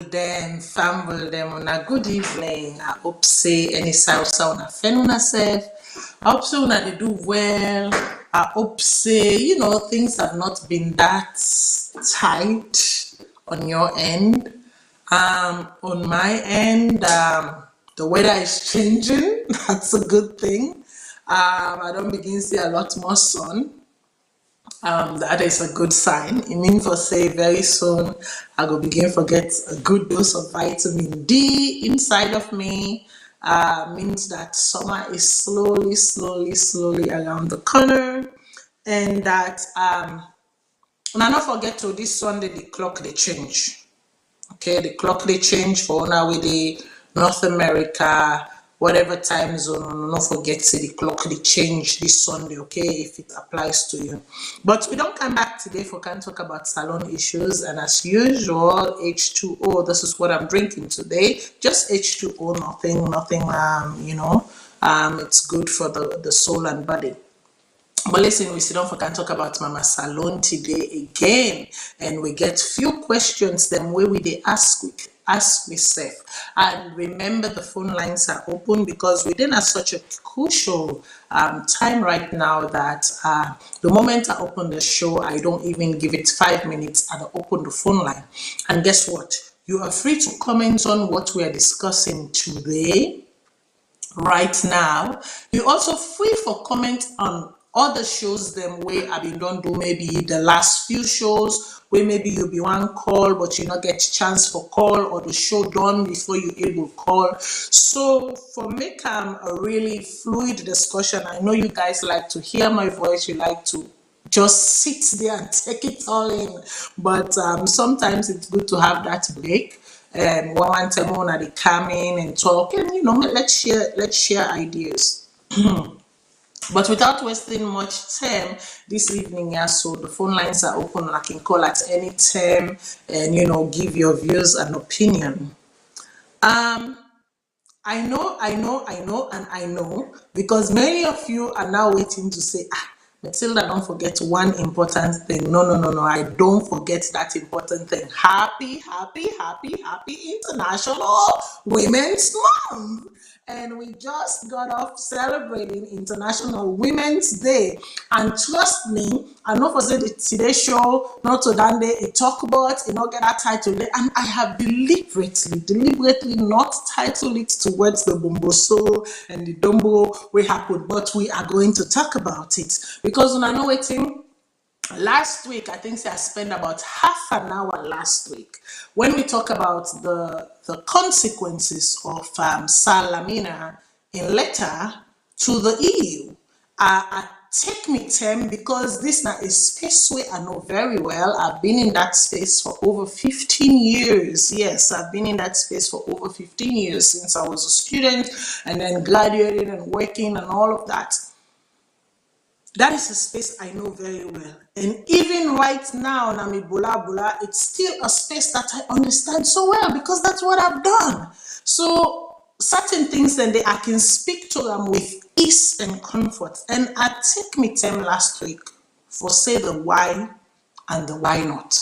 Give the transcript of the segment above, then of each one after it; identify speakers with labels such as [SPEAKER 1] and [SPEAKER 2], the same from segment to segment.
[SPEAKER 1] Then famble them on a good evening. I hope say any sound on a fen on self. I hope so that they do well. I hope say things have not been that tight on your end. On my end, the weather is changing. That's a good thing. I don't begin to see a lot more sun. That is a good sign. It means for say very soon I will begin to get a good dose of vitamin D inside of me. Means that summer is slowly around the corner, and that and I not forget to this Sunday the clock they change. Okay, the clock they change for now with the North America, whatever time zone. Not forget say the clock they change this Sunday. Okay, if it applies to you. But we don't come back today for can talk about salon issues, and as usual, H2O. This is what I'm drinking today. Just H2O, nothing. It's good for the soul and body. But listen, we sit down for can talk about Mama Salone today again, and we get few questions them where we they ask myself. And remember, the phone lines are open because we didn't have such a crucial time right now that the moment I open the show, I don't even give it 5 minutes and I open the phone line. And guess what? You are free to comment on what we are discussing today right now. You also free for comment on other shows them where I've been done do maybe the last few shows where maybe you be one call but you not get chance for call, or the show done before you able call. So for make a really fluid discussion, I know you guys like to hear my voice, you like to just sit there and take it all in, but sometimes it's good to have that break. And one time when they come in and talk, and let's share ideas. But without wasting much time this evening, yeah, so the phone lines are open. I can call at any time and give your views and opinion. I know because many of you are now waiting to say, Matilda, don't forget one important thing. No, I don't forget that important thing. Happy International Women's Month. And we just got off celebrating International Women's Day. And trust me, I know for say the today show, not to dande, a talk about, not get that title. And I have deliberately not titled it towards the Bomboso and the Dumbo we happened, but we are going to talk about it. Because when I know waiting, last week, I think I spent about half an hour last week when we talk about the consequences of Salamina in letter to the EU. Take me time because this now is space where I know very well. I've been in that space for over 15 years. Yes, I've been in that space for over 15 years since I was a student and then graduated and working and all of that. That is a space I know very well. And even right now, Nami Bula Bula, it's still a space that I understand so well because that's what I've done. So certain things then I can speak to them with ease and comfort. And I take me time last week for say the why and the why not.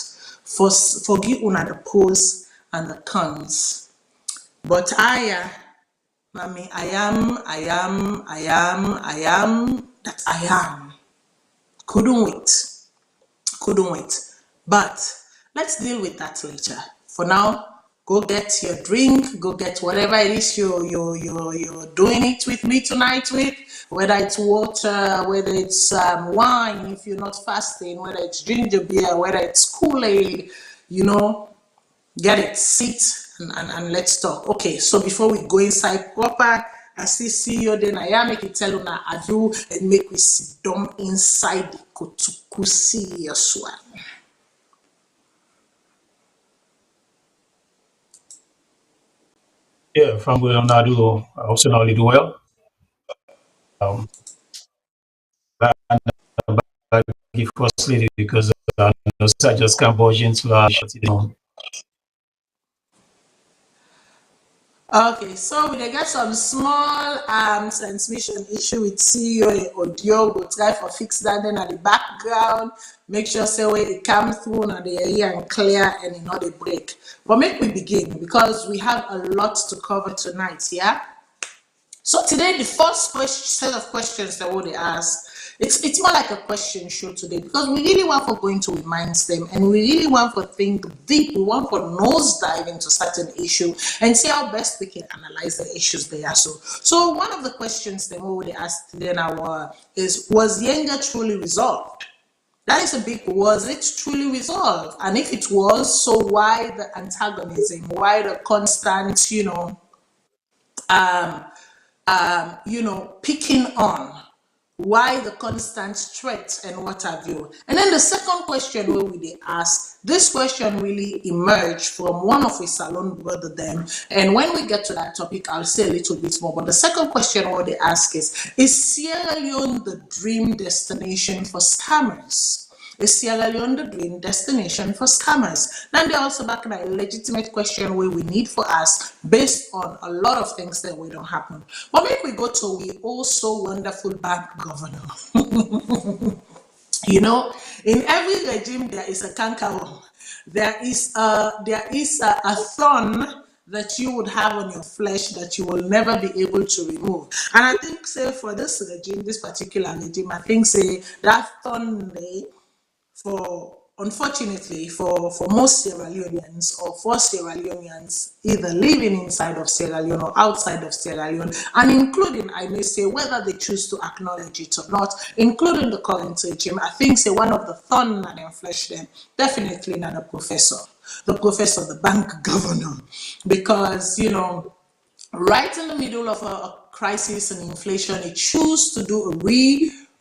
[SPEAKER 1] For give una the pros and the cons. But Mami, I am that I am. Couldn't wait. But let's deal with that later. For now, go get your drink, go get whatever it is you're doing it with me tonight with, whether it's water, whether it's wine, if you're not fasting, whether it's ginger beer, whether it's Kool-Aid, get it, sit and let's talk. Okay, so before we go inside proper, I see you then I make it tell you now I do and make we sit down inside the kutukusi as well.
[SPEAKER 2] Yeah, from William Nadu, I also know do well. Um, I give first lady because I know such as Cambodians who are
[SPEAKER 1] Okay, so we dey get some small transmission issue with CEO audio. Go try for fix that then at the background. Make sure say when it come through now they hear and clear and it not a break. But make we begin because we have a lot to cover tonight, yeah? So today, the first set of questions that we ask, it's more like a question show today because we really want for going to remind them and we really want for think deep. We want for nose dive into certain issue and see how best we can analyze the issues they are. So one of the questions that we would ask today now is, was Yenga truly resolved? That is a big, was it truly resolved? And if it was, so why the antagonism? Why the constant, um, picking on? Why the constant threat and what have you? And then the second question where we ask, this question really emerged from one of his Salone brother them. And when we get to that topic, I'll say a little bit more. But the second question what they ask is Sierra Leone the dream destination for scammers? Is Sierra Leone the dream destination for scammers? Then they also back in a legitimate question where we need for us based on a lot of things that we don't happen. But maybe we go to we also wonderful bank governor. In every regime there is a cankerworm. There is a thorn that you would have on your flesh that you will never be able to remove. And I think say for this regime, this particular regime, I think say that thorn for unfortunately for most Sierra Leoneans or for Sierra Leoneans either living inside of Sierra Leone or outside of Sierra Leone, and including, I may say, whether they choose to acknowledge it or not, including the current regime, I think say one of the thorn and flesh them, definitely not the bank governor, because right in the middle of a crisis and inflation, it chose to do a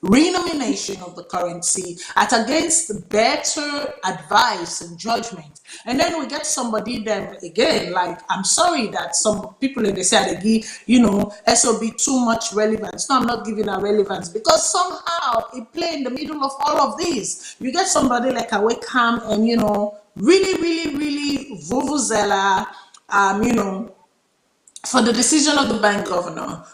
[SPEAKER 1] renomination of the currency at against better advice and judgment. And then we get somebody then again, like, I'm sorry that some people in the say they give, SOB too much relevance. No, I'm not giving her relevance because somehow it play in the middle of all of these. You get somebody like a Wakeham and, really, really, really vuvuzela, for the decision of the bank governor.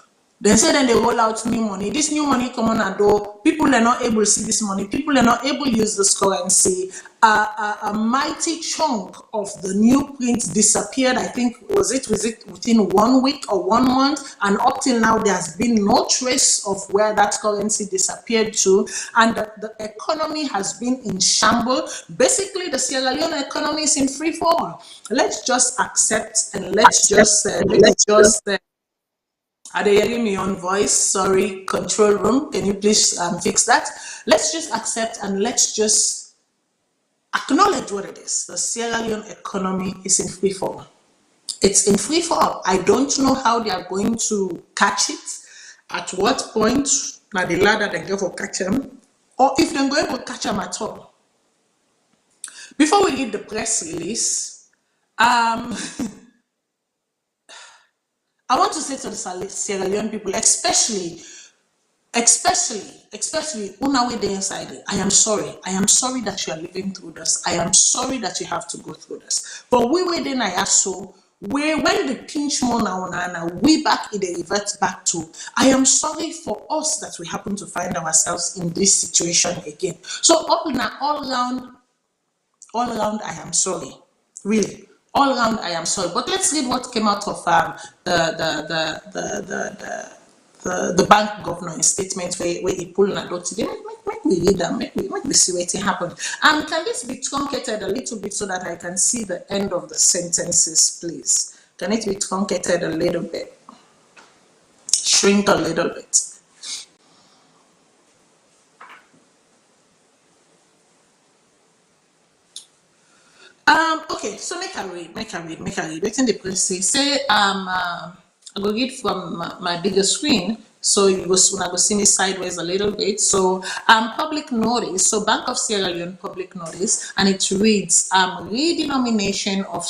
[SPEAKER 1] They say then they roll out new money. This new money come on and do. People are not able to see this money. People are not able to use this currency. A mighty chunk of the new print disappeared. I think was it within 1 week or 1 month, and up till now there has been no trace of where that currency disappeared to, and the economy has been in shambles. Basically, the Sierra Leone economy is in free fall. Let's just accept and let's just are they hearing me on voice? Sorry, control room. Can you please fix that? Let's just accept and let's just acknowledge what it is. The Sierra Leone economy is in free fall. It's in free fall. I don't know how they are going to catch it. At what point? Now the ladder they go for catch them, or if they're going to catch them at all. Before we read the press release, I want to say to the Sierra Leone people, especially Unawe Day inside it, I am sorry. I am sorry that you are living through this. I am sorry that you have to go through this. But we were then I so where when the pinch more now, we back it reverts back to I am sorry for us that we happen to find ourselves in this situation again. So all around I am sorry. Really. All around, I am sorry. But let's read what came out of the bank governor in statement where he pulled a dot today. Make me read them. Make me see what happened. Can this be truncated a little bit so that I can see the end of the sentences, please? Can it be truncated a little bit? Shrink a little bit. Okay, so make a read. Waiting the press say I go read from my bigger screen, so you go soon. I go see me sideways a little bit. So public notice. So Bank of Sierra Leone public notice, and it reads redenomination of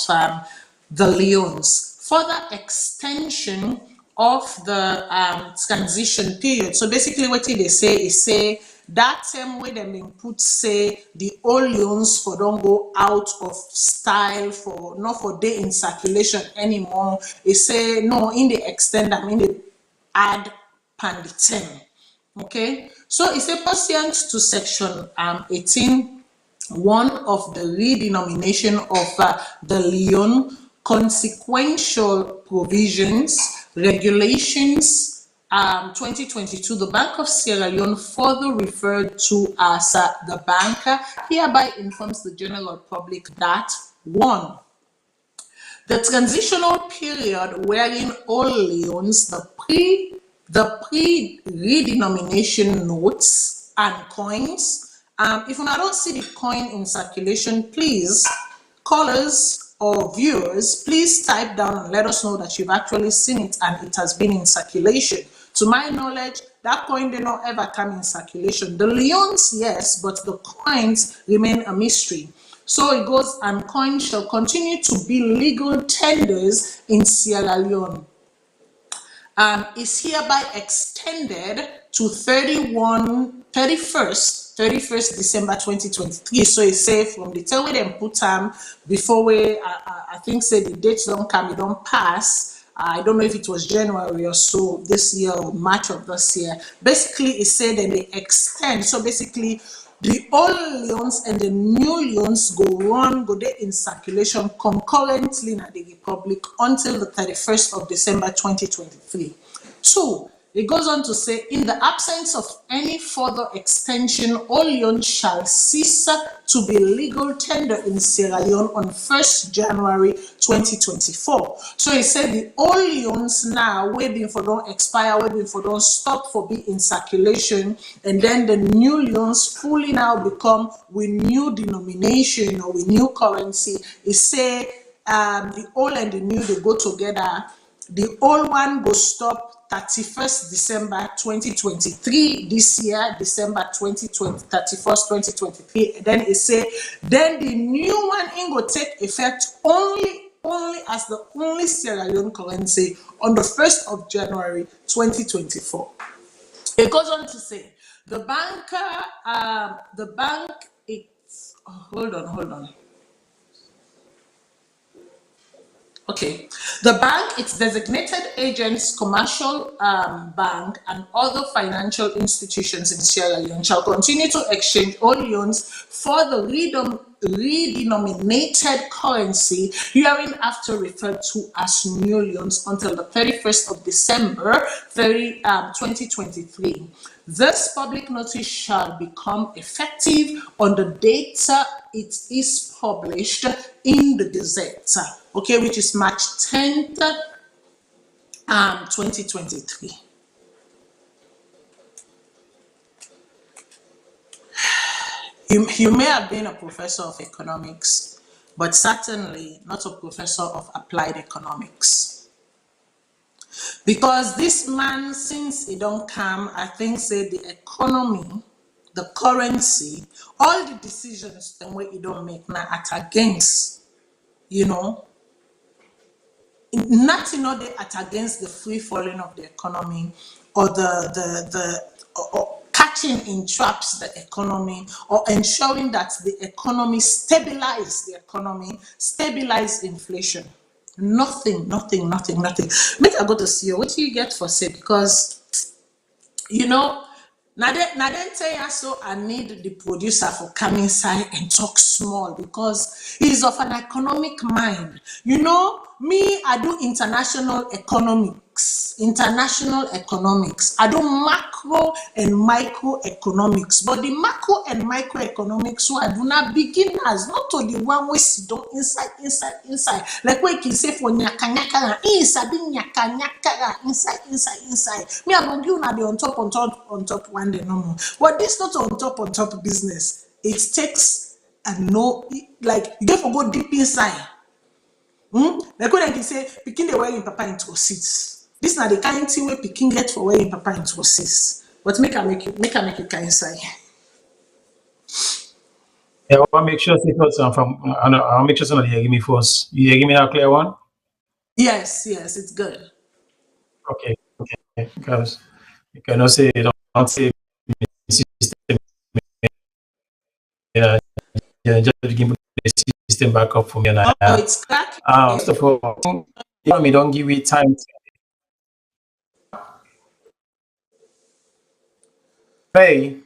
[SPEAKER 1] the Leones, further extension of the transition period. So basically, what they say is that same way them been put say the old loans for don't go out of style for not for day in circulation anymore. It say no in the extend them in the add pan 10. Okay, so it's a pursuant to section 18 one of the redenomination of the Leone consequential provisions regulations 2022, the Bank of Sierra Leone, further referred to as the bank, hereby informs the general public that one, the transitional period wherein all loans, the pre redenomination notes and coins. If you don't see the coin in circulation, please, callers or viewers, please type down and let us know that you've actually seen it and it has been in circulation. To my knowledge, that coin did not ever come in circulation. The leons, yes, but the coins remain a mystery. So it goes, and coins shall continue to be legal tenders in Sierra Leone. Is hereby extended to 31st December 2023. So it say from the time we them put time before we I think say the dates don't come, it don't pass. I don't know if it was January or so this year or March of this year. Basically, it said that they extend. So basically, the old loans and the new loans go there in circulation concurrently in the Republic until the 31st of December 2023. Two, it goes on to say, in the absence of any further extension, all loans shall cease to be legal tender in Sierra Leone on 1st January 2024. So it said the old loans now, waiting for don't expire, waiting for don't stop for be in circulation, and then the new loans fully now become with new denomination or with new currency. It say the old and the new, they go together. The old one go stop 31st December 2023 this year, December 2020, 31st 2023. Then it say, then the new one in go take effect only as the only Sierra Leone currency on the 1st of January 2024. It goes on to say, the bank, it's, hold on. Okay, the bank, its designated agents, commercial bank, and other financial institutions in Sierra Leone shall continue to exchange all loans for the redenominated currency, hereinafter referred to as new loans, until the 31st of December 2023. This public notice shall become effective on the date it is published in the Gazette, okay, which is March 10th, 2023. You may have been a professor of economics, but certainly not a professor of applied economics. Because this man, since he don't come, I think say the economy, the currency, all the decisions the way he don't make now at against, nothing not they at against the free falling of the economy or or catching in traps the economy or ensuring that the economy stabilize inflation. Nothing. Make I go to see you. What do you get for say? Because now then tell you so I need the producer for come inside and talk small because he's of an economic mind. Me, I do international economics. I do macro and microeconomics. But the macro and microeconomics, so I do not beginners, not to the one we sit down inside. Like what you can say for nyaka inside inside. Me, I don't give na the on top one day no more. But this not on top business. It takes like you get for go deep inside. Like when I can say, picking the way in papa into seats. This now the kind thing where picking get for where in papa into seats. But make I make you kind say.
[SPEAKER 2] Yeah, I want to make sure it was from. I'll make sure somebody give me first. You give me a clear one.
[SPEAKER 1] Yes, it's good.
[SPEAKER 2] Okay. Because you cannot say don't say system Yeah, yeah, just to give the system back up for me. And
[SPEAKER 1] Oh,
[SPEAKER 2] I,
[SPEAKER 1] it's cracking
[SPEAKER 2] first
[SPEAKER 1] again.
[SPEAKER 2] of all, you know me, don't give it time. Hey,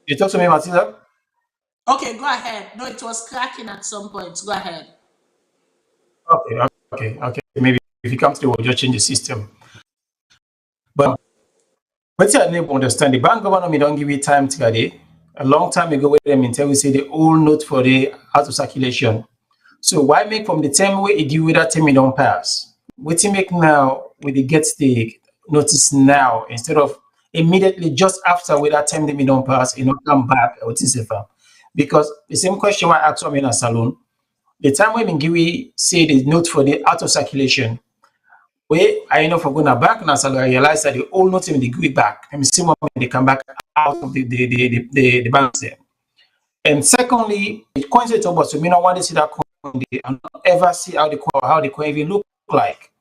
[SPEAKER 2] you talk to me, Matilda?
[SPEAKER 1] Okay, go ahead. No, it was cracking at some point. Go ahead.
[SPEAKER 2] Okay, okay. Maybe if you come through, we'll just change the system. But what I need to understand, the bank governor me don't give you time to get it. A long time ago, when them in tell we say the old note for the out of circulation. So why make from the time where it give you that time it don't pass? What you make now with the get the notice now instead of immediately just after with that time that me don't pass, you know, come back or whatever. Because the same question I asked me in a salon, the time when Mingiwi say the note for the out of circulation, where I know for going back now, so I realize that the old note when they give it back, and see when they come back out of the bank there. And secondly, the coins they talk about, so me not want to see that coin and not ever see how the coin even look like.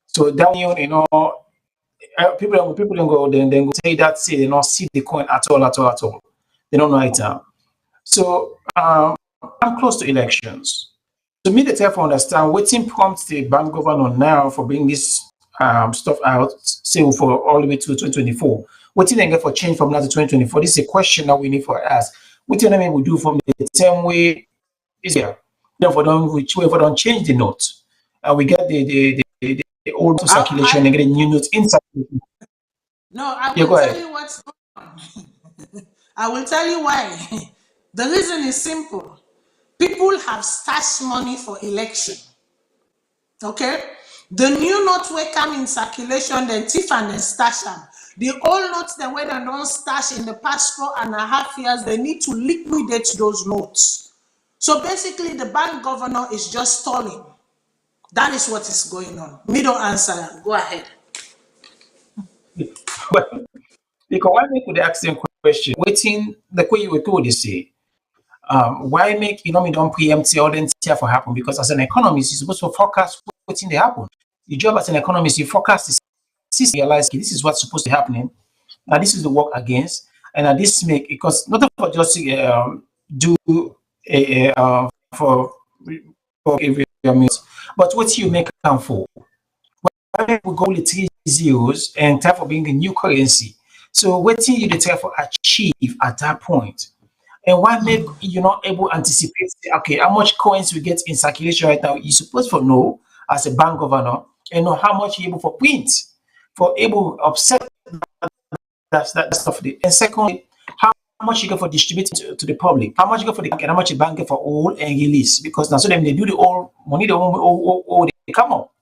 [SPEAKER 2] So that you know, people don't go then go say that say they not see the coin at all. They don't know it now. So I'm close to elections. To me, the therefore understand waiting prompts the bank governor now for bringing this stuff out, say for all the way to 2024. What did they get for change from now to 2024? This is a question that we need for us. What do we do from the same way is here? Therefore, don't which way for don't change the note. We get the old circulation and get a new note in circulation.
[SPEAKER 1] No, I
[SPEAKER 2] Yeah,
[SPEAKER 1] will
[SPEAKER 2] go
[SPEAKER 1] tell
[SPEAKER 2] ahead.
[SPEAKER 1] you what's going on. I will tell you why. The reason is simple. People have stashed money for election. Okay? The new notes will come in circulation, then thief and then stash them. The old notes then when they don't stash in the past 4.5 years, they need to liquidate those notes. So basically, the bank governor is just stalling. That is what is going on. Me don't answer. Go ahead.
[SPEAKER 2] But because why make with the same question, waiting the way you were told, you say, why make you know me don't preempt all the here for happen? Because as an economist, you're supposed to forecast what's in the happen. Your job as an economist, you forecast the system, realize okay, this is what's supposed to be happening. Now this is the work against, and now this make because not for just do for every meals, but what you make account for. Why we go with 3 zeros and try for being a new currency? So what you dey try for achieve at that point? And why make you not able to anticipate, okay, how much coins we get in circulation right now? You supposed to know as a bank governor and know how much you able for print, for able to offset that stuff. And secondly, how much you get for distributing to the public, how much you get for the bank, and how much the bank get for all and release. Because now so them they do the all money, the all they come up.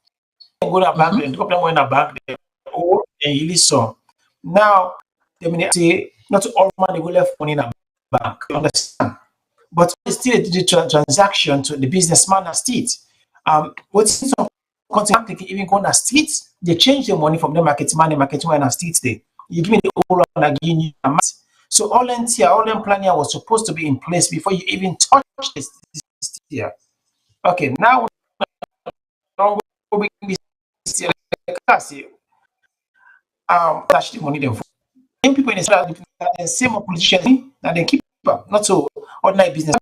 [SPEAKER 2] Go to a bank and drop them in a bank, they all and release some. Now, they mean say not all money go left money in a bank. You understand? But it's still the transaction to the businessman at street. What's some content they can even go on the street, they change the money from the market man and street there. You give me the whole one, I give you a amount. So all them planning was supposed to be in place before you even touch this here. Okay, now don't go bring this here. Like I say, touch the money them. Young people in the same politicians that they keep up, not so ordinary businessman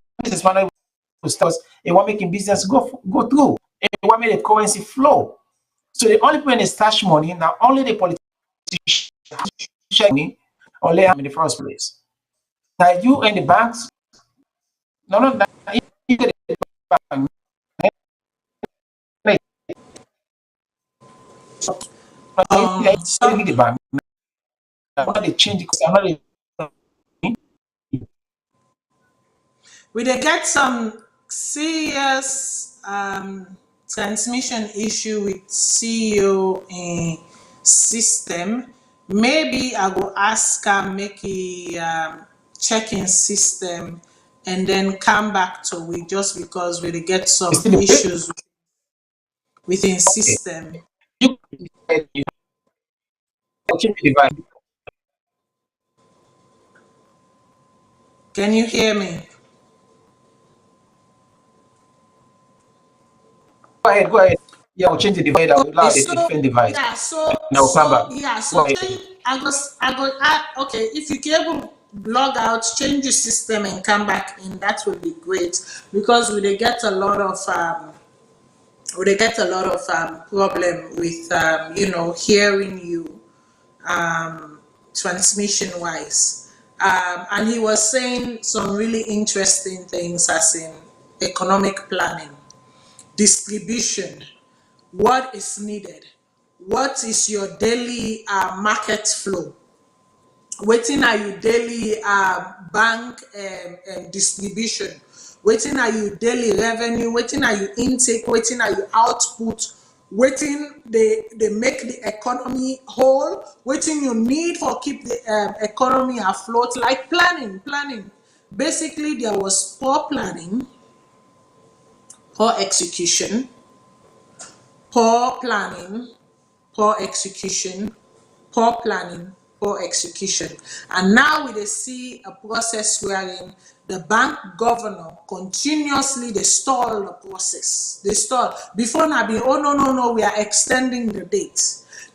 [SPEAKER 2] start they want making business go through. They want make the currency flow. So the only people in the stash money now only the politicians money or lay in the first place. Now you and the banks, no, you get the bank,
[SPEAKER 1] So
[SPEAKER 2] the bank. Now they change the
[SPEAKER 1] we dey get some serious transmission issue with CEO in system. Maybe I go ask am make e check in system and then come back to we just because we dey get some
[SPEAKER 2] still the
[SPEAKER 1] issues within
[SPEAKER 2] okay.
[SPEAKER 1] system.
[SPEAKER 2] You change the device.
[SPEAKER 1] Can you hear me?
[SPEAKER 2] Go ahead. Yeah, we'll change the device. I will
[SPEAKER 1] Okay,
[SPEAKER 2] allow it to
[SPEAKER 1] so
[SPEAKER 2] different device.
[SPEAKER 1] yeah,
[SPEAKER 2] And I will come back.
[SPEAKER 1] yeah,
[SPEAKER 2] Go
[SPEAKER 1] so
[SPEAKER 2] ahead.
[SPEAKER 1] then I go add, okay, if you can able log out, change the system, and come back in, that would be great, because we get a lot of problem with hearing you, transmission wise. And he was saying some really interesting things, as in economic planning, distribution, what is needed, what is your daily market flow, wetin are you daily bank distribution, wetin are you daily revenue, wetin are you intake, wetin are you output, wetin they make the economy whole, wetin you need for keep the economy afloat, like planning. Basically, there was poor planning, poor execution, poor planning, poor execution, poor planning, poor execution. And now we dey see a process wherein the bank governor continuously they stall the process. They stall. Before now be, oh no, we are extending the date.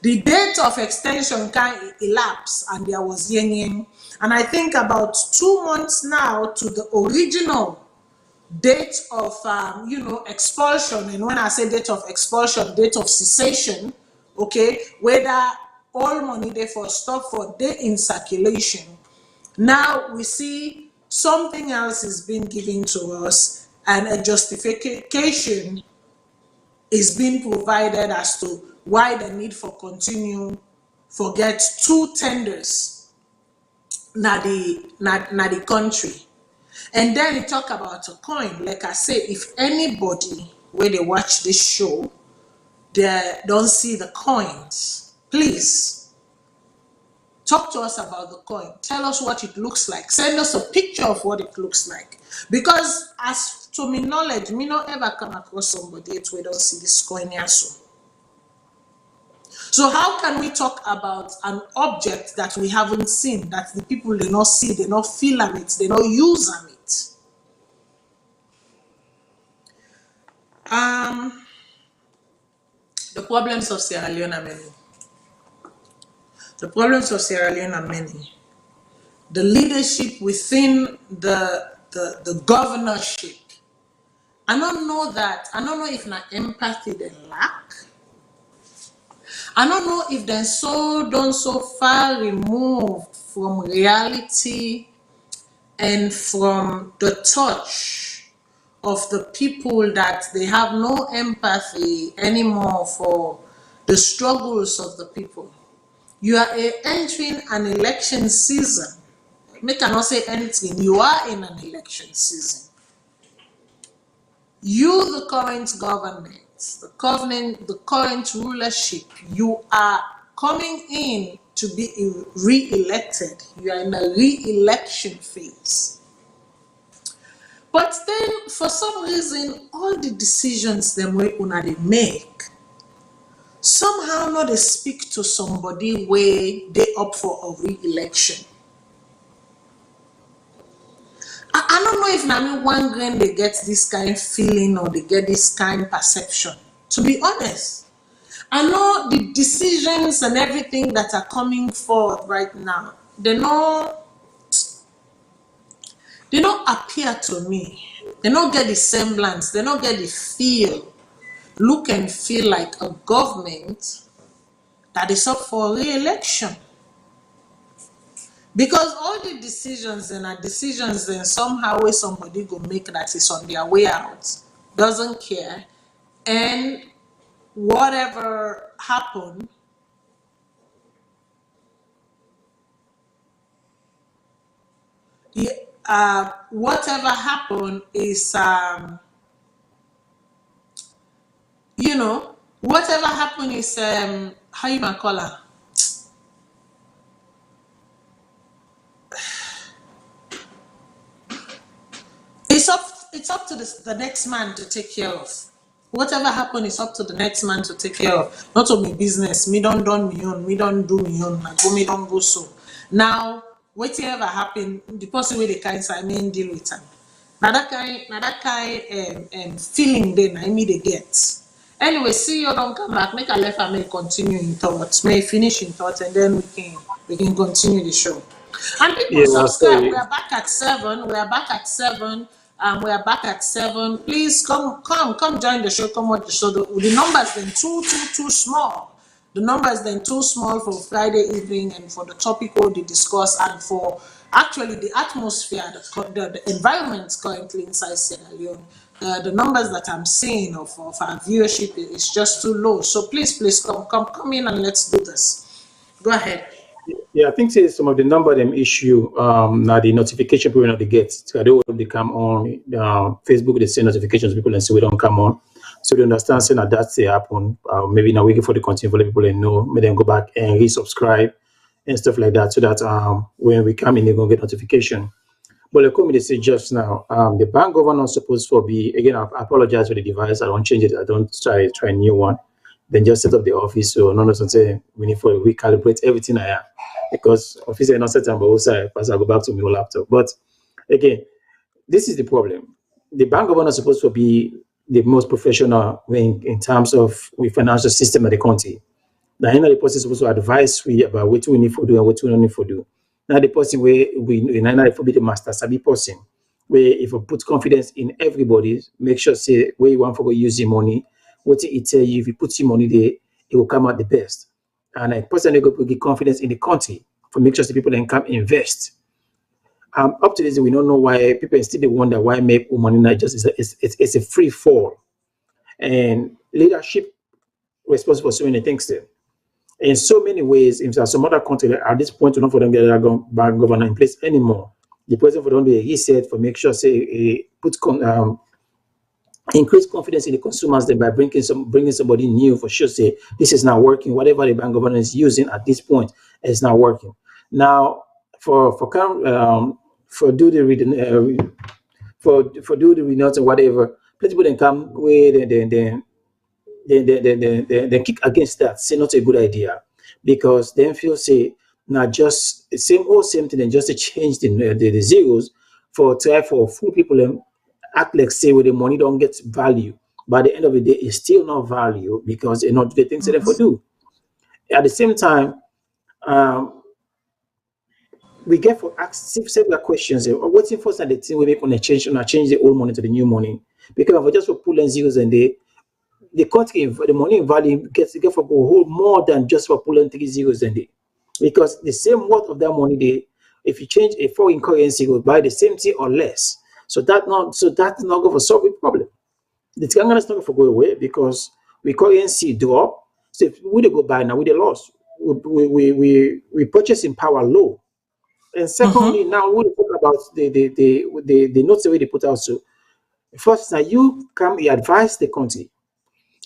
[SPEAKER 1] The date of extension can elapse, and there was yenging. And I think about 2 months now to the original date of expulsion. And when I say date of expulsion, date of cessation, okay, whether all money therefore stop for day in circulation. Now we see something else is being given to us, and a justification is being provided as to why the need for continue forget 2 tenders na the country. And then he talk about a coin. Like I say, if anybody where they watch this show, they don't see the coins, please talk to us about the coin. Tell us what it looks like. Send us a picture of what it looks like. Because as to my knowledge, me not ever come across somebody yet we don't see this coin here so. So how can we talk about an object that we haven't seen, that the people they not see, they not feel on it, they not use on it? The problems of Sierra Leone are many. The problems of Sierra Leone are many. The leadership within the governorship, I don't know if na empathy they lack. I don't know if they're so far removed from reality and from the touch of the people that they have no empathy anymore for the struggles of the people. You are entering an election season. Make I not say anything. You are in an election season. You, the current government, the current rulership, you are coming in to be re-elected. You are in a re-election phase. But then, for some reason, all the decisions them way una they make, somehow not they speak to somebody where they up for a re-election. I don't know if Nami one grain they get this kind of feeling or they get this kind of perception. To be honest, I know the decisions and everything that are coming forward right now, they don't appear to me. They don't get the semblance, they don't get the feel, look and feel like a government that is up for re-election. Because all the decisions and are decisions then somehow way somebody go make that is on their way out, doesn't care, and whatever happened, whatever happened is whatever happened is how you might call her. It's up to the next man to take care of. Whatever happened is up to the next man to take care of. Not of me business. Me don't done me own. Me don't do me own. Me don't go so. Now, whatever happened, the person with the kind I mean deal with them. Now that kind feeling then I mean they get. Anyway, see you don't come back. Make a left and may continue in thoughts. May finish in thoughts, and then we can continue the show. And people
[SPEAKER 2] Yeah,
[SPEAKER 1] subscribe. We
[SPEAKER 2] sorry.
[SPEAKER 1] are back at 7. We are back at 7. We are back at 7. Please come join the show. Come watch the show. The numbers then too small. The numbers then too small for Friday evening and for the topic what they discuss and for actually the atmosphere, the environment currently inside Sierra Leone. The numbers that I'm seeing of our viewership is just too low. So please come in and let's do this. Go ahead.
[SPEAKER 2] Yeah, I think say some of the number them issue now the notification people not they get. So I don't they come on Facebook they send notifications people and say we don't come on. So they understand saying that that's happen. Maybe now waiting for the continue for the people and know, make them go back and resubscribe and stuff like that so that when we come in they're gonna get notification. But like me they say just now, the bank governor supposed to be again. I apologize for the device. I don't change it. I don't try a new one. Then just set up the office. So none of us say we need to recalibrate everything I have because office is not set up. But also, as I go back to my old laptop. But again, this is the problem. The bank governor is supposed to be the most professional in terms of the financial system of the country. Now, the person is supposed to advise we about what we need to do and what we don't need to do. Now, the person where we now for be the master sabi person, where if we put confidence in everybody, make sure say where you want for go use the money, what it tell you, if you put your money there, it will come out the best. And a person will go give confidence in the country for make sure the people then come invest. Up to this, we don't know why people still they wonder why make money not just it's a free fall and leadership responsible for so many things there in so many ways. In some other countries, at this point, not for them get a bank governor in place anymore. The president for them do a reset for make sure say increase confidence in the consumers then by bringing somebody new for sure say this is not working. Whatever the bank governor is using at this point is not working. Now for do the reading for do the renewals or whatever, plenty people then come with they kick against that, say not a good idea, because then feel say not just the same thing, and just to change the zeros for try for full people and act like say where the money don't get value. By the end of the day, it's still not value because they're not the things that they for do. At the same time, um, we get for ask several questions. What's for that the thing we make on a change the old money to the new money? Because if we just for pulling zeros and they the country, the money in value gets get for go hold more than just for pulling three zeros in there. Because the same worth of that money, they, if you change a foreign currency, will buy the same thing or less. That's not going to solve the problem. The Tigana is not going to go away because we currency drop. So if we dey go buy now, we dey lost. We purchasing power low. And secondly, now we dey talk about the notes the way they put out. So first, now you come, you advise the country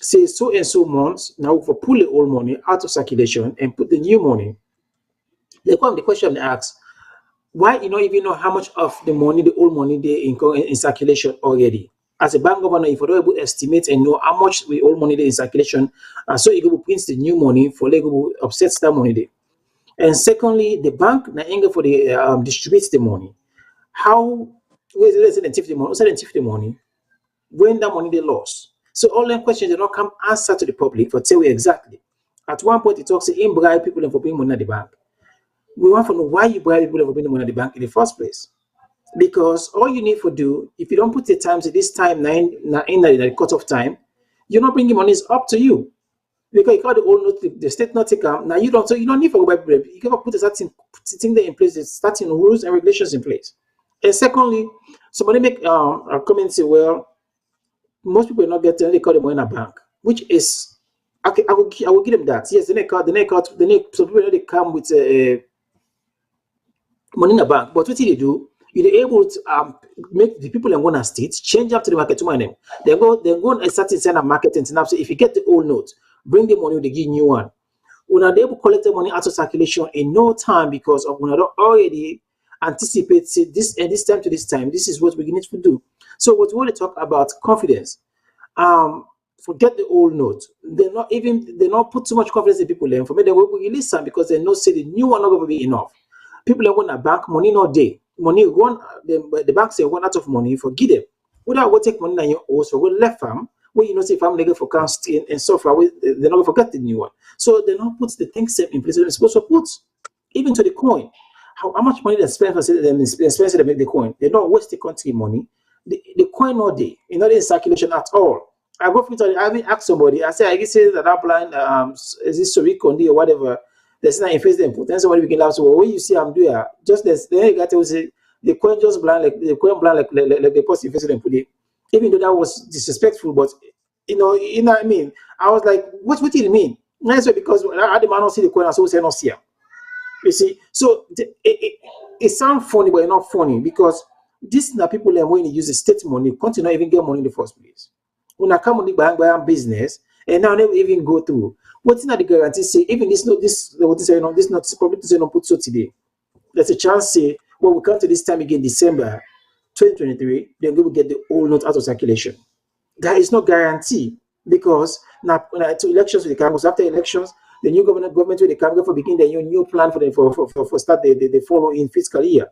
[SPEAKER 2] say so and so months now for pull the old money out of circulation and put the new money. The question they ask, why you don't even know how much of the money, the old money they in circulation already? As a bank governor, if you're not able to estimate and know how much the old money they in circulation, so you go print the new money for legal offset that money there. And secondly, the bank na Yenga for the distributes the money. How where's the money? What's the money? When that money they lost. So all them questions they don't come answer to the public for tell you exactly. At one point it talks in bribe people and for paying money at the bank. We want to know why you bribe people and for paying money at the bank in the first place. Because all you need to do, if you don't put the times at this time in the cut-off time, you're not bringing money, it's up to you. Because you got the old note, the state not take now you don't, so you don't need for go buy people. You can put a certain thing there in place, the starting rules and regulations in place. And secondly, somebody make a comment say, well, most people are not getting they call them money in a bank, which is okay. I will give them that. Yes, some people they come with money in a bank, but what do they do? You're able to make the people in one state change up to the market to money. They go and start to send a market and say if you get the old note, bring the money, they give new one. When are able to collect the money out of circulation in no time because of when I don't already anticipate say this and this time to this time, this is what we need to do. So what we want to talk about confidence. um Forget the old note. They not put too much confidence in people then for me they will release some because they know say the new one not going to be enough. People are going to bank money no day. Money run the bank say run out of money, forgive them. Without go take money in your house for go left farm where you know say farm legal for can't stay and so far they're not gonna forget the new one. So they not put the things in place they're supposed to put, even to the coin. how much money they spend for them expensive to make the coin. They don't waste the country money. The coin not there, not in circulation at all. I go through I even ask somebody, I say, I guess say that that blind is this Suri Kondi or whatever, there's not in face the important somebody we can laugh. So what you see I'm doing just this then you got to say the coin just blind like the coin blind like the person face and put it. Even though that was disrespectful, but you know what I mean. I was like, what do you mean? That's why because I the man not see the coin, I so say not see him. You see, so it sounds funny, but it's not funny because this na people like when you use the state money, can't you not even get money in the first place? When I come on the bank business, and now never even go through. What's not the guarantee say even this not this what is this not this probably say not put so today. There's a chance say when we come to this time again December 2023, then we will get the old note out of circulation. There is no guarantee because now to elections with the Congress after elections, the new government with the Congress for begin the new plan for the for start the following fiscal year.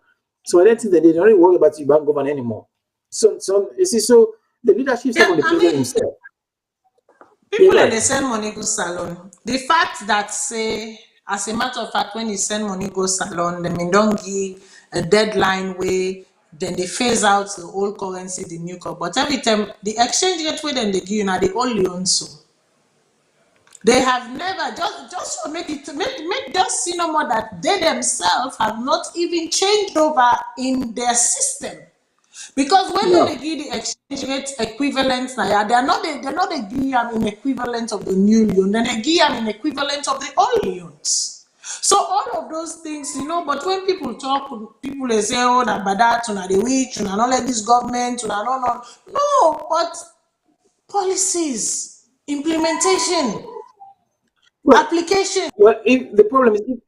[SPEAKER 2] So I don't think that they don't really worry about the bank government anymore. So you see, so the leadership step
[SPEAKER 1] Yeah,
[SPEAKER 2] on the
[SPEAKER 1] I
[SPEAKER 2] president
[SPEAKER 1] mean,
[SPEAKER 2] himself. Yeah,
[SPEAKER 1] people that
[SPEAKER 2] right.
[SPEAKER 1] they send money go salon. The fact that say, as a matter of fact, when you send money go salon, they mean don't give a deadline way, then they phase out the old currency, the new currency. But every time the exchange rate way then they give you now they only own so. They have never just to make it make just see no more that they themselves have not even changed over in their system. Because when
[SPEAKER 2] No.
[SPEAKER 1] they give the exchange rate equivalent now, yeah, they're not they give them in equivalent of the new loan, then they give them in equivalent of the old loans. So all of those things, but when people talk, people they say, oh, that by that, una the witch, una not let this government, una no, but policies, implementation,
[SPEAKER 2] Well,
[SPEAKER 1] application.
[SPEAKER 2] if the problem is if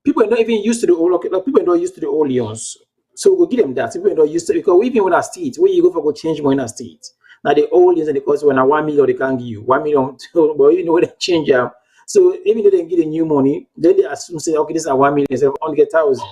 [SPEAKER 2] people are not even used to the old like, people are not used to the old leons. So we'll give them that. People are not used to because even when I state, where you go for go change money in state. Now the old leons and the cost when I 1 million they can't give you 1 million, but you know when they change them. So even though they give the new money, then they assume say okay, this is a 1 million instead of only get 1,000.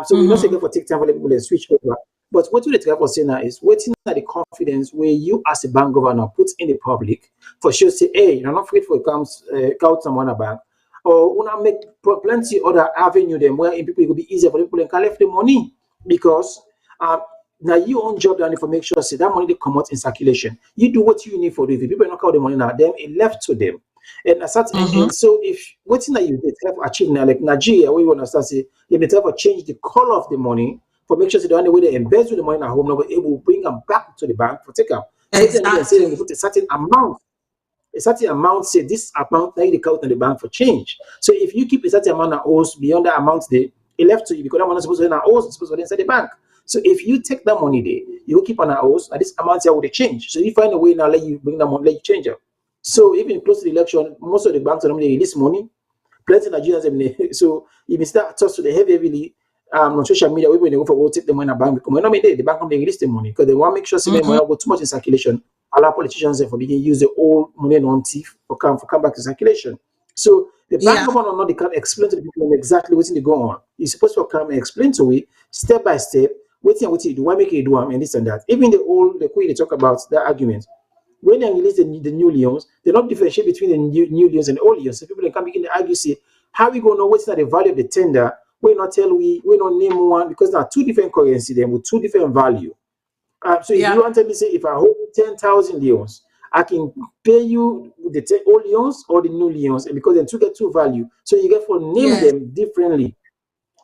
[SPEAKER 2] So we not say for take time for the people to switch over. But what we try for saying now is waiting at the confidence where you as a bank governor put in the public for sure say, hey, you're not afraid for it comes out someone a bank. Or wanna make plenty other avenue them where people it will be easier for people to collect the money because um now your own job and for make sure say that money they come out in circulation. You do what you need for it. If people not call the money now, then it left to them. And as such, and so if what's that you did have achieved now, like Nigeria, we want to start say you may have to change the color of the money for make sure that the only way they embezzle the money at home, now we're able to bring them back to the bank for take out. So then they say they
[SPEAKER 1] Exactly.
[SPEAKER 2] put a certain amount, say this amount now you count in the bank for change. So if you keep a certain amount of owes beyond that amount there, it left to you because that money is supposed to be in owes, it's supposed to be inside the bank. So if you take that money there, you will keep on our owes, and this amount here will change. So you find a way now let you bring that money, let you change it. So even close to the election, most of the banks are normally release money. Plenty of Nigerians, so if you start to the heavily on social media, we go for take the money in the bank because when the bank company release the money because they want to make sure say money go too much in circulation. Allow politicians for begin use the old money non thief for come back to circulation. So the bank
[SPEAKER 1] Yeah.
[SPEAKER 2] governor not they can explain to the people exactly what's they go on. You're supposed to come and explain to it step by step. What you do, why make you do and this and that. Even the way they talk about that argument when they release the new Leons, they don't differentiate between the new Leons and the old Leons. So people can begin to argue, say, how we gonna know what's not the value of the tender? We not name one because there are two different currency them with two different value. So if you
[SPEAKER 1] Yeah.
[SPEAKER 2] want to say if I hold 10,000 Leons, I can pay you the old Leons or the new Leons, and because then two get two value, so you get for name
[SPEAKER 1] Yes.
[SPEAKER 2] them differently.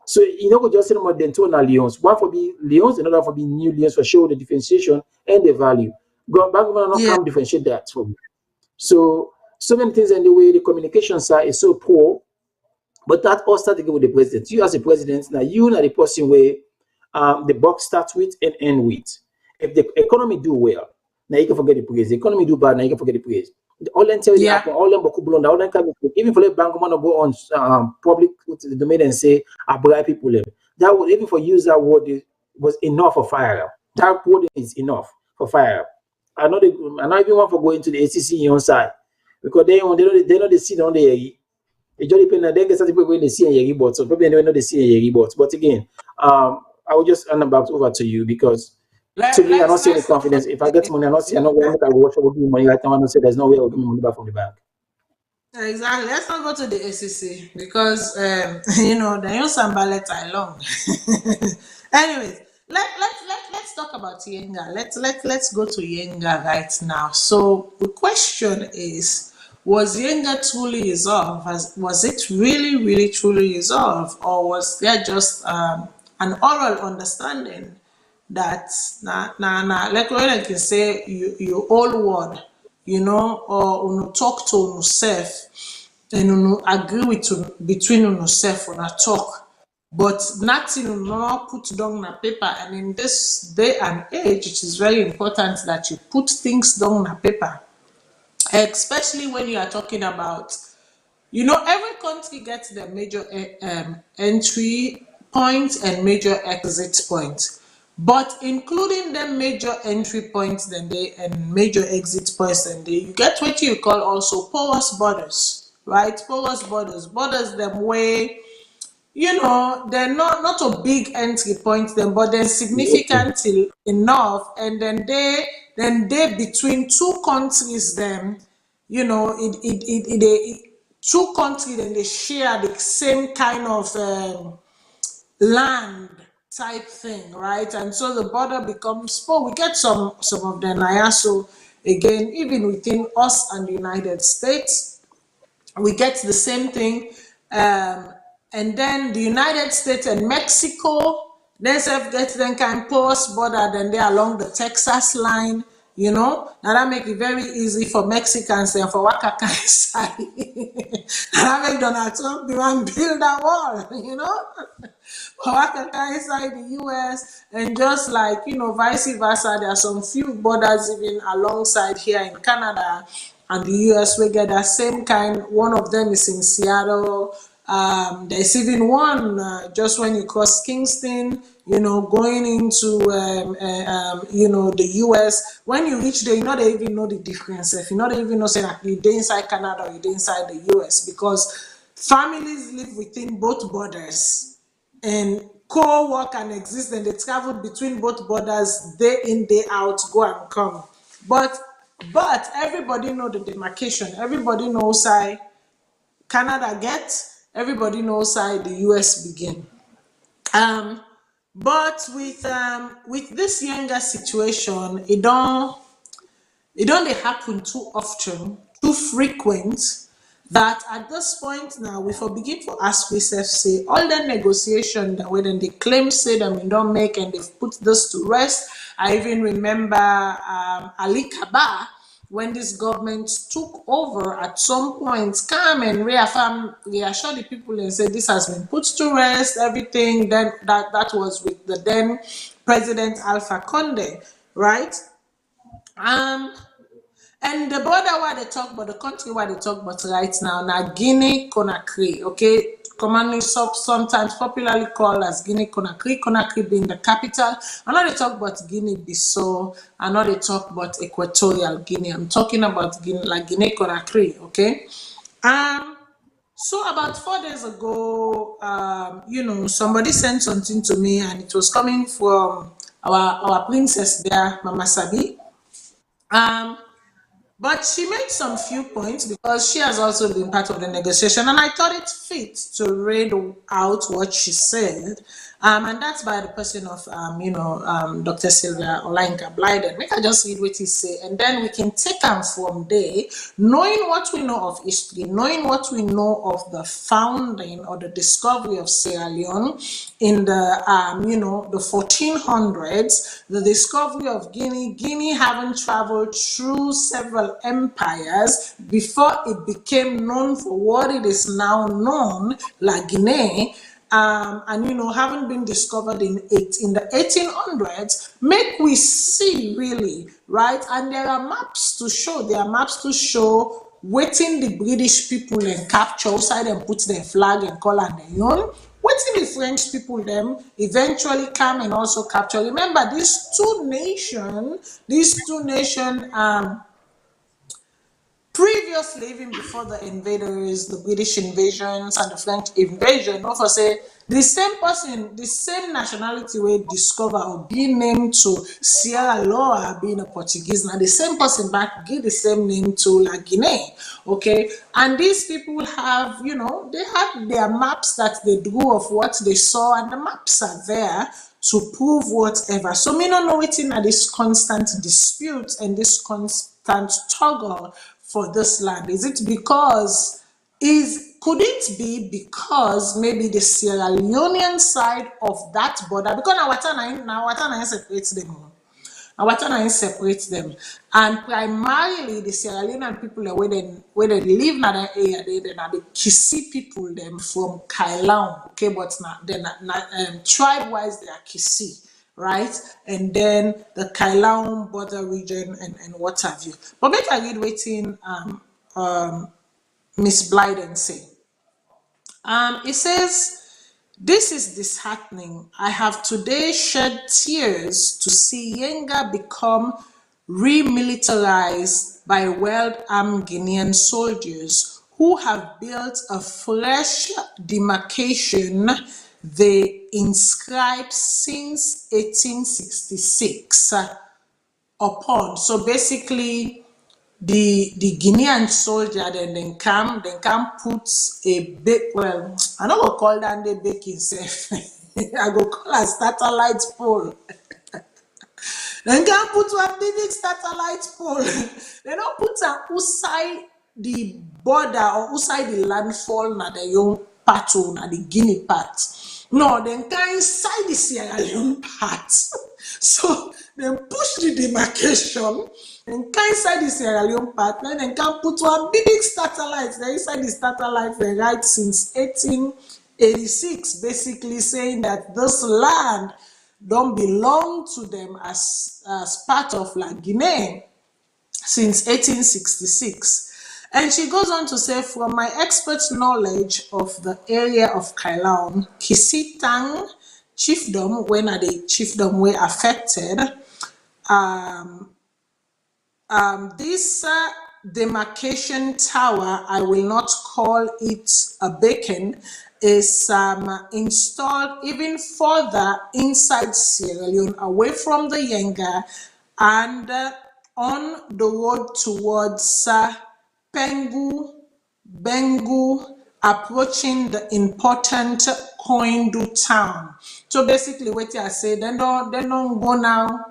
[SPEAKER 2] So you know, just say more than two Leons. One for be Leons, another for be new Leons for show the differentiation and the value. God, bank will not
[SPEAKER 1] Yeah.
[SPEAKER 2] come differentiate that for me. So many things in the way the communication side is so poor, but that all starts again with the president. You as a president, now you are the person where the box starts with and end with. If the economy do well, now you can forget the praise. The economy do bad, now you can forget the praise. All them tell you
[SPEAKER 1] Yeah.
[SPEAKER 2] happen, all them boku blonde, all them come even for the bank man go on public the domain and say I bribe people them. That would even for use that word was enough for fire. That word is enough for fire. I not even want to go into the ACC on side because they know they see on the it just depends. Then get some people when they see a yeri bot, so probably they know they see a yeri bot. But again, I will just hand back over to you because to me, I don't see any
[SPEAKER 1] Let's not
[SPEAKER 2] confidence. If I get
[SPEAKER 1] forget.
[SPEAKER 2] money, I don't see. I know where I watch. I will give money right now. I don't say there's no way I'll give me money back from the bank.
[SPEAKER 1] Exactly. Let's not go to the ACC because they use Sambalet alone. Anyways, let's talk about Yenga. Let's go to Yenga right now. So the question is, was Yenga truly resolved? Was it really truly resolved, or was there just an oral understanding that like when I can say you all word, or talk to yourself and agree with between yourself on a talk, but nothing not put down on paper. And in this day and age, it is very important that you put things down on paper, especially when you are talking about, every country gets their major entry point and major exit point. But including them major entry points, then they and major exit points, then they you get what you call also porous borders, right? Porous borders, borders them way, they're not a big entry point then, but they're significant enough, and then they between two countries then, two countries then they share the same kind of land type thing, right? And so the border becomes, oh, we get some of them. So again, even within us and the United States, we get the same thing. Um, and then the United States and Mexico, they self get them kind of porous border, then they along the Texas line, Now that make it very easy for Mexicans and for Wakaka side. And that make Donald Trump be one build that wall, Wakaka inside the US, and just like vice versa, there are some few borders even alongside here in Canada and the US. We get that same kind. One of them is in Seattle. There's even one just when you cross Kingston, going into the US. When you reach there, you not even know the difference. If you not even know, say that you're inside Canada or you're inside the US, because families live within both borders and co-work and exist, and they travel between both borders day in day out, go and come. But everybody know the demarcation. Everybody knows I Canada gets. Everybody knows I the US begin. um but with this younger situation, it don't dey happen too often, too frequent, that at this point now we for begin for ask ourselves, say all the negotiation that wey dem dey claim say dem bin don make and they've put this to rest. I even remember Ali Kaba, when this government took over at some point, come and reassure the people and say this has been put to rest, everything. Then that was with the then President Alpha Conde, right? Um, and the border where they talk about, the country where they talk about right now, now Guinea Conakry, okay? Commonly sometimes popularly called as Guinea Conakry, Conakry being the capital. I know they talk about Guinea Bissau, I know they talk about Equatorial Guinea. I'm talking about Guinea Conakry, okay? Um, so about 4 days ago, somebody sent something to me, and it was coming from our princess there, Mama Sabi. Um, but she made some few points because she has also been part of the negotiation, and I thought it fit to read out what she said. And that's by the person of, Dr. Sylvia Olainka Blyden. Make I just read what he say, and then we can take them from there, knowing what we know of history, knowing what we know of the founding or the discovery of Sierra Leone in the 1400s, the discovery of Guinea having traveled through several empires before it became known for what it is now known, like Guinea. And having been discovered in the 1800s, make we see really, right? And there are maps to show waiting the British people and capture outside and put their flag and color and their own. Waiting the French people them eventually come and also capture. Remember, these two nations, previously previously, even before the invaders, the British invasions and the French invasion, not for say the same person, the same nationality we discover or be named to Sierra Leone being a Portuguese, now the same person back give the same name to La Guinea. Okay, and these people have, they have their maps that they drew of what they saw, and the maps are there to prove whatever. So me not know waiting at this constant dispute and this constant struggle for this land. Is it because could it be because maybe the Sierra Leonean side of that border, because now separates them, Awatana separates them. And primarily the Sierra Leonean people are where they live in that area, they are the Kisi people them from Kailaun, okay, but not then tribe wise they are Kisi, right? And then the Kailaun border region and what have you. But make I read waiting Miss Blyden say. It says this is disheartening. I have today shed tears to see Yenga become remilitarized by well-armed Guinean soldiers who have built a fresh demarcation they inscribed since 1866 upon. So basically, the Guinean soldier then come put a big, well, I don't go call that the bake himself. I go call a satellite pole. Then can put one big satellite pole. They don't put an outside the border or outside the landfall na the young part na the Guinea part. No, then can inside the Sierra Leone part. So then push the demarcation and can inside the Sierra Leone part. Then can put one big satellite. Then inside the satellite they write since 1886, basically saying that this land don't belong to them as part of La Guinea since 1866. And she goes on to say, from my expert knowledge of the area of Kailaun, Kisitang chiefdom, when are the chiefdom were affected, this demarcation tower, I will not call it a beacon, is installed even further inside Sierra Leone, away from the Yenga, and on the road towards Pengu, Bengu, approaching the important Koindu town. So basically, what I say, they don't go now.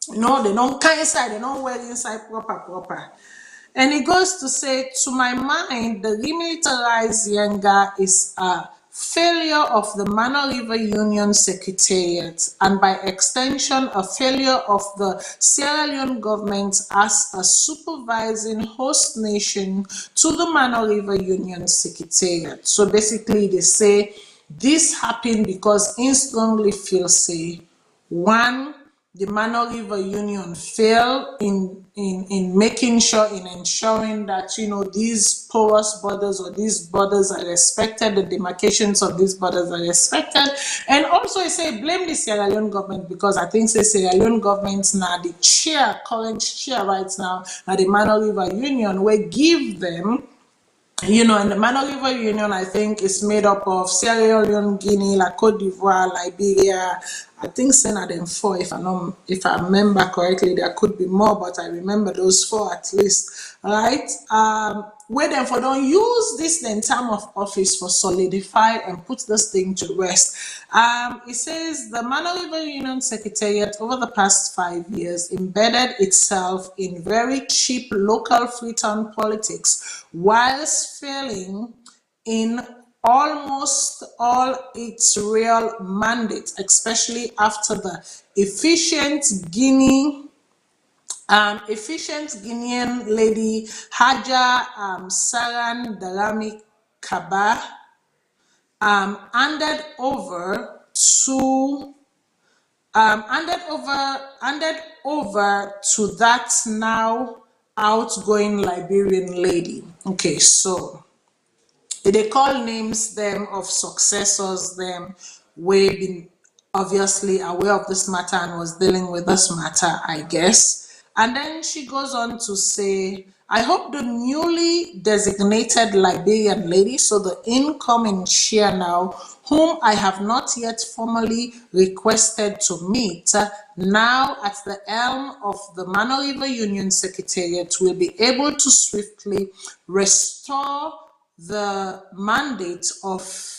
[SPEAKER 1] No, they don't come inside, they don't wear inside proper. And it goes to say, to my mind, the remilitarized Yenga is a failure of the Mano River Union Secretariat, and by extension, a failure of the Sierra Leone government as a supervising host nation to the Mano River Union Secretariat. So basically, they say this happened because in strongly feel say, one, the Mano River Union failed in making sure, in ensuring that these porous borders or these borders are respected, the demarcations of these borders are respected, and also I say blame the Sierra Leone government, because I think the Sierra Leone government now the current chair right now at the Mano River Union will give them. And the Mano River Union, I think, is made up of Sierra Leone, Guinea, La Cote d'Ivoire, Liberia. I think Senna them four, if I remember correctly. There could be more, but I remember those four at least. Right? Where them for don't use this then term of office for solidify and put this thing to rest. It says the Mano River Union Secretariat over the past 5 years embedded itself in very cheap local Freetown politics, whilst failing in almost all its real mandates, especially after the efficient Guinean lady Haja Saran Darami Kaba handed over to that now outgoing Liberian lady. Okay, so they call names them of successors them we been obviously aware of this matter and was dealing with this matter, I guess. And then she goes on to say, I hope the newly designated Liberian lady, so the incoming chair now, whom I have not yet formally requested to meet, now at the helm of the Mano River Union Secretariat, will be able to swiftly restore the mandate of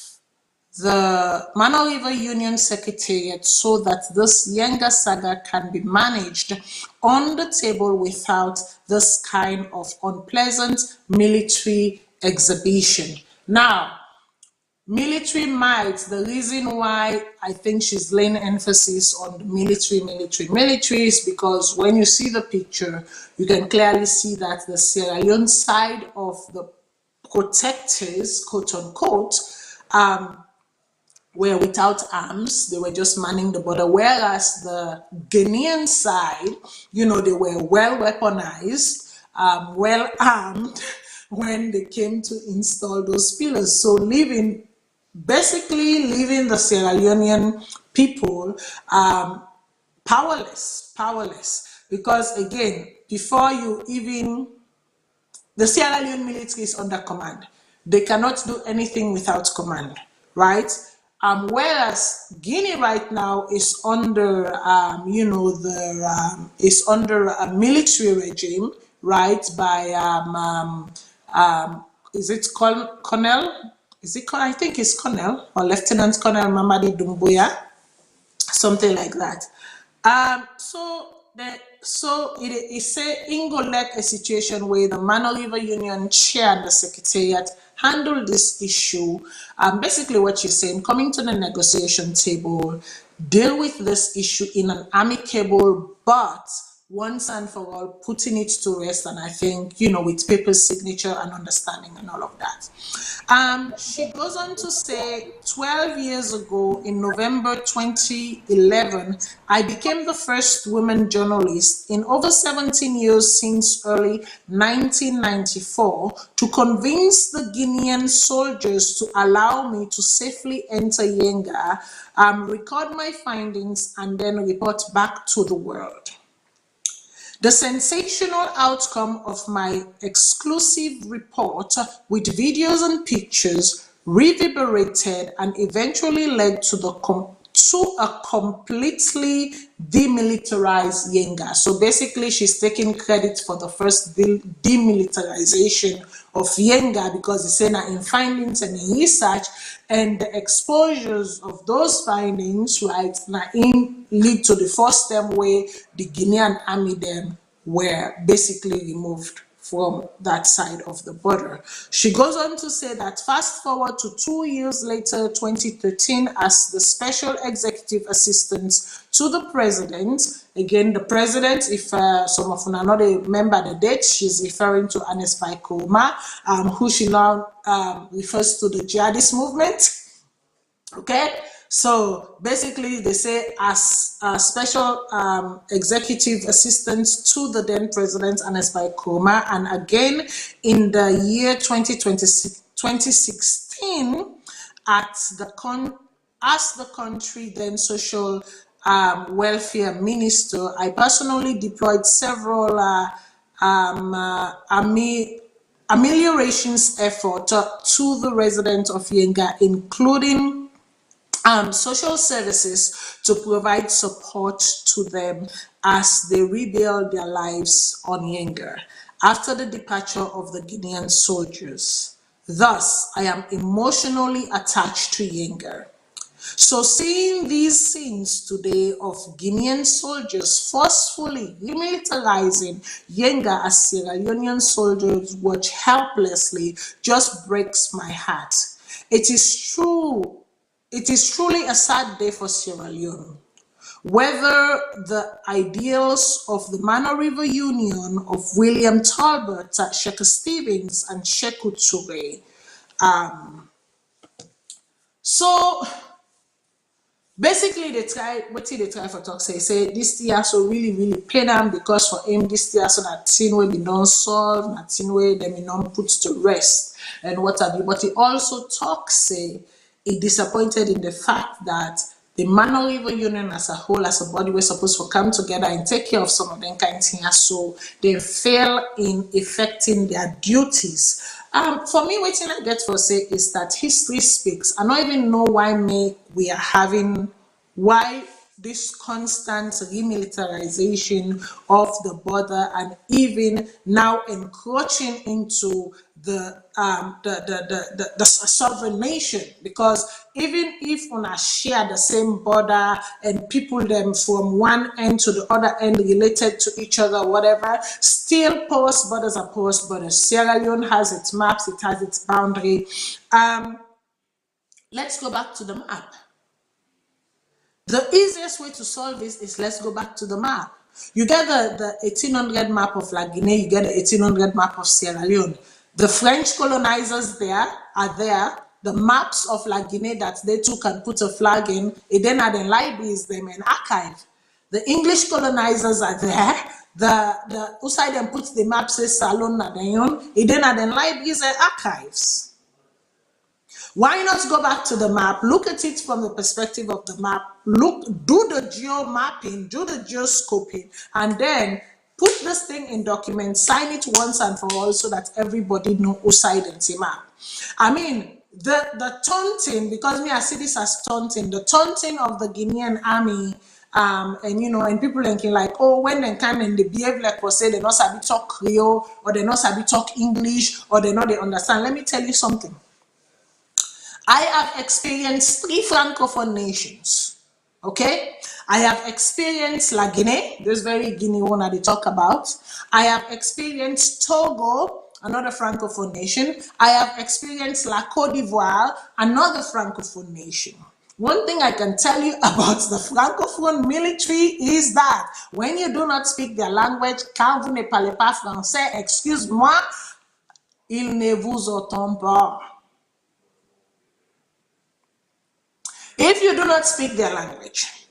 [SPEAKER 1] the Mano River Union Secretariat so that this Yenga saga can be managed on the table without this kind of unpleasant military exhibition. Now, military might, the reason why I think she's laying emphasis on the military is because when you see the picture, you can clearly see that the Sierra Leone side of the protectors, quote unquote, were without arms. They were just manning the border. Whereas the Ghanaian side, they were well weaponized, well armed when they came to install those pillars. So basically leaving the Sierra Leonean people powerless. Because again, before you even the Sierra Leone military is under command. They cannot do anything without command, right? Whereas Guinea right now is under, is under a military regime, right? By is it Colonel? I think it's Colonel or Lieutenant Colonel Mamadi Doumbouya, something like that. So it is a Ingolek a situation where the Mano River Union chair and the secretariat handle this issue. Basically, what she's saying, coming to the negotiation table, deal with this issue in an amicable but once and for all, putting it to rest, and I think, with people's signature and understanding and all of that. She goes on to say, 12 years ago, in November 2011, I became the first woman journalist in over 17 years since early 1994 to convince the Guinean soldiers to allow me to safely enter Yenga, record my findings, and then report back to the world. The sensational outcome of my exclusive report with videos and pictures reverberated and eventually led to a completely demilitarized Yenga. So basically, she's taking credit for the first demilitarization of Yenga because it's saying that in findings and in research and the exposures of those findings, right, now lead to the first time where the Guinean army them were basically removed from that side of the border. She goes on to say that fast forward to 2 years later, 2013, as the special executive assistant to the president, again, the president, if some of you are not remember the date, she's referring to Anes Baikoma, who she now refers to the jihadist movement. Okay, so basically they say as a special executive assistant to the then president Anes Baikoma, and again in the year 2016 as the country then social welfare minister, I personally deployed several ameliorations effort to the residents of Yenga, including social services to provide support to them as they rebuild their lives on Yenga after the departure of the Guinean soldiers. Thus, I am emotionally attached to Yenga. So seeing these scenes today of Guinean soldiers forcefully remilitarizing Yenga as Sierra Leonean soldiers watch helplessly just breaks my heart. It is truly a sad day for Sierra Leone. Whether the ideals of the Mano River Union of William Talbot, Sheikh Stevens, and Sheikh Toure. So basically, they try for talk say this year so really pain them because for him this year so that thing will be non solved, that thing will they be non put to rest and what have you. But he also talks say he disappointed in the fact that the man River Union as a whole, as a body, we're supposed to come together and take care of some of them kind of things. So they fail in effecting their duties. For me, waiting I get for say is that history speaks. I don't even know we are having why this constant remilitarization of the border and even now encroaching into the sovereign nation, because even if una share the same border and people them from one end to the other end related to each other, whatever, still porous borders are porous borders. Sierra Leone has its maps, it has its boundary. Let's go back to the map. The easiest way to solve this is let's go back to the map. You get the 1800 map of La Guinea, you get the 1800 map of Sierra Leone. The French colonizers there are there. The maps of La Guinea that they took and put a flag in, it then had in libraries, them in archive. The English colonizers are there. The outside them put the map says Salone, it then had in libraries and archives. Why not go back to the map, look at it from the perspective of the map, do the geo mapping, do the geoscoping, and then put this thing in document, sign it once and for all so that everybody know who side and the map. I mean, the taunting, because me I see this as taunting, the taunting of the Guinean army, and people thinking like, oh, when they come and they behave like we say they not sabi talk Creole, or they not sabi talk English, or they not they understand. Let me tell you something. I have experienced 3 francophone nations. Okay, I have experienced La Guinea, this very Guinea one that they talk about. I have experienced Togo, another francophone nation. I have experienced La Côte d'Ivoire, another francophone nation. One thing I can tell you about the francophone military is that when you do not speak their language, quand vous ne parlez pas français, excuse-moi, ils ne vous entendent pas. If you do not speak their language,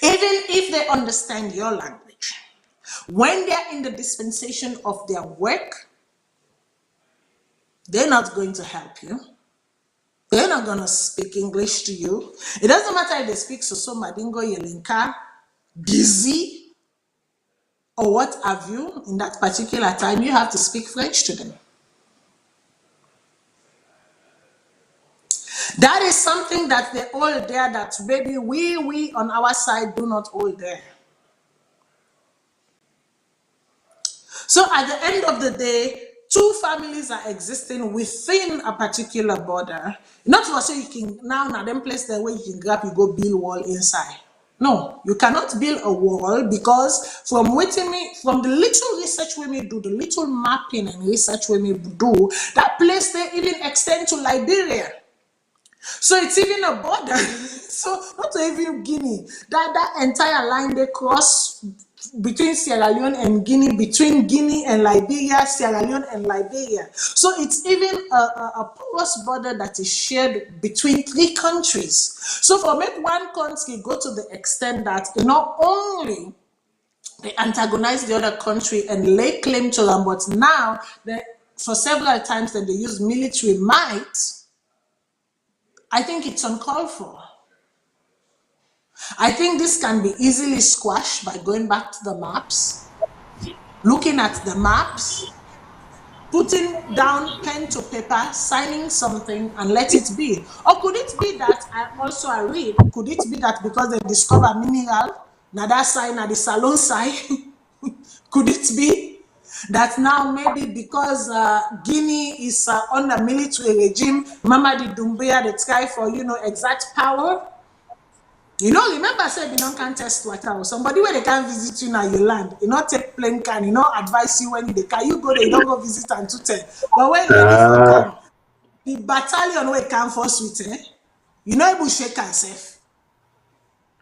[SPEAKER 1] even if they understand your language, when they're in the dispensation of their work, they're not going to help you. They're not going to speak English to you. It doesn't matter if they speak Soso, Madingo, Yelenka, Gizi, or what have you. In that particular time, you have to speak French to them. That is something that they all there that maybe we on our side do not all there. So at the end of the day, 2 families are existing within a particular border. Not for say you can now them place there where you can grab, you go build wall inside. No, you cannot build a wall, because from the little research we may do, the little mapping and research we may do, that place there even extend to Liberia. So it's even a border. So not even Guinea. That entire line they cross between Sierra Leone and Guinea, between Guinea and Liberia, Sierra Leone and Liberia. So it's even a porous border that is shared between 3 countries. So for make one country go to the extent that not only they antagonize the other country and lay claim to them, but now for several times that they use military might, I think it's uncalled for. I think this can be easily squashed by going back to the maps, looking at the maps, putting down pen to paper, signing something, and let it be. Or could it be that, I read, could it be that because they discover mineral, now that sign at the Salone side, could it be that now maybe because Guinea is under military regime, Mamadi Doumbouya, they try for, exact power? Remember I said you don't contest water. Somebody where they can't visit you now, you land. You not take plane can, advise you when they can. You go there, you don't go visit and to tell. But when ready for come, the battalion where come first with you know able shake yourself.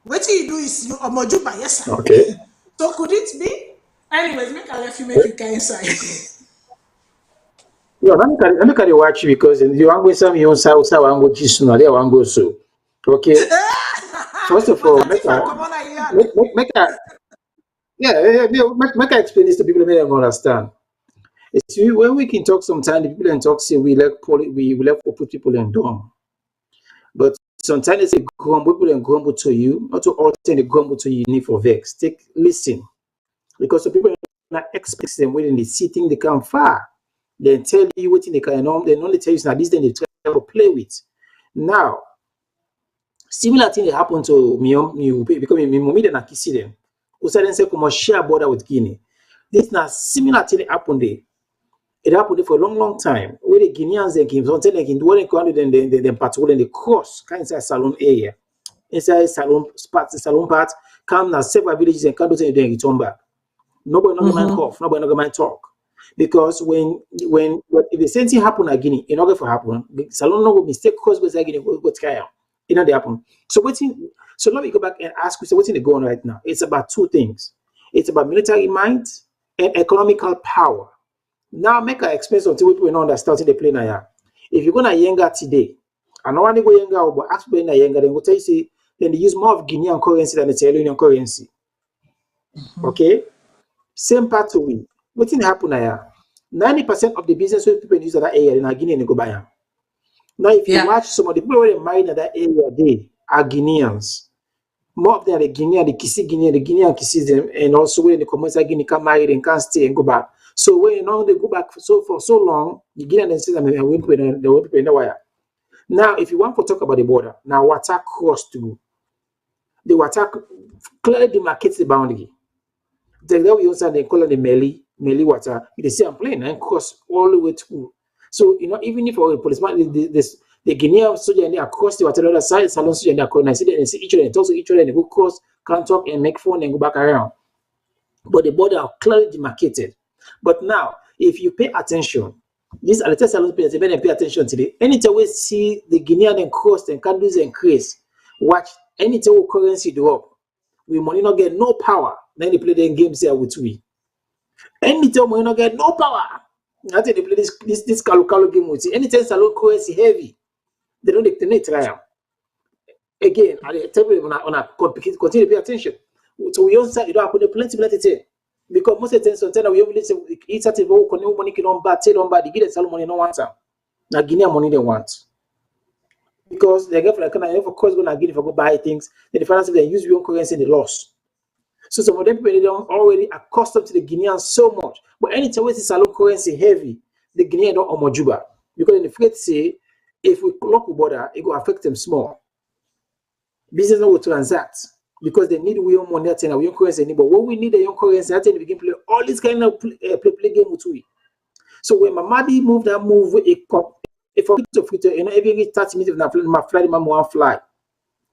[SPEAKER 1] What you do is you omoju by yourself.
[SPEAKER 3] Okay.
[SPEAKER 1] So could it be? Anyways, make you can inside.
[SPEAKER 3] Yeah, let me carry watch because you want to some you say say want go jisuna there want go so. Okay. First of all, make a make I explain this to people make them understand. It's when we can talk sometimes the people and talk say we like we like to put people in dorm. But sometimes they grumble, people and grumble to you, not to all time they grumble to you, you need for vex. Listen, because the people are not expect them when they see things they come far. They tell you what they can know, they only tell you now this thing they try to play with. Now, similar thing that happened to me because me mommy then akisi them. Usa then say come share border with Guinea. This now similar thing that happened there. It happened there for a long, long time. Where the Guineans they came, something they can do when they patrol in the cross, kind of inside Salone area, inside Salone part, come now several villages and can't do anything return back. Nobody not going to cough, nobody not going to talk. Because when if the same thing happen at Guinea, in order for happen, Salone no go mistake cause goes Guinea go try out. It not they happen. So let me go back and ask you, so what's in the going right now? It's about two things. It's about military might and economical power. Now make an explain something people don't understand they play now. If you go to Yenga today, I know when they go Yenga, but ask people in Yenga, then go tell you say then they use more of Guinean currency than the Sierra Leonean currency. Okay? Same part to we. What thing happen now? 90% of the business people use that area in Guinea and go buy them. Now, if you watch some of the people who are married in that area, they are Guineans. More of them are the Guinean, the Guinean kisses them, and also when the commercial Guinea can marry and can stay and go back. So when they go back for so long, the Guinean say them and people in the wire. Now, if you want to talk about the border, now water cross to the water clearly demarcates the boundary. The we also they call it the Meli water. They say I'm playing and cross all the way through. So even if a policeman the Guinean soldier and they across the water the other side, Salone soldier and they across, and they see each other and talk to each other and they go cross, can talk and make phone and go back around. But the border are clearly demarcated. But now, if you pay attention, this are the test Salone pay attention today. Anytime we see the Guinean and cross and countries increase, watch anytime we currency drop, we money not get no power. Then they play the games here with we. Anytime we not get no power. I think they play this Kalu game with you. Anytime Salone currency heavy, they don't try. Again, I tell you on a continue to pay attention. So we also you don't have plenty because most of the time sometimes we only say it's at the money can bad, the give Salone money no want. Now Guinea money they want. Because they get for of course gonna give if I go buy things, then the finance they use your own currency they lost. So some of them people they don't already accustomed to the Guineans so much. But anytime we see Salone currency heavy, the Guinean don't omojuba. Because in the freight say if we lock the border, it will affect them small. Business will transact because they need we own money and we own currency. But when we need a young currency, I think we begin play all this kind of play game with we. So when Mamadi move, if I to fit, every 30 minutes my flight, my one fly.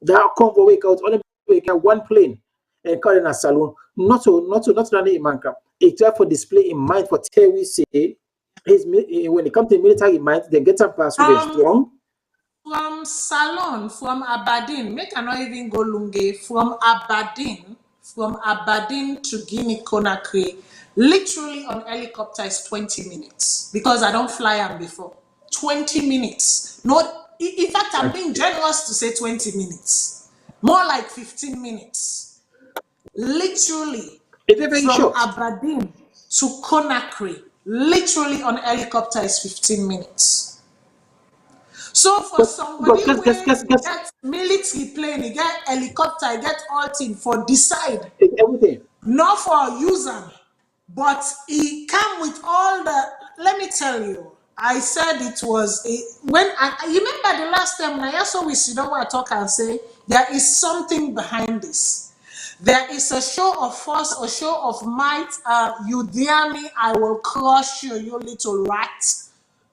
[SPEAKER 3] That convoy wake out only one plane and call in a Salone. Not only in Manka. It try for display in mind for tell we say when it comes to military mind, they get up past with strong.
[SPEAKER 1] From Salone, from Aberdeen, make I not even go Lunge, from Aberdeen to Guinea Conakry, literally on helicopter is 20 minutes because I don't fly them before. 20 minutes. Not, in fact, I'm being generous to say 20 minutes. More like 15 minutes. Literally, from Aberdeen to Conakry, literally on helicopter is 15 minutes. So for somebody who get military plane, you get helicopter, you get all things for decide.
[SPEAKER 3] Everything.
[SPEAKER 1] Not for user, but he come with all the. Let me tell you, I said it was when you remember the last time when I also we sit down and talk and say there is something behind this. There is a show of force, a show of might. You dare me, I will crush you, you little rat.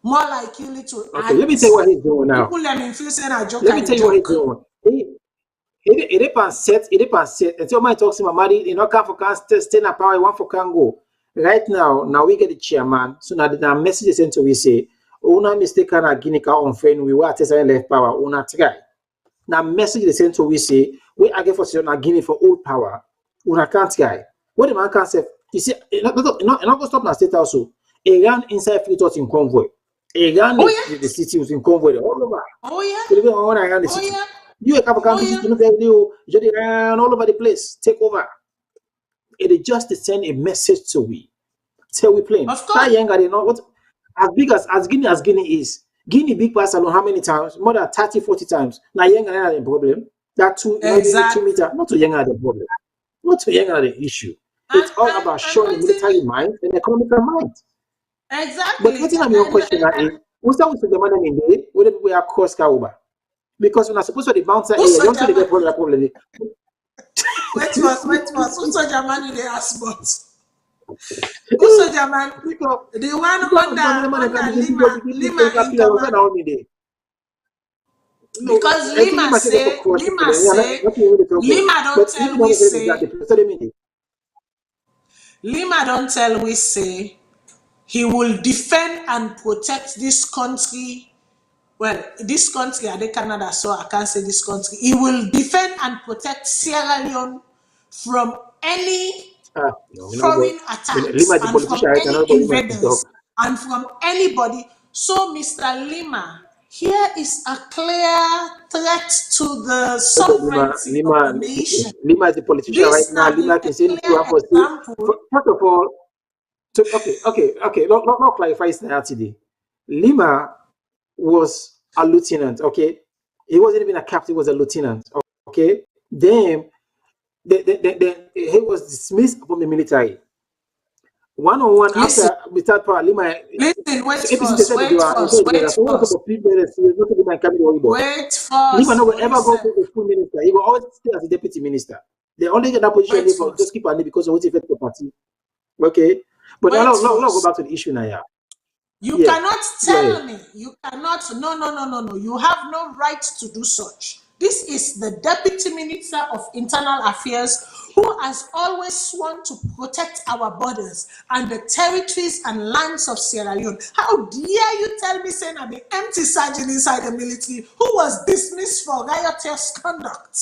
[SPEAKER 1] More like you little.
[SPEAKER 3] Okay, let me tell you what he's doing now.
[SPEAKER 1] People let me feel saying a joke.
[SPEAKER 3] Let me tell you what he's doing. It depends set. Until my talks to my money, come for can stay na power, one for can go. Right now we get the chairman. So now the message sent to we say, una mistake na Guinea ka on friend we were testing left power, una try. Now message the sent to we say, we again for na Guinea for old power, una can't try. What the man can say, you see, not go stop na state also. Iran inside free thought in convoy. Iran the city was in convoy all over.
[SPEAKER 1] Oh yeah.
[SPEAKER 3] Around the city. You have a country all over the place. Take over. It is just to send a message to we. Tell we playing.
[SPEAKER 1] Of course.
[SPEAKER 3] Yenga, they know what as big as Guinea is. Guinea big pass Salone how many times? More than 30, 40 times. Now Yenga had a problem. That two maybe 2 meter,
[SPEAKER 1] Exactly.
[SPEAKER 3] not to Yenga had a problem. Not to Yenga had the issue. It's
[SPEAKER 1] And
[SPEAKER 3] all
[SPEAKER 1] and
[SPEAKER 3] about
[SPEAKER 1] and
[SPEAKER 3] showing the
[SPEAKER 1] waiting
[SPEAKER 3] military mind and economical mind. But
[SPEAKER 1] exactly.
[SPEAKER 3] waiting on your question now is we start with the man in the whether we are cross over. Because when I suppose to the bouncer here,
[SPEAKER 1] Also
[SPEAKER 3] don't say they get
[SPEAKER 1] German.
[SPEAKER 3] problem.
[SPEAKER 1] Wait was. Also German they ask but. Also German.
[SPEAKER 3] Because
[SPEAKER 1] The one
[SPEAKER 3] because
[SPEAKER 1] under
[SPEAKER 3] the man can
[SPEAKER 1] under
[SPEAKER 3] be
[SPEAKER 1] Lima Lima
[SPEAKER 3] different
[SPEAKER 1] in
[SPEAKER 3] pillar was
[SPEAKER 1] command.
[SPEAKER 3] not only there. No,
[SPEAKER 1] Because
[SPEAKER 3] actually, my say for cross people. Yeah, not really talk about.
[SPEAKER 1] Lima
[SPEAKER 3] But
[SPEAKER 1] don't
[SPEAKER 3] if you
[SPEAKER 1] tell we
[SPEAKER 3] don't say exactly,
[SPEAKER 1] say,
[SPEAKER 3] so they mean it.
[SPEAKER 1] Lima don't tell we say he will defend and protect this country. Well, this country, are they Canada, so I can't say this country. He will defend and protect Sierra Leone from any
[SPEAKER 3] No, you know what?
[SPEAKER 1] foreign
[SPEAKER 3] Lima
[SPEAKER 1] attacks
[SPEAKER 3] is a
[SPEAKER 1] and
[SPEAKER 3] politician
[SPEAKER 1] from
[SPEAKER 3] right now.
[SPEAKER 1] any
[SPEAKER 3] Nobody might talk.
[SPEAKER 1] invaders and from anybody. So, Mr. Lima, here is a clear threat to the
[SPEAKER 3] Okay,
[SPEAKER 1] sovereignty of the nation.
[SPEAKER 3] Lima is a politician right
[SPEAKER 1] This
[SPEAKER 3] now.
[SPEAKER 1] now be
[SPEAKER 3] Lima
[SPEAKER 1] a
[SPEAKER 3] can say anything you
[SPEAKER 1] clear
[SPEAKER 3] want to say.
[SPEAKER 1] example.
[SPEAKER 3] First of all, okay. Not clarify this now today. Lima was a lieutenant. Okay, he wasn't even a captain. He was a lieutenant. Okay, then he was dismissed from the military. One on one
[SPEAKER 1] Listen,
[SPEAKER 3] after we start power, Lima.
[SPEAKER 1] listen, wait
[SPEAKER 3] So APC they
[SPEAKER 1] first,
[SPEAKER 3] said they do
[SPEAKER 1] wait
[SPEAKER 3] inside
[SPEAKER 1] first,
[SPEAKER 3] the
[SPEAKER 1] wait
[SPEAKER 3] so what
[SPEAKER 1] first,
[SPEAKER 3] about people that see not to be coming over.
[SPEAKER 1] wait
[SPEAKER 3] Lima
[SPEAKER 1] first,
[SPEAKER 3] no will ever go
[SPEAKER 1] listen,
[SPEAKER 3] to a full minister. He will always stay as a deputy minister. They only get that position
[SPEAKER 1] wait
[SPEAKER 3] for just
[SPEAKER 1] first,
[SPEAKER 3] keep on because of what he the party. Okay. But now
[SPEAKER 1] wait
[SPEAKER 3] let's go
[SPEAKER 1] first.
[SPEAKER 3] back to the issue now. Yeah.
[SPEAKER 1] You
[SPEAKER 3] Yeah.
[SPEAKER 1] cannot
[SPEAKER 3] Go ahead.
[SPEAKER 1] tell me. You cannot. No, no, no, no, no. You have no right to do such. This is the Deputy Minister of Internal Affairs who has always sworn to protect our borders and the territories and lands of Sierra Leone. How dare you tell me, saying I'm an empty sergeant inside the military who was dismissed for riotous conduct,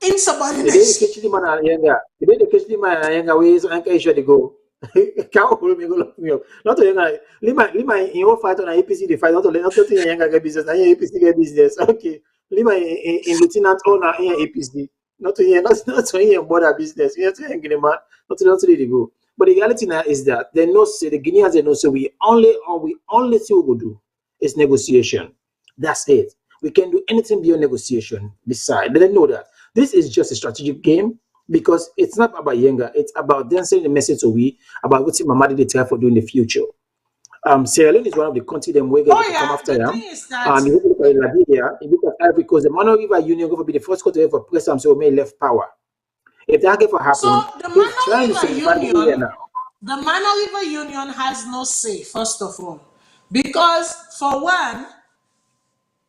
[SPEAKER 3] The day the
[SPEAKER 1] insubordination?
[SPEAKER 3] catch Lima and Yenga, the day they catch Lima and Yenga, where is Anka issue they go? Can't hold me go look me up. Not to Yenga. Lima in your fight on APC, the fight, not to Yenga get business, and APC get business. Okay. Lima in lieutenant owner in APC. Not to hear, not to hear border business. You have to hang in man, not to they go. But the reality now is that they know say the Guineans they know so we only see what we do is negotiation. That's it. We can do anything beyond negotiation. Beside, they know that this is just a strategic game because it's not about Yenga. It's about them sending the message to we about what Mamadi they try for doing in the future. Sierra Leone is one of the countries them we
[SPEAKER 1] Oh
[SPEAKER 3] get to come
[SPEAKER 1] yeah,
[SPEAKER 3] after
[SPEAKER 1] the
[SPEAKER 3] them.
[SPEAKER 1] thing is that
[SPEAKER 3] You look at Liberia, you look at Ivory Coast, the Mano River Union going to be the first country ever press them so may left power. If that ever happen,
[SPEAKER 1] so the
[SPEAKER 3] he's
[SPEAKER 1] Mano
[SPEAKER 3] trying to
[SPEAKER 1] River
[SPEAKER 3] solidify the area
[SPEAKER 1] Union,
[SPEAKER 3] now.
[SPEAKER 1] the Mano River Union has no say, first of all. Because for one,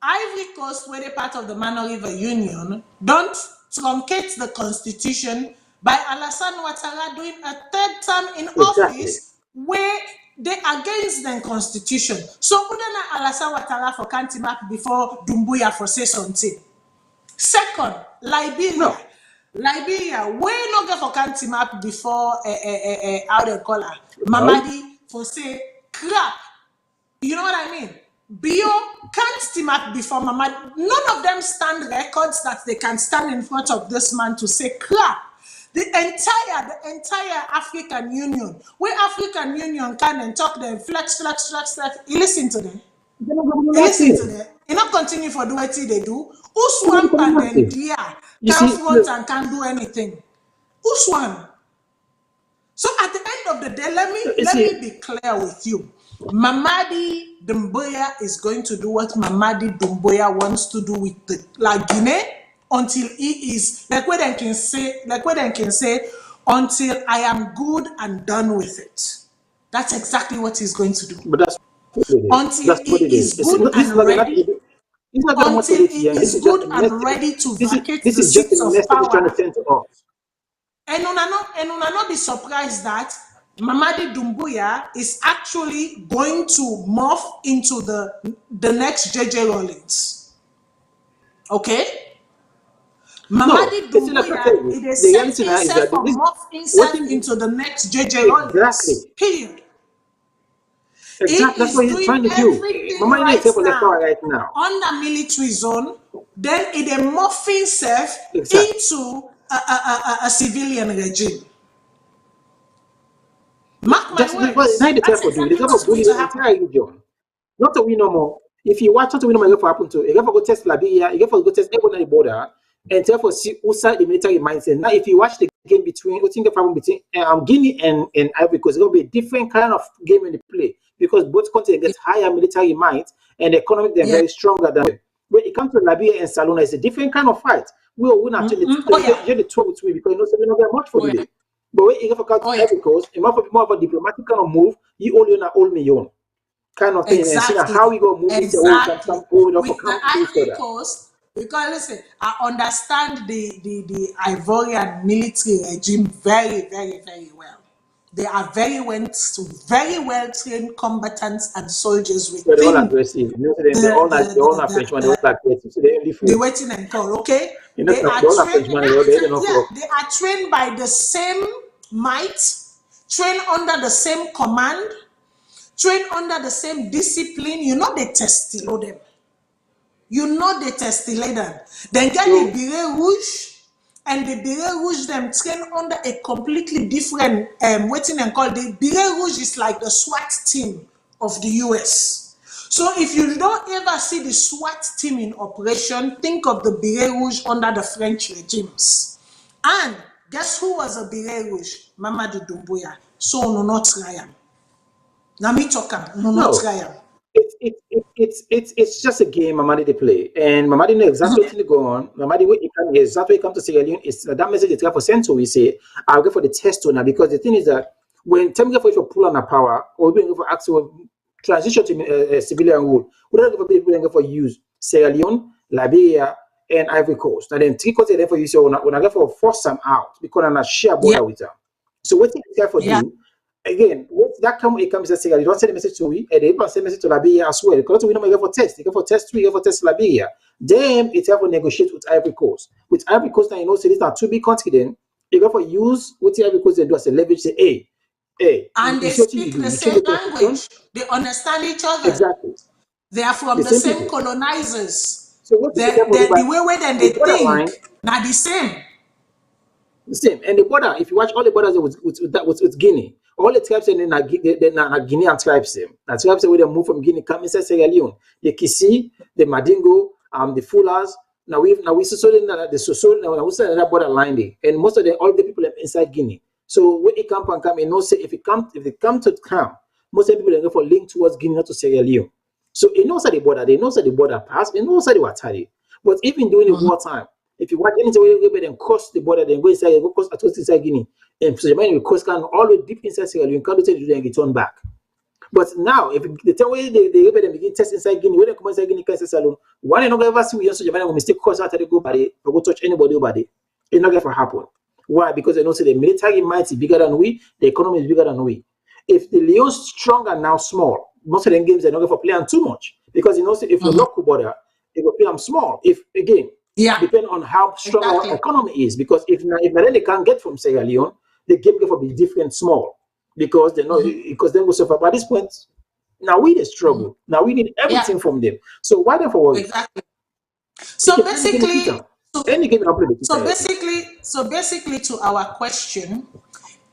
[SPEAKER 1] Ivory Coast, where they're part of the Mano River Union, don't truncate the constitution by Alassane Ouattara doing a third term in
[SPEAKER 3] Exactly.
[SPEAKER 1] office where they against the constitution. So Udana Alassane Ouattara for can't map before Dumbuya for say something. Second, Liberia.
[SPEAKER 3] No,
[SPEAKER 1] Liberia, where no get for can't map before how they call her
[SPEAKER 3] well,
[SPEAKER 1] Mamadi for say crap. You know what I mean? Bio can't team up before Mama. None of them stand records that they can stand in front of this man to say crap. The entire African Union, where African Union can and talk them, flex. You listen to them.
[SPEAKER 3] they're not going to do
[SPEAKER 1] You listen to
[SPEAKER 3] nothing.
[SPEAKER 1] them. You not continue for do what they do.
[SPEAKER 3] They're not
[SPEAKER 1] Uswamp
[SPEAKER 3] going to
[SPEAKER 1] and
[SPEAKER 3] do
[SPEAKER 1] then
[SPEAKER 3] nothing.
[SPEAKER 1] Dia
[SPEAKER 3] You
[SPEAKER 1] can
[SPEAKER 3] see,
[SPEAKER 1] front and can do anything. Uswan. So at the end of the day, let me
[SPEAKER 3] you
[SPEAKER 1] let
[SPEAKER 3] see,
[SPEAKER 1] me be clear with you. Mamadi Doumbouya is going to do what Mamadi Doumbouya wants to do with the like Guinea until he is like what they can say, until I am good and done with it. That's exactly what he's going to do.
[SPEAKER 3] but that's what it is.
[SPEAKER 1] Until
[SPEAKER 3] That's what it
[SPEAKER 1] he
[SPEAKER 3] is.
[SPEAKER 1] is good
[SPEAKER 3] This is
[SPEAKER 1] and ready,
[SPEAKER 3] not that much
[SPEAKER 1] until
[SPEAKER 3] related to
[SPEAKER 1] he
[SPEAKER 3] Yang. This
[SPEAKER 1] is
[SPEAKER 3] is just
[SPEAKER 1] good
[SPEAKER 3] a
[SPEAKER 1] and
[SPEAKER 3] message.
[SPEAKER 1] ready to
[SPEAKER 3] This is
[SPEAKER 1] vacate
[SPEAKER 3] this
[SPEAKER 1] the
[SPEAKER 3] is just a
[SPEAKER 1] seats of
[SPEAKER 3] message he's trying to
[SPEAKER 1] power.
[SPEAKER 3] send to us.
[SPEAKER 1] And una not be surprised that Mamadi Doumbouya is actually going to morph into the next JJ Rollins. Okay?
[SPEAKER 3] No,
[SPEAKER 1] Mamadi
[SPEAKER 3] it's like I
[SPEAKER 1] Doumbouya,
[SPEAKER 3] tell you.
[SPEAKER 1] it is
[SPEAKER 3] The
[SPEAKER 1] set
[SPEAKER 3] reality now is
[SPEAKER 1] himself
[SPEAKER 3] that
[SPEAKER 1] or
[SPEAKER 3] this
[SPEAKER 1] morph
[SPEAKER 3] what
[SPEAKER 1] himself
[SPEAKER 3] thing
[SPEAKER 1] into the next JJ Rollins.
[SPEAKER 3] exactly.
[SPEAKER 1] Period.
[SPEAKER 3] Exactly.
[SPEAKER 1] He
[SPEAKER 3] That's what
[SPEAKER 1] is
[SPEAKER 3] he's
[SPEAKER 1] doing
[SPEAKER 3] trying to do.
[SPEAKER 1] everything
[SPEAKER 3] Mama ain't
[SPEAKER 1] right
[SPEAKER 3] here for left power
[SPEAKER 1] now
[SPEAKER 3] right now.
[SPEAKER 1] under military zone, then it morph himself
[SPEAKER 3] Exactly.
[SPEAKER 1] into a civilian regime. Mark my
[SPEAKER 3] Just well, now
[SPEAKER 1] words.
[SPEAKER 3] the time
[SPEAKER 1] That's
[SPEAKER 3] for doing.
[SPEAKER 1] exactly
[SPEAKER 3] It's
[SPEAKER 1] what's
[SPEAKER 3] about
[SPEAKER 1] going
[SPEAKER 3] bullying
[SPEAKER 1] to
[SPEAKER 3] the
[SPEAKER 1] happen.
[SPEAKER 3] entire region. Not that we no more. If you watch what we know for happen to, you have to go test Liberia, you have to go test everyone at the border, and therefore see outside the military mindset. Now, if you watch the game between, what think happen between Guinea and Ivory Coast, it's going to be a different kind of game in the play because both countries get higher military might and the economic they're very stronger than them. When it comes to Liberia and Salone, it's a different kind of fight. We will win actually the two between because you know so we don't get much for the day. But when you have to come to Ivory Coast, it might be more of a diplomatic kind of move. You only on all million kind of thing, and see how we go move it hold up
[SPEAKER 1] With the Ivory Coast, because listen, I understand the Ivorian military regime very, very, very well. They are very well trained combatants and soldiers
[SPEAKER 3] so they're all
[SPEAKER 1] within
[SPEAKER 3] aggressive. You know, they're all not Frenchman, they're all aggressive. So they're only
[SPEAKER 1] the
[SPEAKER 3] food.
[SPEAKER 1] waiting and call. Okay,
[SPEAKER 3] You know,
[SPEAKER 1] they are
[SPEAKER 3] they're all
[SPEAKER 1] trained.
[SPEAKER 3] Frenchman, they don't know.
[SPEAKER 1] They are trained by the same might, trained under the same command, trained under the same discipline. You know they test them. You know they testillate them. Then get the Beret Rouge, and the Beret Rouge them train under a completely different waiting and call. The Beret Rouge is like the SWAT team of the US. So if you don't ever see the SWAT team in operation, think of the Beret Rouge under the French regimes. And guess who was a Beret Rouge? Mamadi Doumbouya. So no not try am. Now me talk am, no not try am.
[SPEAKER 3] It's just a game Mamadi they play, and Mamadi know exactly what to go on. Mamadi when exactly come to Sierra Leone, it's that message they try for send to we say I'll go for the test now because the thing is that when time for pull on a power or we go for actual transition to civilian rule, we don't go for people go for use Sierra Leone, Liberia, and Ivory Coast, and then three countries for you say when I go for force them out because I'm not share border with them. So what they try for do. Again, with that come it comes to say you don't send a message to we and they don't send a message to Liberia as well. Because we don't go for test, they go for test 3, you go for test Liberia. Then it's have to negotiate with Ivory Coast. With Ivory Coast, now you know so these are two big countries then you go for use what the Ivory Coast they do as a leverage say
[SPEAKER 1] and they speak the same language, they understand each other.
[SPEAKER 3] Exactly.
[SPEAKER 1] They are from the same colonizers.
[SPEAKER 3] So what
[SPEAKER 1] the way then they think now the same.
[SPEAKER 3] The same. And the border, if you watch all the borders with Guinea, all the tribes in the Guinean tribes, the tribes where they move from Guinea come inside Sierra Leone. The Kisi, the Madingo, the Fulas. Now we so the Soso now we say that border line there. And most of them all the people inside Guinea. So when it come, you know, say if they come to camp, most of the people they go for link towards Guinea, not to Sierra Leone. So it knows that the border, they know that the border pass, it knows that the water. But even during the wartime, if you want anything where you go and cross the border, then go inside, go cross inside Guinea, and so the man will cross can all the way deep inside Sierra Leone, can't do and return back. But now, if the time where they go and begin test inside Guinea, when they come inside Guinea, can say Salone, one not ever see we so the man will mistake cross after they go by the or go touch anybody over there. It's not going to happen. Why? Because they know say the military might is bigger than we, the economy is bigger than we. If the Leone's strong and now small, most of them games they're not going to play on too much because you know say if you local border, they will play them small. If again. Depend on how strong our economy is. Because if they can't get from Sierra Leone, the game will be different small. Because they know because then we suffer. By this point, now we the struggle. Now we need everything from them. So why they for worry?
[SPEAKER 1] Exactly. So basically, to our question,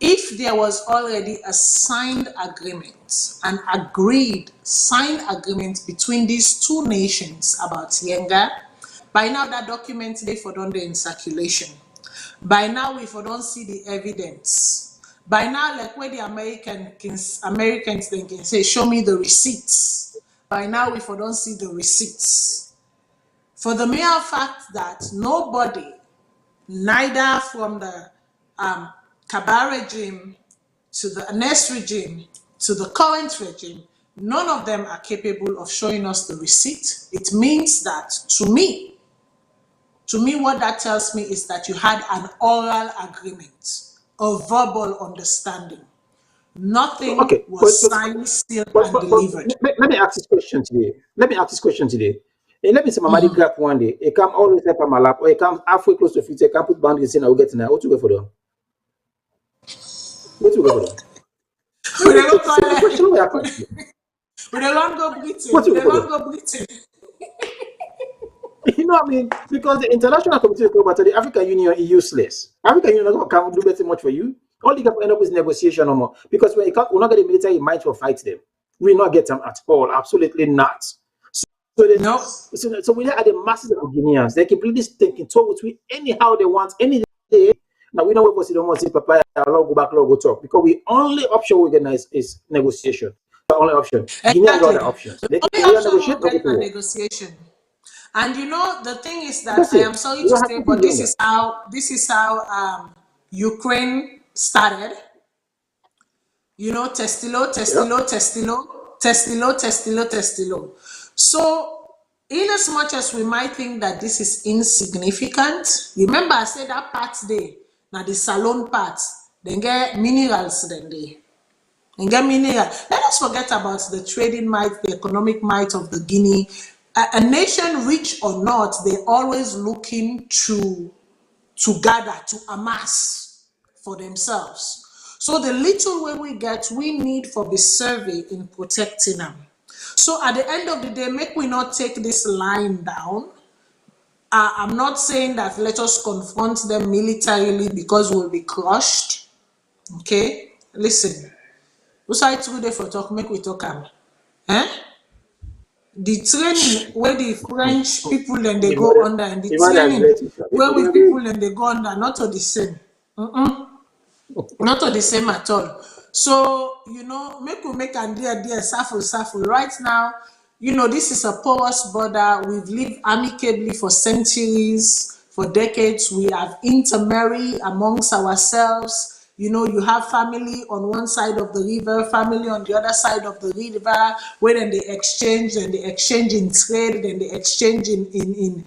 [SPEAKER 1] if there was already a signed agreement, an signed agreement between these two nations about Yenga, by now that document they for done in circulation. By now we for don't see the evidence. By now, like where the Americans then can say, show me the receipts. By now we for don't see the receipts. For the mere fact that nobody, neither from the Kaba regime to the next regime to the current regime, none of them are capable of showing us the receipt. It means that to me, what that tells me is that you had an oral agreement, a verbal understanding. Nothing was signed, sealed, and delivered.
[SPEAKER 3] Let me ask this question today. And let me say, Mamadi grab one day. It come always up on my lap, or it comes halfway close to future. It can put boundaries in. I will get in there. What you go for them? What you go for them?
[SPEAKER 1] We don't go Britain.
[SPEAKER 3] What you go Britain? You know what I mean? Because the international community to the African Union is useless. African Union can't do better much for you. All you can end up with negotiation no more. Because when we're not getting military might to fight them. We not get them at all. Absolutely not. So, they,
[SPEAKER 1] Nope.
[SPEAKER 3] so we are the masses of Guineans. They completely taking towards we anyhow they want, any day. Now we know what we don't want to see Papa, go back, go talk. Because we only option we get is negotiation. The only option. Guineans got
[SPEAKER 1] Exactly.
[SPEAKER 3] other options.
[SPEAKER 1] The
[SPEAKER 3] They can
[SPEAKER 1] only
[SPEAKER 3] either
[SPEAKER 1] option
[SPEAKER 3] negotiate
[SPEAKER 1] we'll
[SPEAKER 3] or go
[SPEAKER 1] get
[SPEAKER 3] to
[SPEAKER 1] na
[SPEAKER 3] war.
[SPEAKER 1] negotiation. And the thing is that
[SPEAKER 3] That's
[SPEAKER 1] I
[SPEAKER 3] it.
[SPEAKER 1] am sorry
[SPEAKER 3] We
[SPEAKER 1] to
[SPEAKER 3] don't have
[SPEAKER 1] say,
[SPEAKER 3] to do
[SPEAKER 1] but
[SPEAKER 3] younger.
[SPEAKER 1] Ukraine started. Testilo,
[SPEAKER 3] Yeah.
[SPEAKER 1] testilo, testilo, testilo, testilo, testilo. So, in as much as we might think that this is insignificant, remember I said that part there, now the Salone part, then get minerals then they. And get mineral. Let us forget about the trading might, the economic might of the Guinea. A nation, rich or not, they're always looking to gather, to amass for themselves. So the little way we get, we need for the survey in protecting them. So at the end of the day, make we not take this line down. I'm not saying that let us confront them militarily because we'll be crushed. Okay? Listen. Who's I through there for talk, make we talk am. Eh? The training where the French people then they
[SPEAKER 3] The
[SPEAKER 1] go
[SPEAKER 3] mother,
[SPEAKER 1] under, and the
[SPEAKER 3] the mother has
[SPEAKER 1] training
[SPEAKER 3] let you.
[SPEAKER 1] where we
[SPEAKER 3] Agree.
[SPEAKER 1] people then they go under, not to the same. Not to the same at all. So, make we make and dear, saffle. Right now, this is a porous border. We've lived amicably for centuries, for decades. We have intermarried amongst ourselves. You have family on one side of the river, family on the other side of the river, where then they exchange in trade, then they exchange in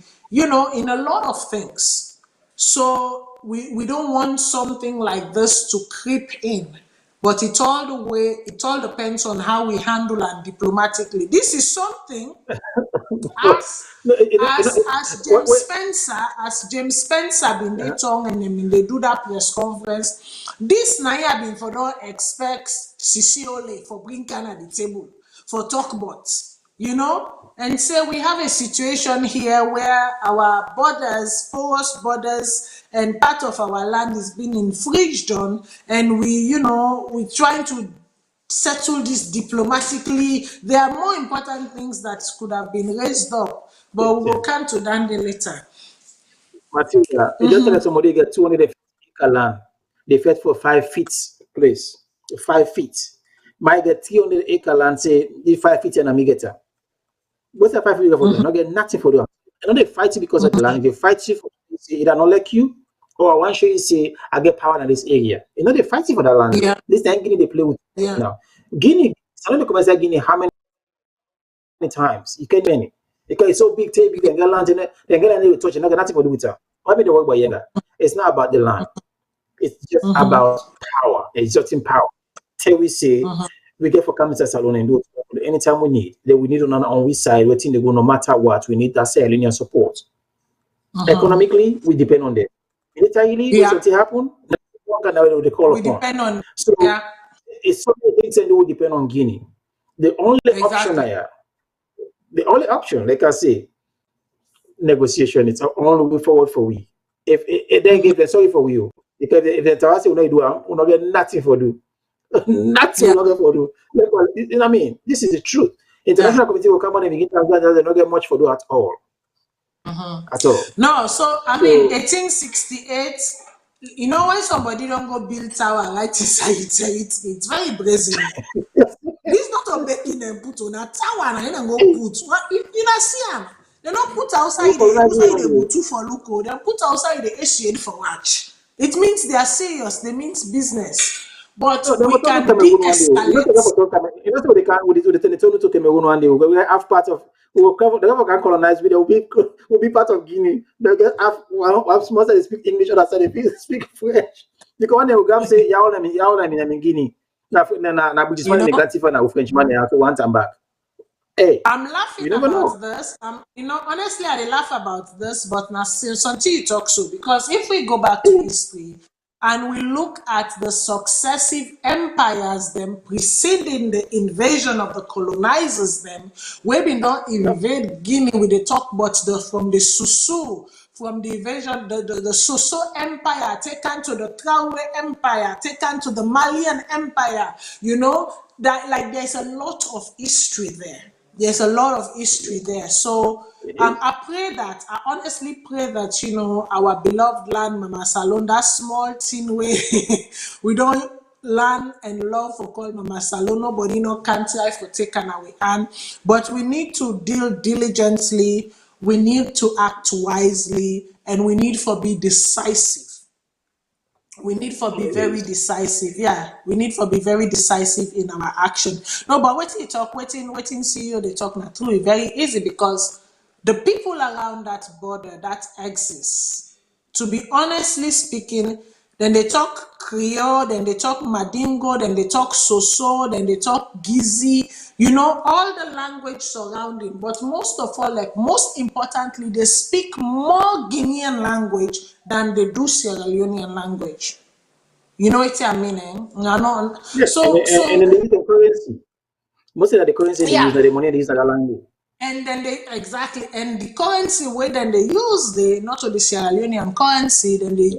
[SPEAKER 1] a lot of things. So we don't want something like this to creep in. But it all depends on how we handle and diplomatically. This is something
[SPEAKER 3] But
[SPEAKER 1] as
[SPEAKER 3] no,
[SPEAKER 1] as James Spencer been
[SPEAKER 3] yeah,
[SPEAKER 1] they tongue and then they do that press conference. This Naya been for don't expect Sisiole for bring Ghana at the table for talk bots, and say we have a situation here where our borders, porous borders, and part of our land is being infringed on, and we're trying to settle this diplomatically. There are more important things that could have been raised up, but we
[SPEAKER 3] yeah.
[SPEAKER 1] will come to that later.
[SPEAKER 3] Matilda, you just tell somebody get 250 acre land. They fed for 5 feet place. 5 feet. Might get 300 acre land, say the 5 feet and a get. What's that 5 feet for them? Not get nothing for them. And they fight you because of the land. If they fight you for say either not like you, or I want show you say I get power in this area. They fight you for that land.
[SPEAKER 1] Yeah,
[SPEAKER 3] This time Guinea they play with
[SPEAKER 1] yeah.
[SPEAKER 3] now. Guinea, Salone come and say Guinea how many times? You can't many. Because it's so big, take big, and get land in it, then get any touch, and not get nothing for do with it. Why me the work by Yenga? It's not about the land. It's just about power, exerting power. Till we say we get for coming to Salone and do it anytime we need. Then we need on which side, we think they go no matter what. We need that linear support. Economically, we depend on them. Militarily, when
[SPEAKER 1] Yeah,
[SPEAKER 3] something happen, one can now they call
[SPEAKER 1] we
[SPEAKER 3] upon.
[SPEAKER 1] depend on.
[SPEAKER 3] So
[SPEAKER 1] Yeah,
[SPEAKER 3] it's so many things that will depend on Guinea. The only option
[SPEAKER 1] exactly.
[SPEAKER 3] I have, the only option, like I say, negotiation. It's the only way forward for we. If they give them sorry for you, because if the Tawasi will not do, will not get nothing for do. Nothing
[SPEAKER 1] Yeah,
[SPEAKER 3] will not get for do. You know what I mean? This is the truth.
[SPEAKER 1] yeah.
[SPEAKER 3] International committee will come on and begin to they not get much for do at all. At all.
[SPEAKER 1] No, so I mean,
[SPEAKER 3] So
[SPEAKER 1] 1868. When somebody don't go build tower right inside it's very brazen. This not a making them put on a tower and then go put. What you not see them? They don't put
[SPEAKER 3] we will colonize
[SPEAKER 1] outside the
[SPEAKER 3] you.
[SPEAKER 1] butu for local. They put outside the Asian for watch. It means they are serious. They means business. But
[SPEAKER 3] No, they
[SPEAKER 1] we
[SPEAKER 3] were talking
[SPEAKER 1] can
[SPEAKER 3] Cameroon one day. You know, they
[SPEAKER 1] de-escalate.
[SPEAKER 3] were talking Cameroon. You know, so they can with the turn to Cameroon one day. We have part of. We will cover. The never can colonize. They will be part of Guinea. They get half. Half small side they speak English, other side they speak French. Because one day we come say yaola in Guinea. Na which is
[SPEAKER 1] You
[SPEAKER 3] one in the
[SPEAKER 1] know,
[SPEAKER 3] country for now French money after one time back. Hey,
[SPEAKER 1] I'm laughing
[SPEAKER 3] you never
[SPEAKER 1] about
[SPEAKER 3] know.
[SPEAKER 1] this. Honestly, I dey laugh about this, but now since until you talk so, because if we go back to history and we look at the successive empires, them preceding the invasion of the colonizers, them we been not
[SPEAKER 3] Yeah.
[SPEAKER 1] invade Guinea with the talk, but from the Susu, from the invasion, the Susu Empire taken to the Traore Empire, taken to the Malian Empire, that like there's a lot of history there. There's a lot of history there. So I honestly pray that, our beloved land, Mama Salone, that small thing way, we don't learn and love for call Mama Salone, nobody no can't try for taken away. But we need to deal diligently, we need to act wisely, and we need to be decisive. We need for be very
[SPEAKER 3] Yes.
[SPEAKER 1] decisive. Yeah, we need for be very decisive in our action. No, but what you talk, waiting CEO they talk now through it very easy because the people around that border, that exists, to be honestly speaking, then they talk Creole, then they talk Madingo, then they talk Soso, then they talk Gizi, all the language surrounding. But most of all, like most importantly, they speak more Guinean language than they do Sierra Leonean language. You know what I mean?
[SPEAKER 3] Yeah, and then they use the currency. Most of the currency they use,
[SPEAKER 1] Yeah.
[SPEAKER 3] the money they use like a language.
[SPEAKER 1] And then and the currency way then they use the not to the Sierra Leonean currency, then they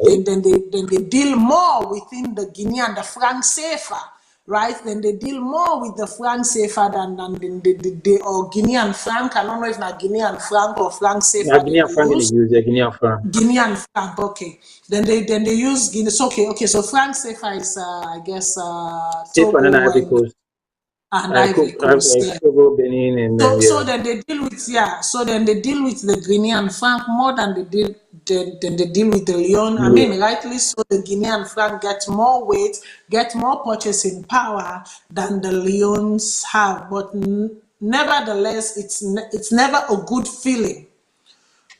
[SPEAKER 1] deal more within the Guinean, the franc CFA, right? Then they deal more with the franc CFA than the or Guinean franc. I don't know if not Guinean franc or franc
[SPEAKER 3] Yeah,
[SPEAKER 1] CFA then
[SPEAKER 3] Guinea
[SPEAKER 1] they
[SPEAKER 3] franc they
[SPEAKER 1] use.
[SPEAKER 3] use, yeah, Guinea franc.
[SPEAKER 1] Guinean franc, okay. Then they use Guinea. So, okay. So franc CFA is I guess
[SPEAKER 3] Safe and then
[SPEAKER 1] Togo
[SPEAKER 3] Ivory
[SPEAKER 1] and
[SPEAKER 3] Coast.
[SPEAKER 1] Ivory Coast. Yeah.
[SPEAKER 3] Togo, Benin, and then
[SPEAKER 1] So
[SPEAKER 3] yeah.
[SPEAKER 1] then they deal with So then they deal with the Guinean franc more than they deal with the Leone. I
[SPEAKER 3] Yeah.
[SPEAKER 1] mean, rightly so, the Guinean franc gets more weight, get more purchasing power than the Leones have. But nevertheless, it's never a good feeling.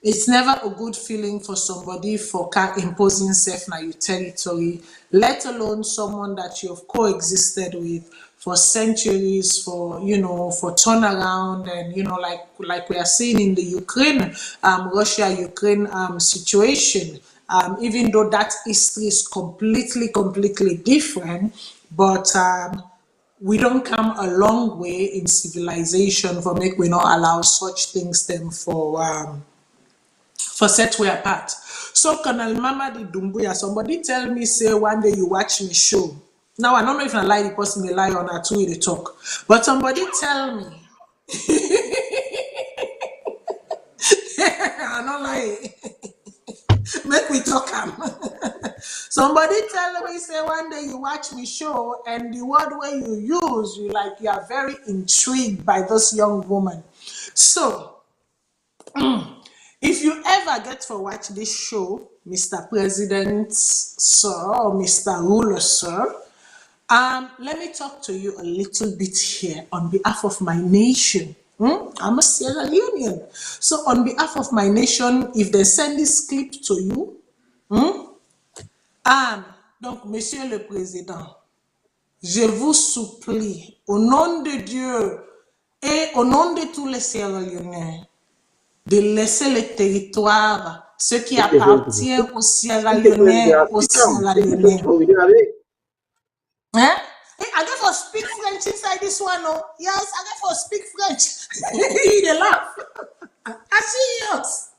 [SPEAKER 1] It's never a good feeling for somebody for imposing self na your territory, let alone someone that you've coexisted with for centuries, for turnaround, and like we are seeing in the Ukraine, Russia-Ukraine situation. Even though that history is completely different, but we don't come a long way in civilization for make we not allow such things them for set way apart. So Colonel Mamadi Dumbuya, somebody tell me say one day you watch me show. Now I don't know if I lie the person they lie on or two they talk. But somebody tell me. I don't lie. Make me talk am. Somebody tell me say one day you watch me show and the word where you use, you are very intrigued by this young woman. So if you ever get to watch this show, Mr. President, sir, or Mr. Ruler, sir, let me talk to you a little bit here on behalf of my nation. I'm a Sierra Leonean. So on behalf of my nation, if they send this clip to you, donc, Monsieur le Président, je vous supplie, au nom de Dieu et au nom de tous les Sierra Leoneens, de laisser le territoire, ce qui
[SPEAKER 3] S'il te plaît,
[SPEAKER 1] appartient aux Sierra
[SPEAKER 3] s'il te plaît,
[SPEAKER 1] Leonais,
[SPEAKER 3] gars,
[SPEAKER 1] aux
[SPEAKER 3] speak am.
[SPEAKER 1] Sierra
[SPEAKER 3] Take it to
[SPEAKER 1] Leonais.
[SPEAKER 3] throw it away.
[SPEAKER 1] Hein? Hey, I get for speak French inside this one, oh. Yes, I get for speak French. They laugh. I serious.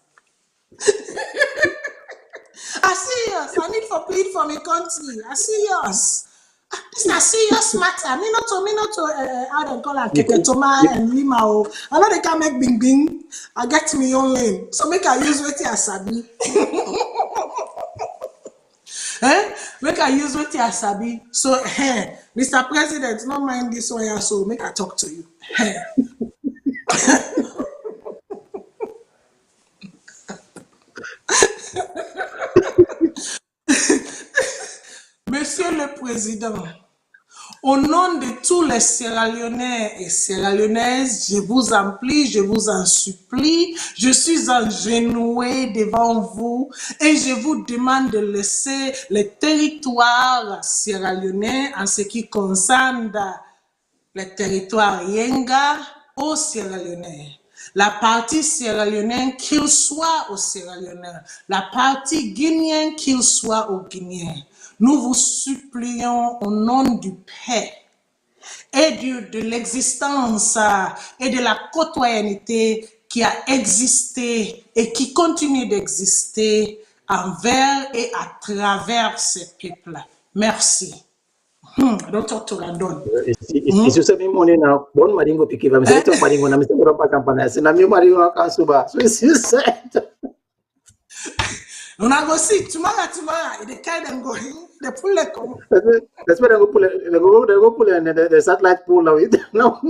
[SPEAKER 1] I serious. I need for plead for my country. I serious. This is a serious matter. Me not to how they call it
[SPEAKER 3] You could,
[SPEAKER 1] keketoma
[SPEAKER 3] you,
[SPEAKER 1] and lima. Oh. I know they can make bing bing. I get me own lane. So make I use what I sabi. Make I use what I sabi. So Mr. President, not mind this one here, so make I talk to you. Monsieur le Président, au nom de tous les Sierra Leonais et Sierra Leonaises, je vous en prie, je vous en supplie, je suis engenoué devant vous et je vous demande de laisser le territoire sierra Leonais en ce qui concerne le territoire Yenga au Sierra Leone. La partie Sierra Leone qu'il soit au Sierra Leone, la partie guinéenne qu'il soit au Guinéen. Nous vous supplions au nom du Père et de l'existence et de la côtoyenneté qui a existé et qui continue d'exister envers et à travers ces peuples. Merci. I don't talk to Randon.
[SPEAKER 3] It's just me money now. Bon Madingo pick if I'm saying talk Madingo, I'm saying Europa Campana. So now me Madingo can suba. So it's you said.
[SPEAKER 1] When I go see tomorrow, they carry them going, they pull it come.
[SPEAKER 3] That's where they go pull it. They go pull it and the satellite pull now. Now.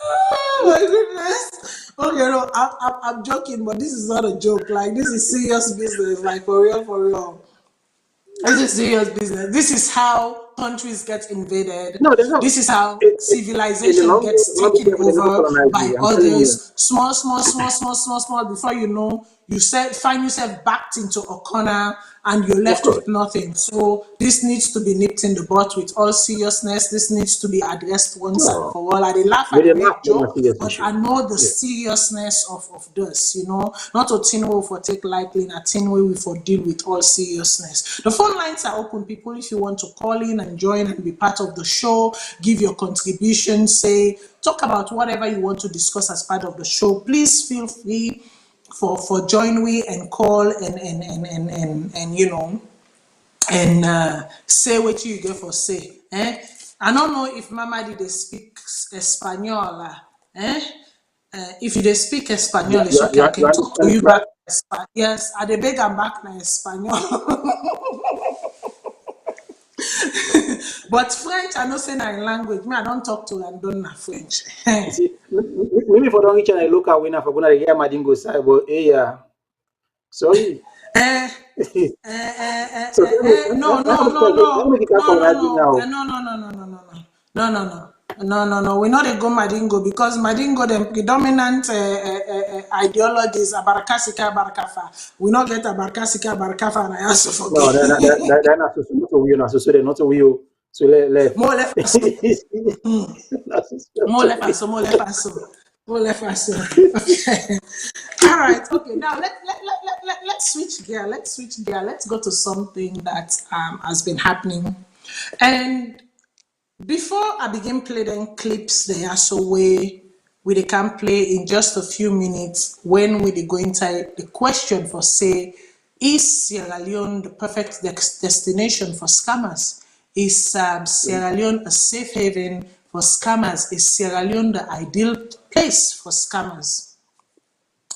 [SPEAKER 1] Oh my goodness. Okay, no, I'm joking, but this is not a joke. Like, this is serious business. Like, for real, for real. This is serious business. This is how countries get invaded.
[SPEAKER 3] No, there's no.
[SPEAKER 1] This is how
[SPEAKER 3] In the
[SPEAKER 1] civilization
[SPEAKER 3] long,
[SPEAKER 1] gets
[SPEAKER 3] not be
[SPEAKER 1] taken
[SPEAKER 3] careful. They never
[SPEAKER 1] over
[SPEAKER 3] colonize
[SPEAKER 1] by
[SPEAKER 3] you. I'm telling you.
[SPEAKER 1] others. Small. Before you know, find yourself backed into a corner and you're
[SPEAKER 3] Of
[SPEAKER 1] left
[SPEAKER 3] course.
[SPEAKER 1] with nothing. So this needs to be nipped in the bud with all seriousness. This needs to be addressed once and
[SPEAKER 3] No.
[SPEAKER 1] for all. I dey laugh, I
[SPEAKER 3] With
[SPEAKER 1] dey
[SPEAKER 3] a laugh,
[SPEAKER 1] make
[SPEAKER 3] with a
[SPEAKER 1] joke,
[SPEAKER 3] serious
[SPEAKER 1] but
[SPEAKER 3] issue.
[SPEAKER 1] I know the
[SPEAKER 3] Yeah.
[SPEAKER 1] seriousness of this, not a thing we for take lightly, a thing we for deal with all seriousness. The phone lines are open, people. If you want to call in and join and be part of the show, give your contribution, say, talk about whatever you want to discuss as part of the show, please feel free for join we and call and say what you get for say. I don't know if Mama did they speak Espanol. If you they speak Espanol, it's okay. I
[SPEAKER 3] You
[SPEAKER 1] can talk to
[SPEAKER 3] understand
[SPEAKER 1] you
[SPEAKER 3] French?
[SPEAKER 1] back. Yes, I dey beg and back na Espanol. But French, I know say na in language. Me, I don't talk to and don't na French.
[SPEAKER 3] You see, maybe for don't reach and I look at winner for gonna hear Madingo side, but hey, yeah. Sorry.
[SPEAKER 1] Eh,
[SPEAKER 3] So tell me,
[SPEAKER 1] no,
[SPEAKER 3] how
[SPEAKER 1] no,
[SPEAKER 3] much
[SPEAKER 1] no,
[SPEAKER 3] how
[SPEAKER 1] no,
[SPEAKER 3] many can
[SPEAKER 1] no, no,
[SPEAKER 3] colonize you
[SPEAKER 1] no,
[SPEAKER 3] now?
[SPEAKER 1] no, no, no, no, no, no, no, no, no. No. We not dey go Madingo because Madingo the predominant ideology is Abarakasika Abarakafa. We not get Abarakasika Abarakafa and I also
[SPEAKER 3] No,
[SPEAKER 1] forget.
[SPEAKER 3] they're not so not to you, not so they're not to you. So left.
[SPEAKER 1] More left us,
[SPEAKER 3] Not so
[SPEAKER 1] more
[SPEAKER 3] to
[SPEAKER 1] left
[SPEAKER 3] you.
[SPEAKER 1] us, more left us, more left us. Okay. All right. Okay. Now let's switch gear. Let's go to something that has been happening. And before I begin playing clips, there are so we they can play in just a few minutes when we dey go inside the question for say, is Sierra Leone the perfect destination for scammers? Is Sierra Leone a safe haven for scammers? Is Sierra Leone the ideal place for scammers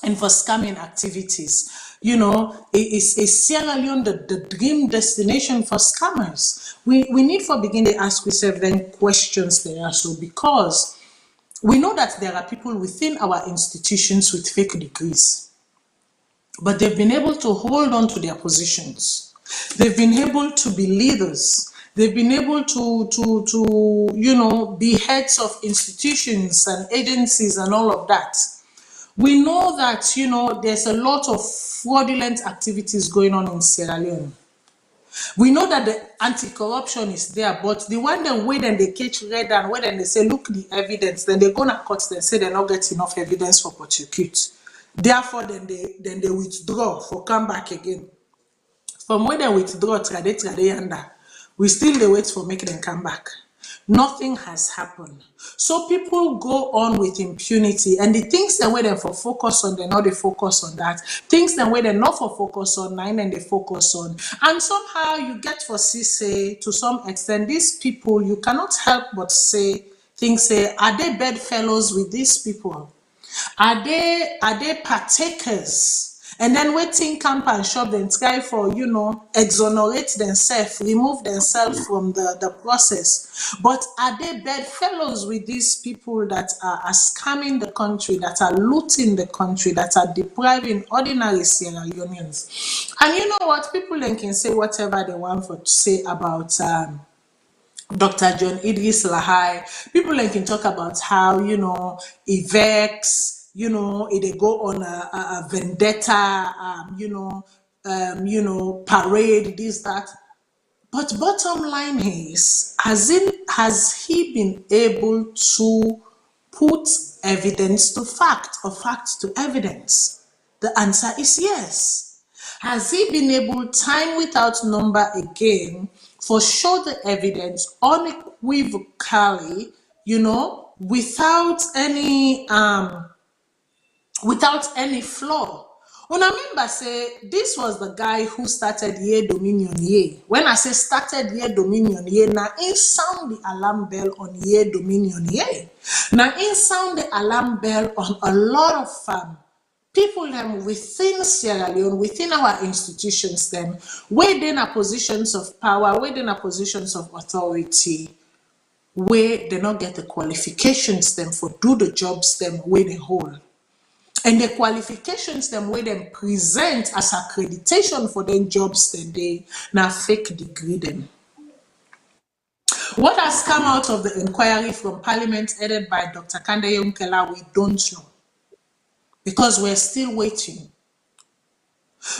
[SPEAKER 1] and for scamming activities? Is Sierra Leone the dream destination for scammers? We need for begin to ask ourselves then questions there. So because we know that there are people within our institutions with fake degrees, but they've been able to hold on to their positions. They've been able to be leaders. They've been able to be heads of institutions and agencies and all of that. We know that, there's a lot of fraudulent activities going on in Sierra Leone. We know that the anti-corruption is there, but the one then wait and they catch red and wait and they say, look the evidence, then they go to court, they say they not get enough evidence for prosecute. Therefore, then they withdraw for come back again. From when they withdraw, yanda, we still they wait for make them come back. Nothing has happened. So people go on with impunity, and the things that where they for focus on, they not they focus on that. Things that where they not for focus on, nine and they focus on. And somehow you get for say to some extent, these people you cannot help but say things say, are they bedfellows with these people? Are they partakers? And then waiting camp and shop then try for exonerate themselves, remove themselves from the process. But are they bedfellows with these people that are scamming the country, that are looting the country, that are depriving ordinary Sierra Leoneans? And you know what? People then can say whatever they want for to say about Dr. John Idris Lahai. People like can talk about how, he vex, they go on a vendetta, parade, this, that. But bottom line is, has he been able to put evidence to fact or fact to evidence? The answer is yes. Has he been able, time without number again, for show the evidence unequivocally, without any flaw? Remember, say this was the guy who started Ye Dominion Ye. When I say started Ye Dominion Ye, now in sound the alarm bell on Ye Dominion Ye. Now in sound the alarm bell on a lot of people within Sierra Leone, within our institutions, them within our positions of power, within our positions of authority, where they not get the qualifications them for do the jobs them where they hold. And the qualifications them where them present as accreditation for them jobs then they now fake degree them. What has come out of the inquiry from Parliament headed by Dr. Kande Yonkela, we don't know. Because we're still waiting.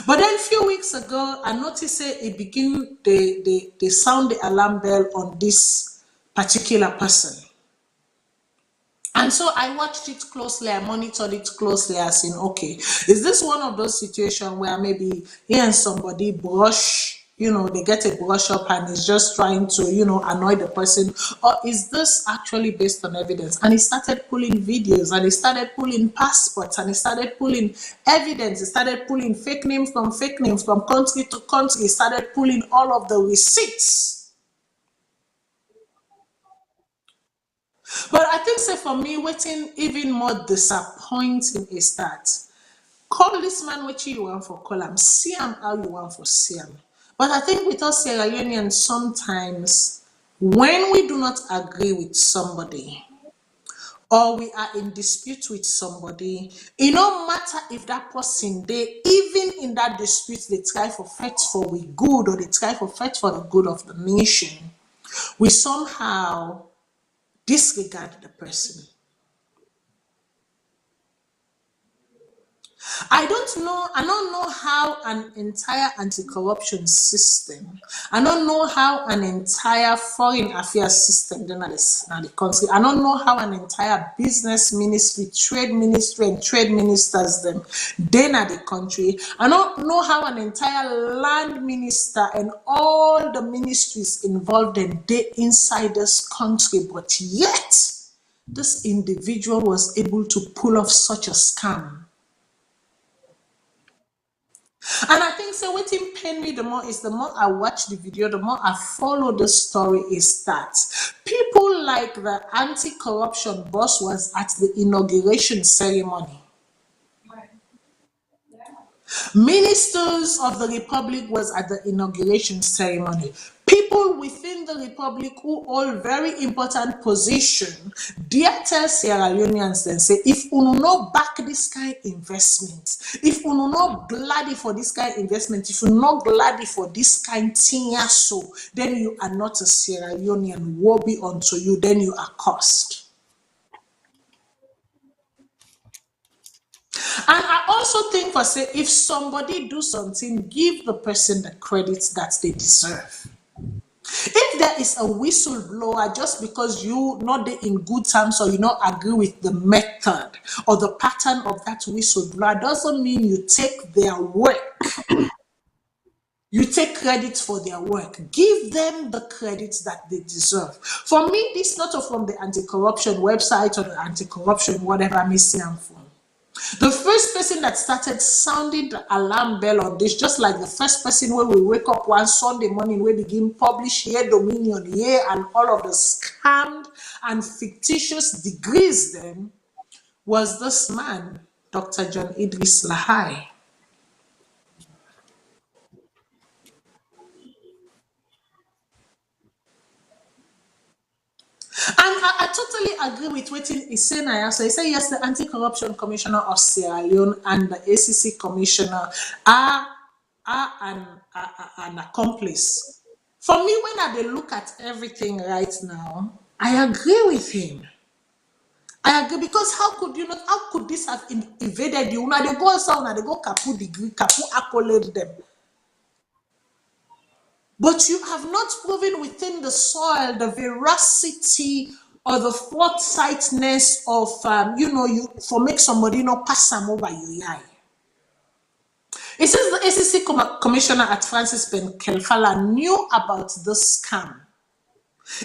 [SPEAKER 1] But then a few weeks ago, I noticed it begin they sound the alarm bell on this particular person. And so I watched it closely, I monitored it closely, as in, okay, is this one of those situations where maybe he and somebody brush, they get a brush up and is just trying to, annoy the person? Or is this actually based on evidence? And he started pulling videos, and he started pulling passports, and he started pulling evidence, he started pulling fake names from country to country, he started pulling all of the receipts. But I think, say for me, waiting even more disappointing is that call this man what you want for call him, see him how you want for see him. But I think with us Sierra Leoneans, sometimes when we do not agree with somebody or we are in dispute with somebody, it no matter if that person they even in that dispute they try for fight for we good or they try for fight for the good of the nation, we somehow disregard the person. I don't know how an entire anti-corruption system, I don't know how an entire foreign affairs system then at the country, I don't know how an entire business ministry, trade ministry, and trade ministers them then at the country. I don't know how an entire land minister and all the ministries involved in they inside this country, but yet this individual was able to pull off such a scam. And I think so what pain me the more is the more I watch the video, the more I follow the story is that people like the anti-corruption boss was at the inauguration ceremony. Ministers of the Republic was at the inauguration ceremony. People within the Republic who hold very important position, dear tell Sierra Leoneans then say, if you not back this kind of investment, if you not glad for this kind of investment, if you not glad for this kind thing, so then you are not a Sierra Leonean. Woe be unto you, then you are cursed. And I also think for say if somebody do something, give the person the credit that they deserve. If there is a whistleblower just because you not in good terms or you not agree with the method or the pattern of that whistleblower, doesn't mean you take their work. You take credit for their work. Give them the credits that they deserve. For me, this is not from the anti-corruption website or the anti-corruption whatever I'm missing from. The first person that started sounding the alarm bell on this, just like the first person when we wake up one Sunday morning, we begin publish Ye Dominion Ye and all of the scammed and fictitious degrees then, was this man, Dr. John Idris Lahai. And I totally agree with what he said now. So he said, yes, the Anti-Corruption Commissioner of Sierra Leone and the ACC Commissioner are an accomplice. For me, when I look at everything right now, I agree with him. I agree because how could this have invaded you? Now they go outside, now they go kapu degree, kapu accolade them. But you have not proven within the soil the veracity or the forthsightness of you for make somebody not pass them over your eye. It says the ACC commissioner at Francis Ben Kelfala knew about this scam.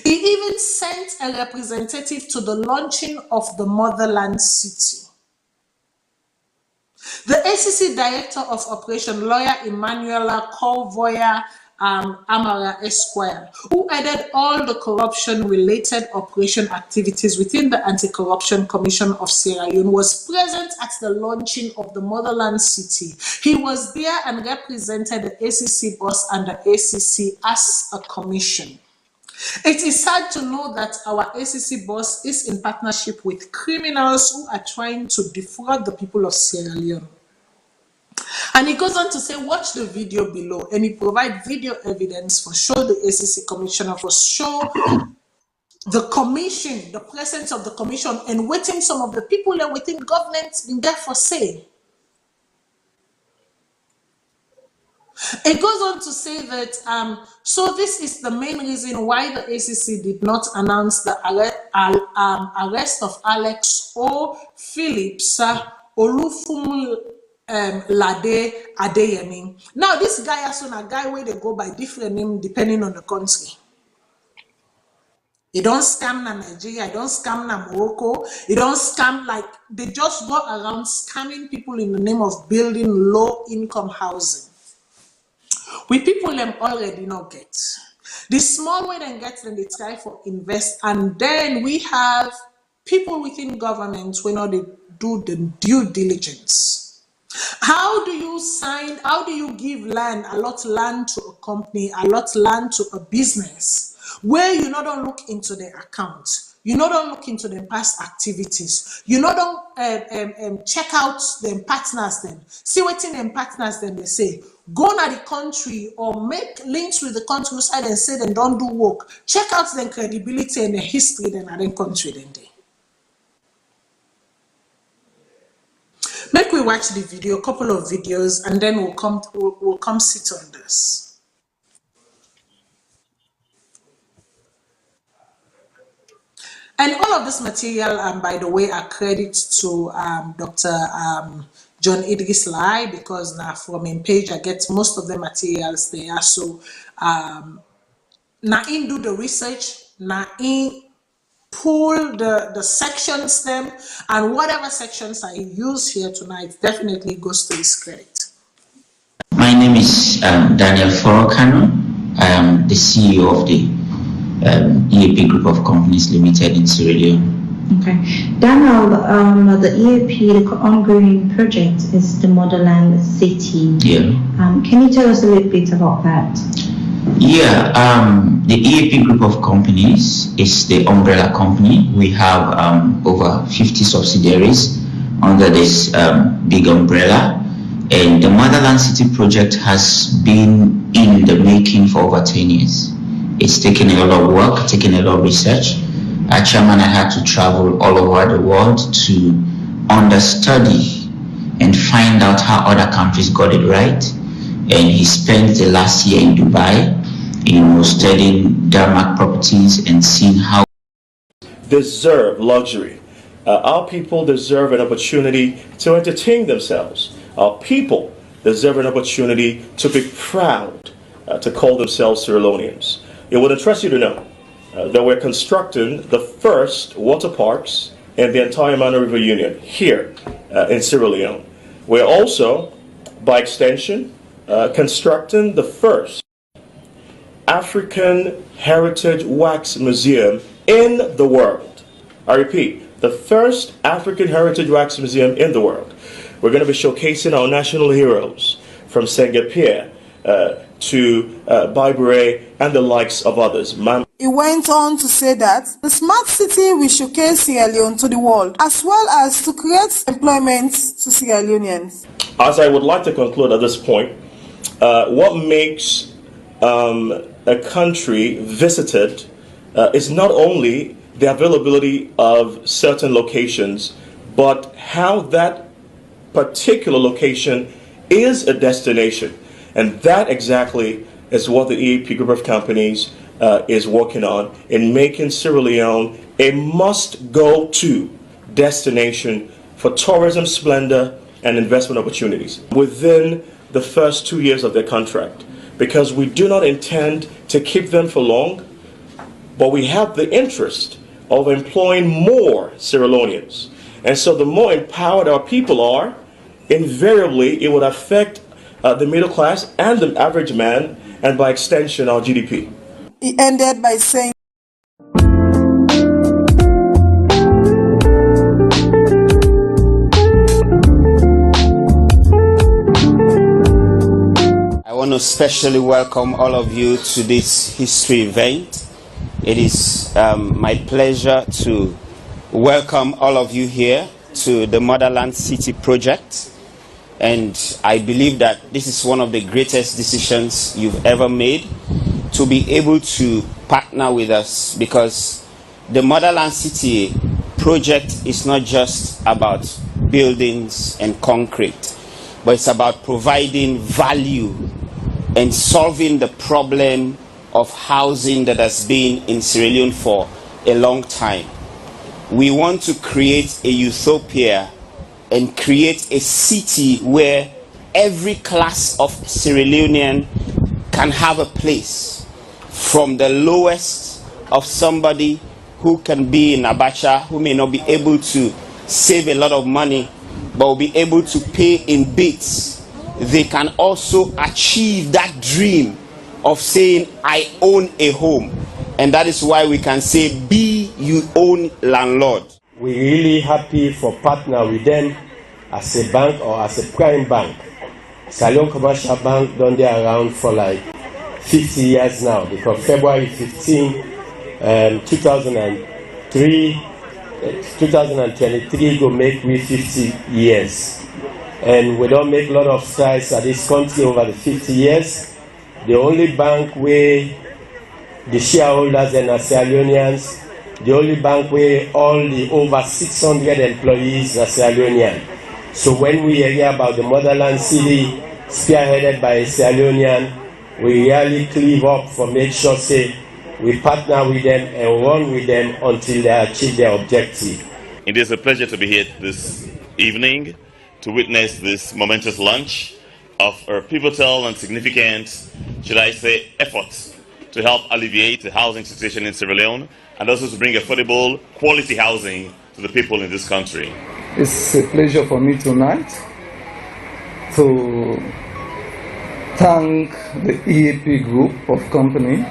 [SPEAKER 1] He even sent a representative to the launching of the Motherland City. The ACC Director of Operation, lawyer Emanuela Colvoya Amara Esquire, who headed all the corruption-related operation activities within the Anti-Corruption Commission of Sierra Leone, was present at the launching of the Motherland City. He was there and represented the ACC boss and the ACC as a commission. It is sad to know that our ACC boss is in partnership with criminals who are trying to defraud the people of Sierra Leone. And he goes on to say, watch the video below, and he provides video evidence for show the ACC commissioner, for show the commission, the presence of the commission, and waiting some of the people that within government been there for say. It goes on to say that, so this is the main reason why the ACC did not announce the arrest of Alex O. Phillips Olufum Lade Adeyemi. Now, this guy is a guy where they go by different name depending on the country. He don't scam na Nigeria, he don't scam na Morocco, he don't scam, like, they just go around scamming people in the name of building low-income housing. We people them already not get. The small way they get, then they try for invest, and then we have people within government when they do the due diligence. How do you sign, how do you give land, a lot land to a company, a lot land to a business, where you not don't look into their account, you not don't look into their past activities, you not don't check out them partners then, see what in them partners then they say, go na the country or make links with the country side and say they don't do work, check out their credibility and the history then at the country then they. Make we watch the video, a couple of videos, and then we'll come sit on this. And all of this material, by the way, are credits to Dr. John Idris Lai, because now from his page I get most of the materials there. So now in do the research, now in pull the sections them, and whatever sections I use here tonight definitely goes to his credit.
[SPEAKER 4] My name is Daniel Forokano. I am the CEO of the EAP Group of Companies Limited in Sierra Leone.
[SPEAKER 5] Okay. Daniel, the EAP, the ongoing project is the Motherland City.
[SPEAKER 4] Yeah.
[SPEAKER 5] Can you tell us a little bit about that?
[SPEAKER 4] Yeah, the EAP Group of Companies is the umbrella company. We have over 50 subsidiaries under this big umbrella. And the Motherland City project has been in the making for over 10 years. It's taken a lot of work, taken a lot of research. Our chairman and I had to travel all over the world to understudy and find out how other countries got it right. And he spent the last year in Dubai, studying Denmark properties and seeing how
[SPEAKER 6] deserve luxury. Our people deserve an opportunity to entertain themselves. Our people deserve an opportunity to be proud, to call themselves Sierra Leoneans. It would interest you to know that we're constructing the first water parks in the entire Mano River Union here in Sierra Leone. We're also, by extension, constructing the first African Heritage Wax Museum in the world. I repeat, the first African Heritage Wax Museum in the world. We're going to be showcasing our national heroes from Senghor to Baibure and the likes of others.
[SPEAKER 7] He went on to say that the smart city will showcase Sierra Leone to the world, as well as to create employment to Sierra Leoneans.
[SPEAKER 6] As I would like to conclude at this point, what makes a country visited is not only the availability of certain locations, but how that particular location is a destination. And that exactly is what the EAP Group of Companies is working on, in making Sierra Leone a must-go-to destination for tourism splendor and investment opportunities within the first 2 years of their contract. Because we do not intend to keep them for long, but we have the interest of employing more Sierra Leoneans. And so the more empowered our people are, invariably it would affect the middle class and the average man, and by extension our GDP.
[SPEAKER 7] He ended by saying,
[SPEAKER 8] I want to specially welcome all of you to this history event. It is my pleasure to welcome all of you here to the Motherland City project. And I believe that this is one of the greatest decisions you've ever made, to be able to partner with us, because the Motherland City project is not just about buildings and concrete, but it's about providing value and solving the problem of housing that has been in Sierra Leone for a long time. We want to create a utopia and create a city where every class of Sierra Leonean can have a place, from the lowest of somebody who can be in Abacha, who may not be able to save a lot of money, but will be able to pay in bits. They can also achieve that dream of saying, I own a home. And that is why we can say, be your own landlord.
[SPEAKER 9] We're really happy for partner with them as a bank or as a prime bank. Salone Commercial Bank done there around for like 50 years now, because February 15, 2023 go make we 50 years. And we don't make a lot of strides at this country over the 50 years. The only bank where the shareholders and are Sierra Leoneans, the only bank where all the over 600 employees are Sierra Leonean. So when we hear about the Motherland City spearheaded by a Sierra Leonean, we really cleave up for make sure say we partner with them and run with them until they achieve their objective.
[SPEAKER 10] It is a pleasure to be here this evening to witness this momentous launch of a pivotal and significant, should I say, effort to help alleviate the housing situation in Sierra Leone, and also to bring affordable, quality housing to the people in this country.
[SPEAKER 11] It's a pleasure for me tonight to thank the EAP group of company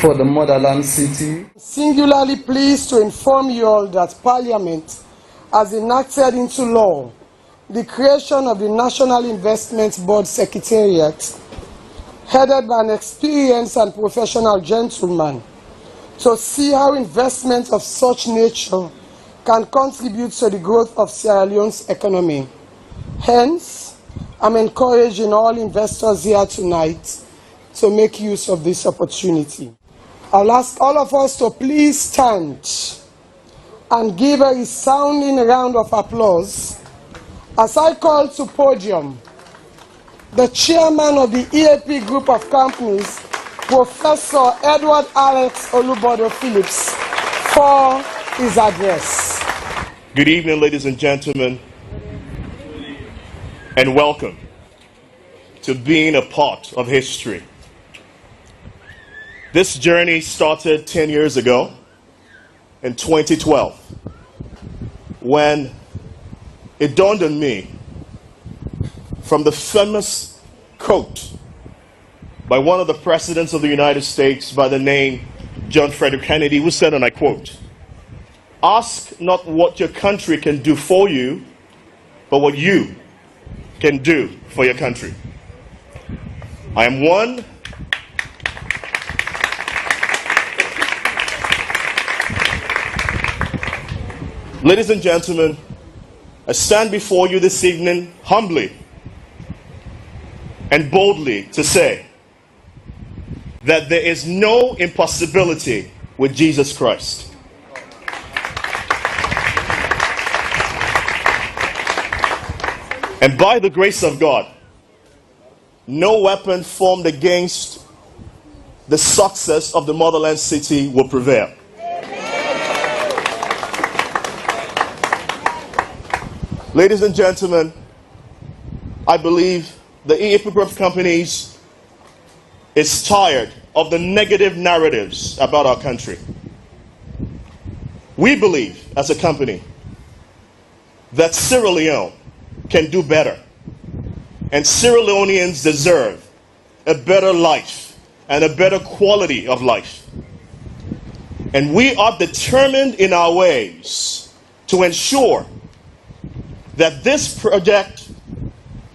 [SPEAKER 11] for the Motherland City.
[SPEAKER 7] Singularly pleased to inform you all that Parliament has enacted into law the creation of the National Investment Board Secretariat, headed by an experienced and professional gentleman, to see how investment of such nature can contribute to the growth of Sierra Leone's economy. Hence, I'm encouraging all investors here tonight to make use of this opportunity. I'll ask all of us to please stand and give a resounding round of applause as I call to podium the chairman of the EAP group of companies, Professor Edward Alex Olubodo Phillips, for his address.
[SPEAKER 6] Good evening, ladies and gentlemen, and welcome to being a part of history. This journey started 10 years ago in 2012, when it dawned on me, from the famous quote by one of the presidents of the United States by the name John Frederick Kennedy, who said, and I quote, "Ask not what your country can do for you, but what you can do for your country." I am one Ladies and gentlemen, I stand before you this evening humbly and boldly to say that there is no impossibility with Jesus Christ. And by the grace of God, no weapon formed against the success of the Motherland City will prevail. Ladies and gentlemen, I believe the EAP group of companies is tired of the negative narratives about our country. We believe, as a company, that Sierra Leone can do better. And Sierra Leoneans deserve a better life and a better quality of life. And we are determined in our ways to ensure that this project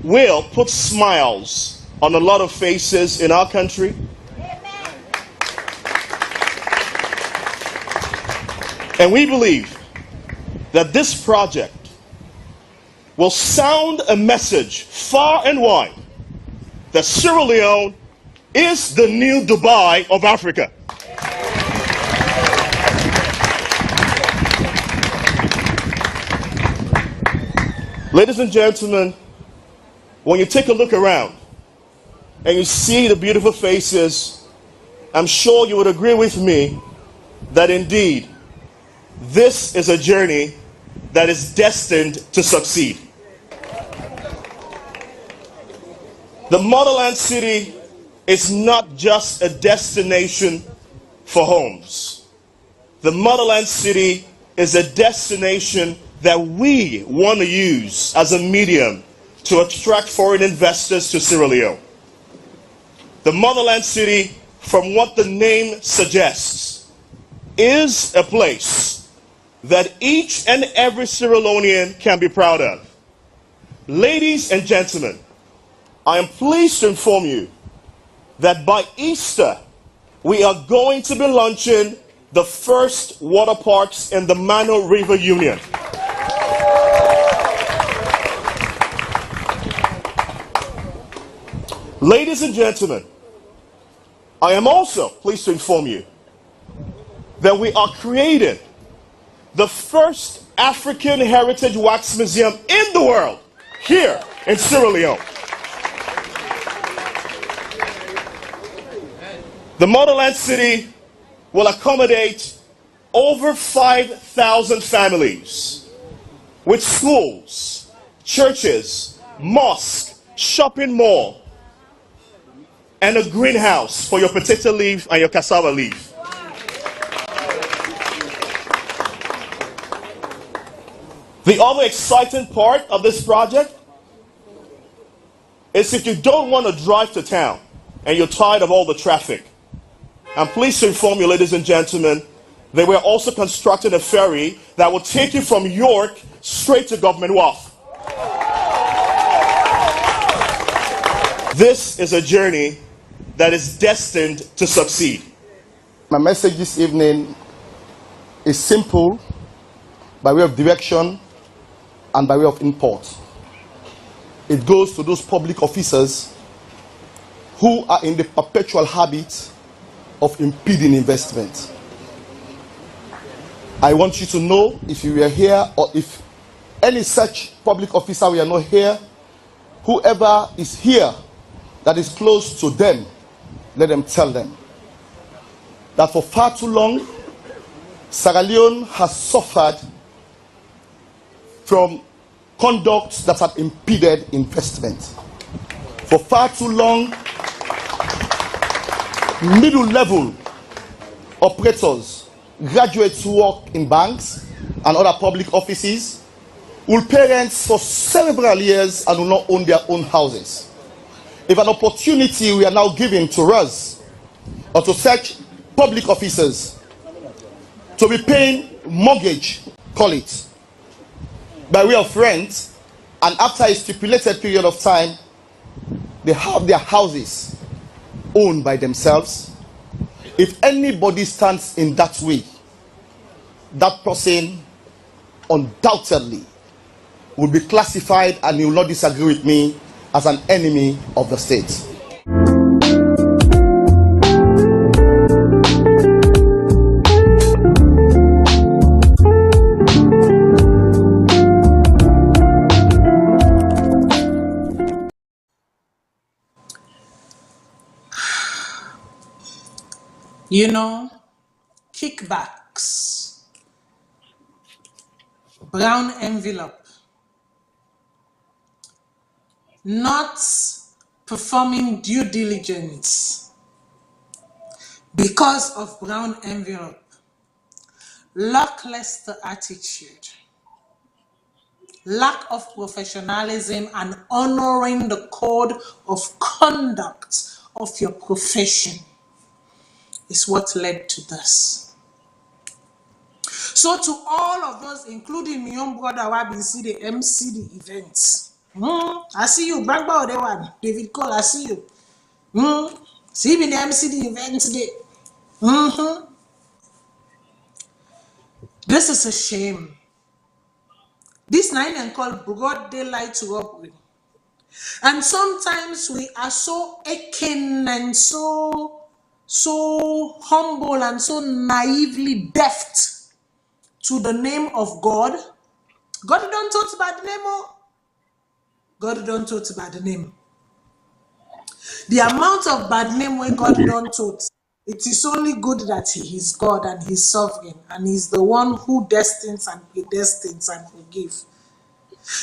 [SPEAKER 6] will put smiles on a lot of faces in our country. And we believe that this project will sound a message far and wide that Sierra Leone is the new Dubai of Africa. Ladies and gentlemen, when you take a look around and you see the beautiful faces, I'm sure you would agree with me that indeed this is a journey that is destined to succeed. The Motherland City is not just a destination for homes. The Motherland City is a destination that we want to use as a medium to attract foreign investors to Sierra Leone. The Motherland City, from what the name suggests, is a place that each and every Sierra Leonean can be proud of. Ladies and gentlemen, I am pleased to inform you that by Easter, we are going to be launching the first water parks in the Mano River Union. Ladies and gentlemen, I am also pleased to inform you that we are creating the first African Heritage Wax Museum in the world here in Sierra Leone. The Motherland City will accommodate over 5,000 families with schools, churches, mosques, shopping mall, and a greenhouse for your potato leaf and your cassava leaf. The other exciting part of this project is if you don't want to drive to town and you're tired of all the traffic, I'm pleased to inform you, ladies and gentlemen, that we're also constructing a ferry that will take you from York straight to Government Wharf. This is a journey that is destined to succeed.
[SPEAKER 12] My message this evening is simple, by way of direction and by way of import. It goes to those public officers who are in the perpetual habit of impeding investment. I want you to know, if you were here or if any such public officer we are not here, whoever is here that is close to them, let them tell them that for far too long, Sierra Leone has suffered from conduct that had impeded investment. For far too long, middle-level operators, graduates who work in banks and other public offices, will pay rents for several years and will not own their own houses. If an opportunity we are now giving to us, or to such public officers, to be paying mortgage, call it, by way of rent, and after a stipulated period of time, they have their houses owned by themselves. If anybody stands in that way, that person undoubtedly will be classified, and you will not disagree with me, as an enemy of the state.
[SPEAKER 1] You know, kickbacks, brown envelope, not performing due diligence because of brown envelope, lackluster attitude, lack of professionalism, and honoring the code of conduct of your profession is what led to this. So to all of us, including my own brother, who have been see the MC the events. I see you, Bagba the one, David Cole, I see you. See me the MC the events today. This is a shame. This night and called broad daylight robbery. And sometimes we are so aching and so humble and so naively deaf to the name of God. God don't talk about the name. God don't talk about the name. The amount of bad name when God don't talk, it is only good that He is God and He's sovereign and He's the one who destines and predestines and forgives.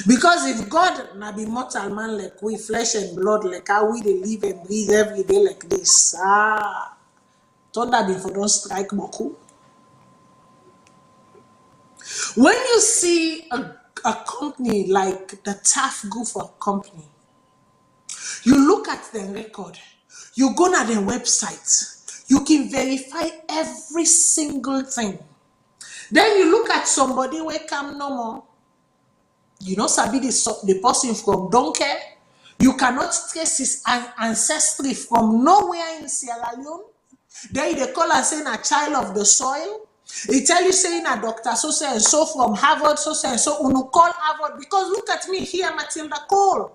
[SPEAKER 1] Because if God na be mortal man like we, flesh and blood, like how we dey live and breathe every day like this, thunder before don't strike Moku. When you see a company like the TAF Group of Company, you look at their record, you go to their website, you can verify every single thing. Then you look at somebody where come no more. You know, sabi the person from Donkey. You cannot trace his ancestry from nowhere in Sierra Leone. Then they call and saying a child of the soil. He tell you saying a doctor so and so from Harvard, so and so. Unu call Harvard because look at me here, Matilda Cole.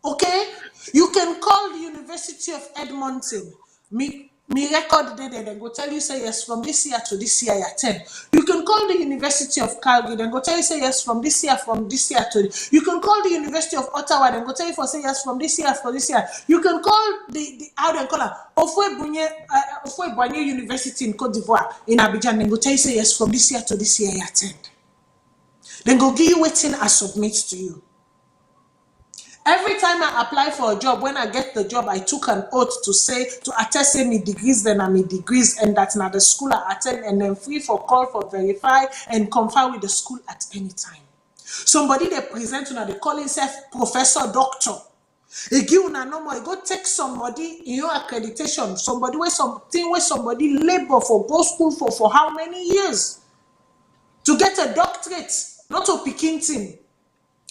[SPEAKER 1] Okay, you can call the University of Edmonton. Me record there, then go tell you say yes from this year to this year you attend. You can call the University of Calgary, then go tell you say yes from this year to. You can call the University of Ottawa, then go tell you for say yes from this year for this year. You can call the how they call her Ofwe Boigny University in Cote d'Ivoire in Abidjan, then go tell you say yes from this year to this year you attend. Then go give you waiting I submit to you. Every time I apply for a job, when I get the job, I took an oath to attest me degrees, then I'm degrees, and that's not the school I attend, and then free for call for verify and confirm with the school at any time. Somebody they present they call himself professor, doctor. They give una no more. Go take somebody in your accreditation, somebody where somebody labor for go school for how many years to get a doctorate, not a picking thing.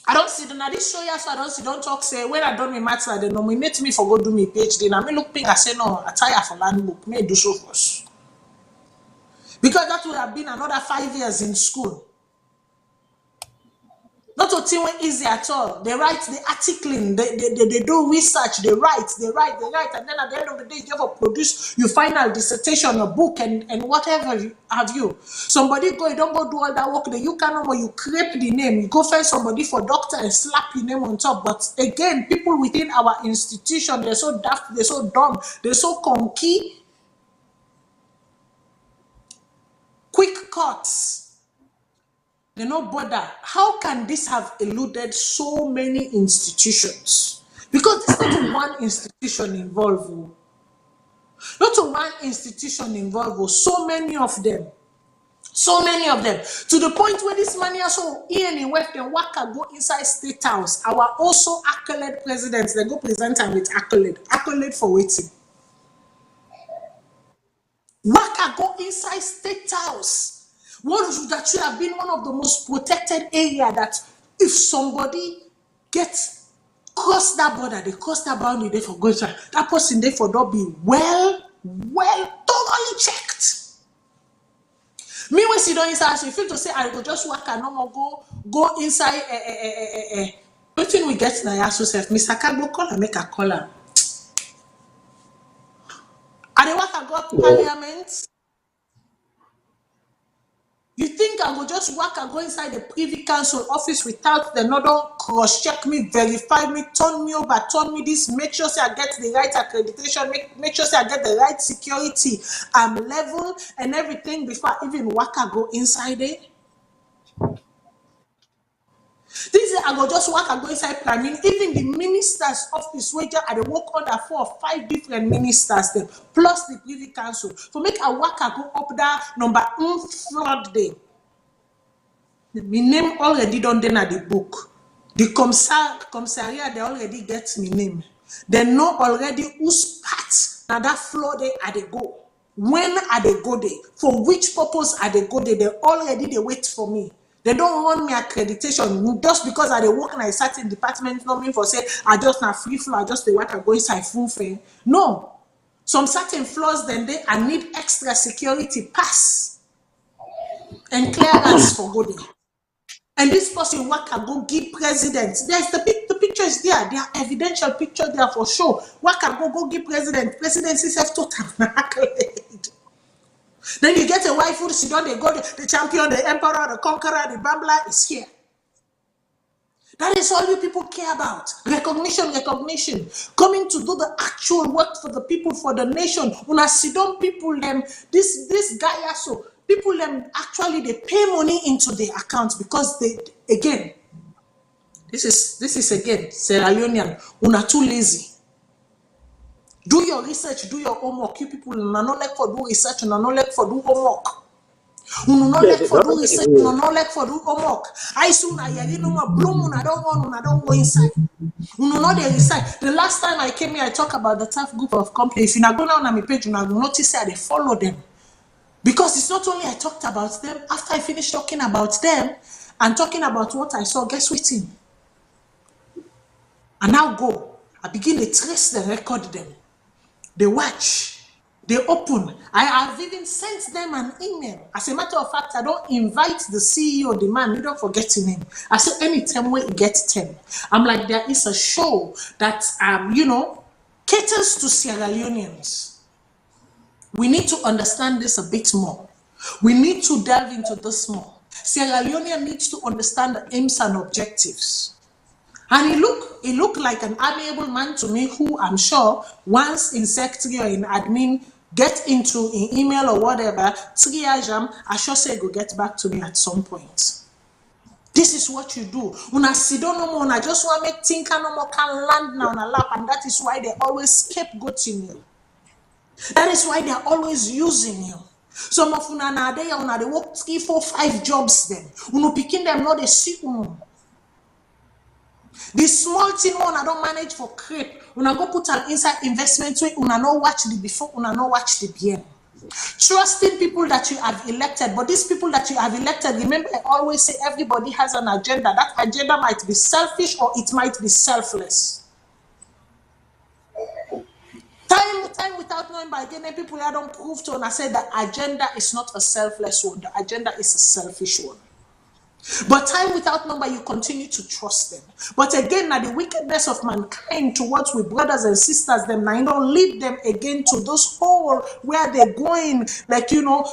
[SPEAKER 1] I don't see the this show so I don't see don't talk say when I done my master they nominate me for go do me PhD. Now me look ping I say no, I tire for land book, me do show first. Because that would have been another 5 years in school. Not a thing easy at all. They write the articling, they do research, they write, and then at the end of the day, you have to produce your final dissertation, a book, and whatever have you. Somebody go, you don't go do all that work, then you cannot, you create the name, you go find somebody for doctor and slap your name on top. But again, people within our institution, they're so daft, they're so dumb, they're so conky. Quick cuts. They no bother. How can this have eluded so many institutions? Because it's not one institution involved. Not one institution involved. So many of them. So many of them. To the point where this man also Ian in West and Waka go inside State House. Our also accolade presidents, they go present them with accolade. Accolade for waiting. Waka go inside State House. What that should have been one of the most protected area that if somebody gets cross that border, they cross that boundary there for going that person there for not be well thoroughly checked. Me when sit down inside, so you feel to say I go just work and no more go inside Wetin we get na yourself, Mr. Kagbo call and make a call am. I dey work and go parliament. You think I will just work and go inside the Privy Council office without the nodal cross-check me, verify me, turn me over, turn me this, make sure say I get the right accreditation, make sure say I get the right security level and everything before I even work and go inside it? This is I go just work and go inside planning. Even the minister's office where I work under 4 or 5 different ministers then, plus the Privy Council. For make a work and go up that number 3rd day. My name already done then at the book. The commissariat, they already get my name. They know already whose part now that floor they are they go. When are they go there? For which purpose are they go there? They wait for me. They don't want me accreditation just because I they work in a certain department, not mean for say I just not free flow, I just the work I go inside full fare. No. Some certain floors then they I need extra security pass and clearance for go there. And this person Waka go give president. There's the picture is there. There are evidential picture there for sure. Waka go give president. Presidency self total accolade. Then you get a wife who sit down, they go the champion, the emperor, the conqueror, the bambler is here. That is all you people care about. Recognition. Coming to do the actual work for the people, for the nation. When I sit down, people them this guy also. People them actually they pay money into their accounts because they again. This is again Sierra Leonean. Una too lazy. Do your research, do your homework. You people not like for do research, not like for do homework. Una not like for do research, not like for do homework. I soon I hear no more bloom. I don't go inside. Una not the research. The last time I came here, I talk about the tough group of companies. If you not go down on my page, you not notice that they follow them. Because it's not only I talked about them, after I finished talking about them and talking about what I saw, guess what? I now go. I begin to trace them, record them. They watch. They open. I have even sent them an email. As a matter of fact, I don't invite the CEO, the man, you don't forget his name. I say anytime we get 10. I'm like, there is a show that, caters to Sierra Leoneans. We need to understand this a bit more. We need to delve into this more. Sierra Leone needs to understand the aims and objectives. And he looked like an amiable man to me who I'm sure once in secretary or in admin get into an email or whatever, I sure say go get back to me at some point. This is what you do. Una sit down no more, I just want to make thinker no more can land now on a lap, and that is why they always scapegoating you. That is why they are always using you. Some of una na dey una they work 3, 4, 5 jobs then. Uno picking them not they see uno. The small thing one I don't manage for crepe. Una go put an inside investment way. Una no watch the before. Una no watch the behind. Trusting people that you have elected, but these people that you have elected, remember I always say everybody has an agenda. That agenda might be selfish or it might be selfless. Time without knowing by again, people I don't prove to and I say the agenda is not a selfless one. The agenda is a selfish one. But time without number, you continue to trust them. But again, now the wickedness of mankind towards with brothers and sisters, them now you don't lead them again to those hole where they're going, like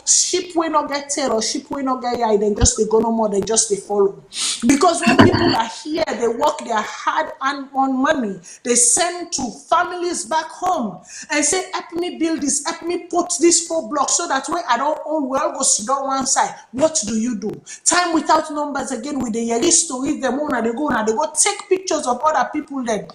[SPEAKER 1] sheep will not get tail or sheep will not get eye, then just they go no more, they just they follow. Because when people are here, they work their hard and on money, they send to families back home and say, help me build this, help me put this 4 blocks so that way I don't own, we all go sit down one side. What do? Time without numbers again with the years to read them on and they go take pictures of other people then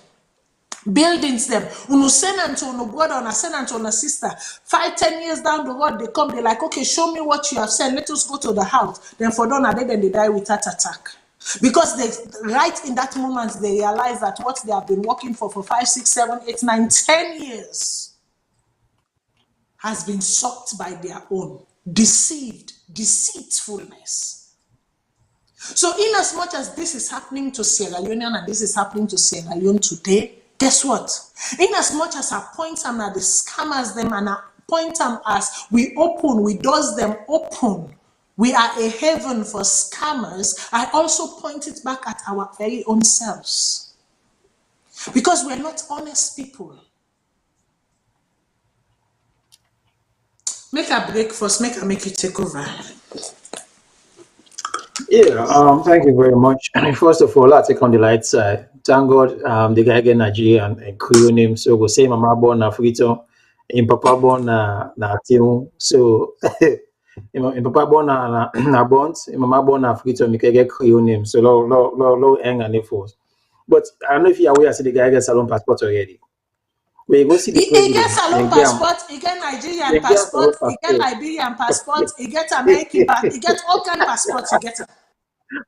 [SPEAKER 1] buildings them uno send them to uno brother and send them to uno sister 5-10 years down the road they come, they're like, okay, show me what you have said, let us go to the house. Then for done then they die with heart attack because they right in that moment they realize that what they have been working for 5, 6, 7, 8, 9, 10 years has been sucked by their own deceitfulness. So in as much as this is happening to Sierra Leone and this is happening to Sierra Leone today, guess what? In as much as I point them at the scammers them and I point them as we does them open, we are a haven for scammers, I also point it back at our very own selves. Because we're not honest people. Make a break first, make you take over.
[SPEAKER 3] Yeah, thank you very much. First of all, I'll take on the light side. Thank God, the guy get Nigeria and Creole name. So go say Mama born na Frito, in Papa born na Timu. So in Papa born na Bont, in Mama born na Frito, me get Creole name. So low hang and force. But I don't know if you're aware, I see the guy get Salone passport already. We go see the president.
[SPEAKER 1] He get Salone passport, he get Nigerian passport, he get Liberian passport, he get American passport, he get all kind of passports, he get them.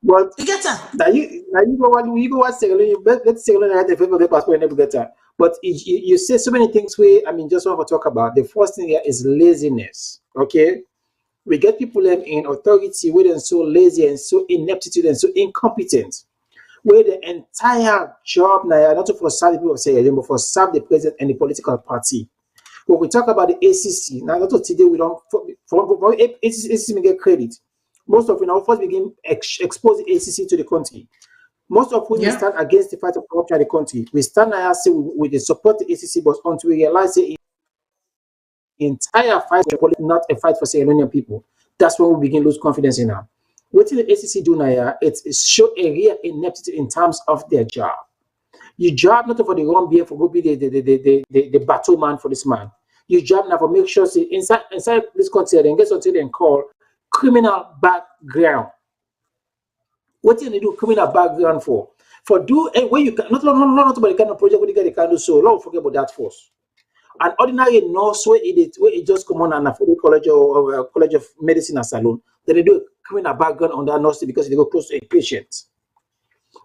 [SPEAKER 3] But
[SPEAKER 1] You get that?
[SPEAKER 3] now you go watch Salone. Let's Salone had the favor of the passport and never get that. But you say so many things. Just want to talk about the first thing here is laziness. Okay, we get people in authority where they're so lazy and so ineptitude and so incompetent, where the entire job now not for serve the people of Sierra Leone, but for serve the president and the political party. When we talk about the ACC, now not today we don't for ACC we get credit. Most of we now first begin expose the ACC to the country. Most of we stand against the fight of corruption in the country. We stand now say we support the ACC, but until we realize the entire fight for not a fight for Sierra Leonean people, that's when we begin lose confidence in them. What did the ACC do now? It's show a real ineptitude in terms of their job. Your job not for the wrong behavior for go be the battle man for this man. Your job now for make sure say inside this country then get something they call criminal background. What you do criminal background for? For do and when you can not about the kind of project where they can do so. Don't forget about that first. An ordinary nurse where it just come on and afford college or college of medicine and Salone, then they do a criminal background on that nurse because they go close to a patient.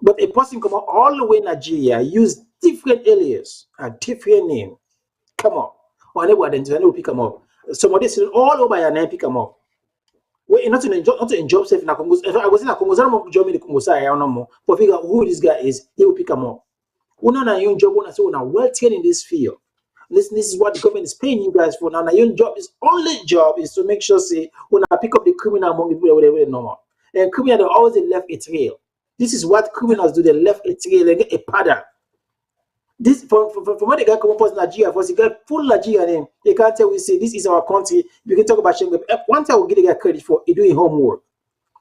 [SPEAKER 3] But a person come out all the way in Nigeria, use different alias, a different name, come up. Or they will identify, they will pick them up. Somebody sitting all over your name, pick them up. Wait, not in job safe in a Congo. If I was in a Congo, I don't job in the Congo, I don't know more. But figure out who this guy is, he will pick them up. We're not a young job, we're not well trained in this field. This is what the government is paying you guys for. Now, your job is only job is to make sure, say, when I pick up the criminal among the people, whatever normal. And criminal, they always left a trail. This is what criminals do. They left a trail, they get a pattern. This from when the guy come up to Nigeria, first he got full Nigeria name. They can't tell we say this is our country. You can talk about Shenga. One time we'll give the guy credit for he doing homework.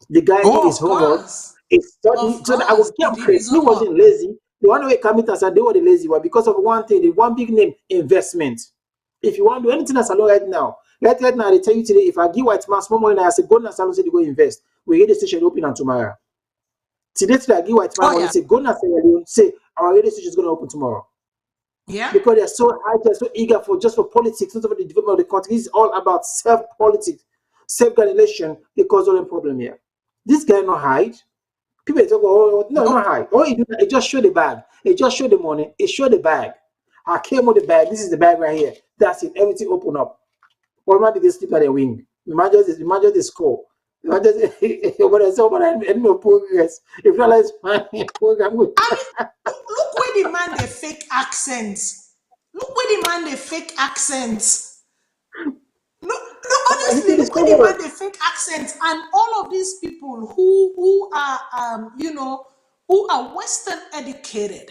[SPEAKER 3] The guy did his homework. He studied, so that I will give him credit. He wasn't lazy. The one way come and said they were the lazy one because of one thing, the one big name, investment. If you want to do anything as Salone right now, right now they tell you today, if I give white man small money, I say go to Salone, say they go invest. We get the station open on tomorrow. Today I give white man money, say go to Salone, say our radio station is going to open tomorrow.
[SPEAKER 1] Yeah.
[SPEAKER 3] Because they're so high, they're so eager for politics, not for the development of the country. This is all about self-politics, self-granulation. They cause all the problem here. This guy not hide. People talk, oh, no, not hide. Oh, it just show the bag. It just show the money. It show the bag. I came with the bag. This is the bag right here. That's it. Everything open up. Or maybe they sleep at the wing. Imagine the score. Imagine what I saw, but I no progress. If not, let's program.
[SPEAKER 1] Look where the man they fake accents. Look where the man they fake accents. No, honestly, look where the man they fake accents, and all of these people who are who are Western educated.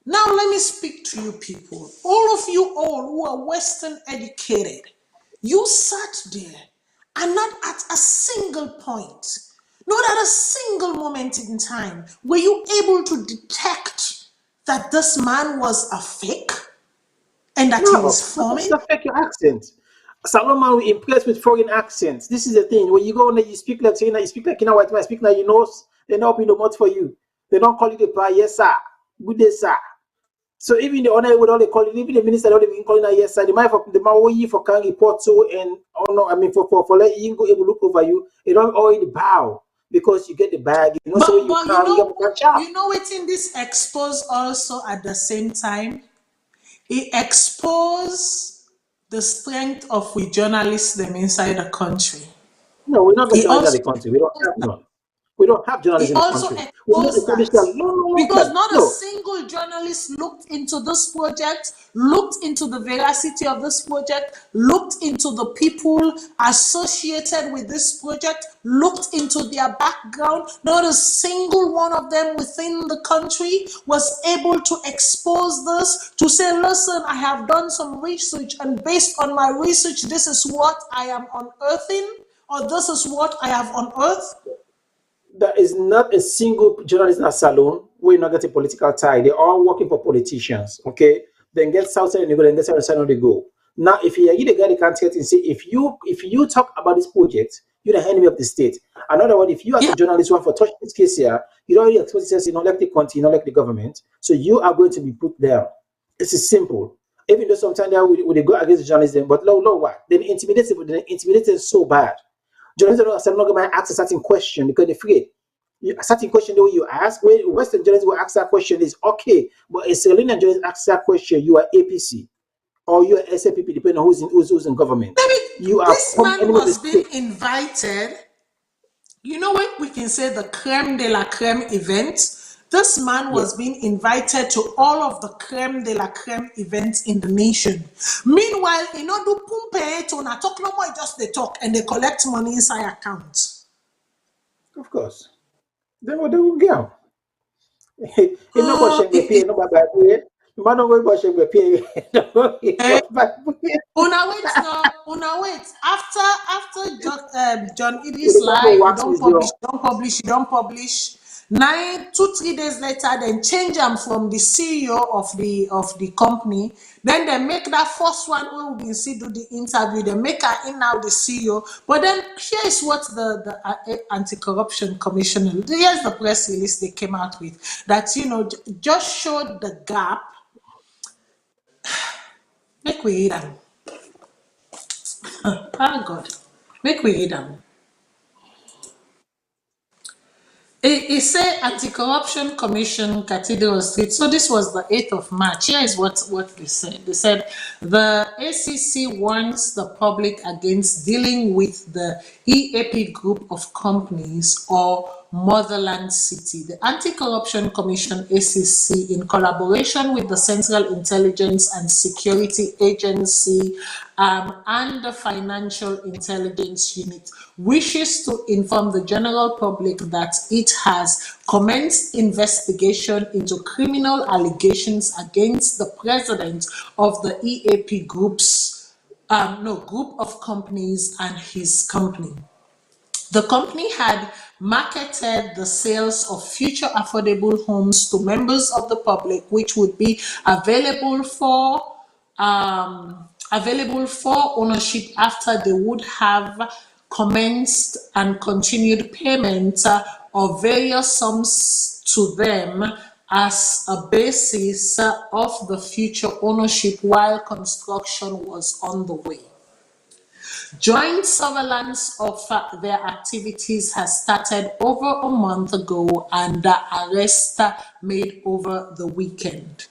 [SPEAKER 1] Now let me speak to you people. All of you all who are Western educated, you sat there and not at a single point, not at a single moment in time, were you able to detect that this man was a fake and that he was forming?
[SPEAKER 3] Don't fake your accent. Salome will impress with foreign accents. This is the thing. When you go and you speak like China, you speak like white man, speak like they don't open the mouth for you. They don't call you the prior, yes, sir. Good day, sir. So even the owner would only call it, even the minister don't even call it yes, sir. The man for can report to and for let you go able to look over you, they don't already bow because you get the bag,
[SPEAKER 1] But you know what's in this expose also at the same time? It exposes the strength of we journalists them inside the country.
[SPEAKER 3] No, we're not going to journalists in the country. We don't have none. We don't have journalists in the country.
[SPEAKER 1] Because not a single journalist looked into this project, looked into the veracity of this project, looked into the people associated with this project, looked into their background. Not a single one of them within the country was able to expose this, to say, listen, I have done some research, and based on my research, this is what I am unearthing, or this is what I have unearthed.
[SPEAKER 3] There is not a single journalist in a Salone who will not get a political tie. They're all working for politicians, okay? Then get Southside and they go, then get Southside and they go. Now, if you the guy that can't get and say, if you talk about this project, you're the enemy of the state. Another one, if you as a journalist want for touch this case here, you don't really expose yourself, you don't like the country, you don't like the government, so you are going to be put down. It's simple. Even though sometimes they go against the journalism, but no, what? Then intimidate them so bad. Journalists are not going to ask a certain question because they're afraid. A certain question that you ask, when Western journalists will ask that question is okay, but a Salonian journalist asks that question, you are APC or you are SFPP, depending on who's in government. You are
[SPEAKER 1] This man
[SPEAKER 3] anybody
[SPEAKER 1] was being invited. You know what we can say, the creme de la creme event? This man
[SPEAKER 3] yeah.
[SPEAKER 1] was being invited to all of the creme de la creme events in the nation. Meanwhile, you know, do pumpe to na talk no more, just they talk and they collect money inside account.
[SPEAKER 3] Of course. They will go. You know what she will
[SPEAKER 1] It,
[SPEAKER 3] pay, no bad way. Man, no way, but she will pay.
[SPEAKER 1] eh, una wait now, una wait. After John
[SPEAKER 3] You
[SPEAKER 1] Idris
[SPEAKER 3] don't want to
[SPEAKER 1] live, you
[SPEAKER 3] wax
[SPEAKER 1] don't
[SPEAKER 3] with
[SPEAKER 1] publish,
[SPEAKER 3] your.
[SPEAKER 1] you don't publish, you don't publish. 2-3 days later, then change them from the CEO of the company. Then they make that first one where we will see do the interview. They make her in now the CEO. But then here is what the anti-corruption commissioner. Here's the press release they came out with that just showed the gap. Make we read them. Oh God, make we read them. It said Anti-Corruption Commission, Cathedral Street. So this was the 8th of March. Here is what they said. They said the ACC warns the public against dealing with the EAP group of companies or Motherland City. The Anti-Corruption Commission, ACC, in collaboration with the Central Intelligence and Security Agency and the Financial Intelligence Unit, wishes to inform the general public that it has commenced investigation into criminal allegations against the president of the EAP group of companies and his company. The company had marketed the sales of future affordable homes to members of the public, which would be available for ownership after they would have commenced and continued payment of various sums to them as a basis of the future ownership while construction was on the way. Joint surveillance of their activities has started over a month ago and the arrest made over the weekend.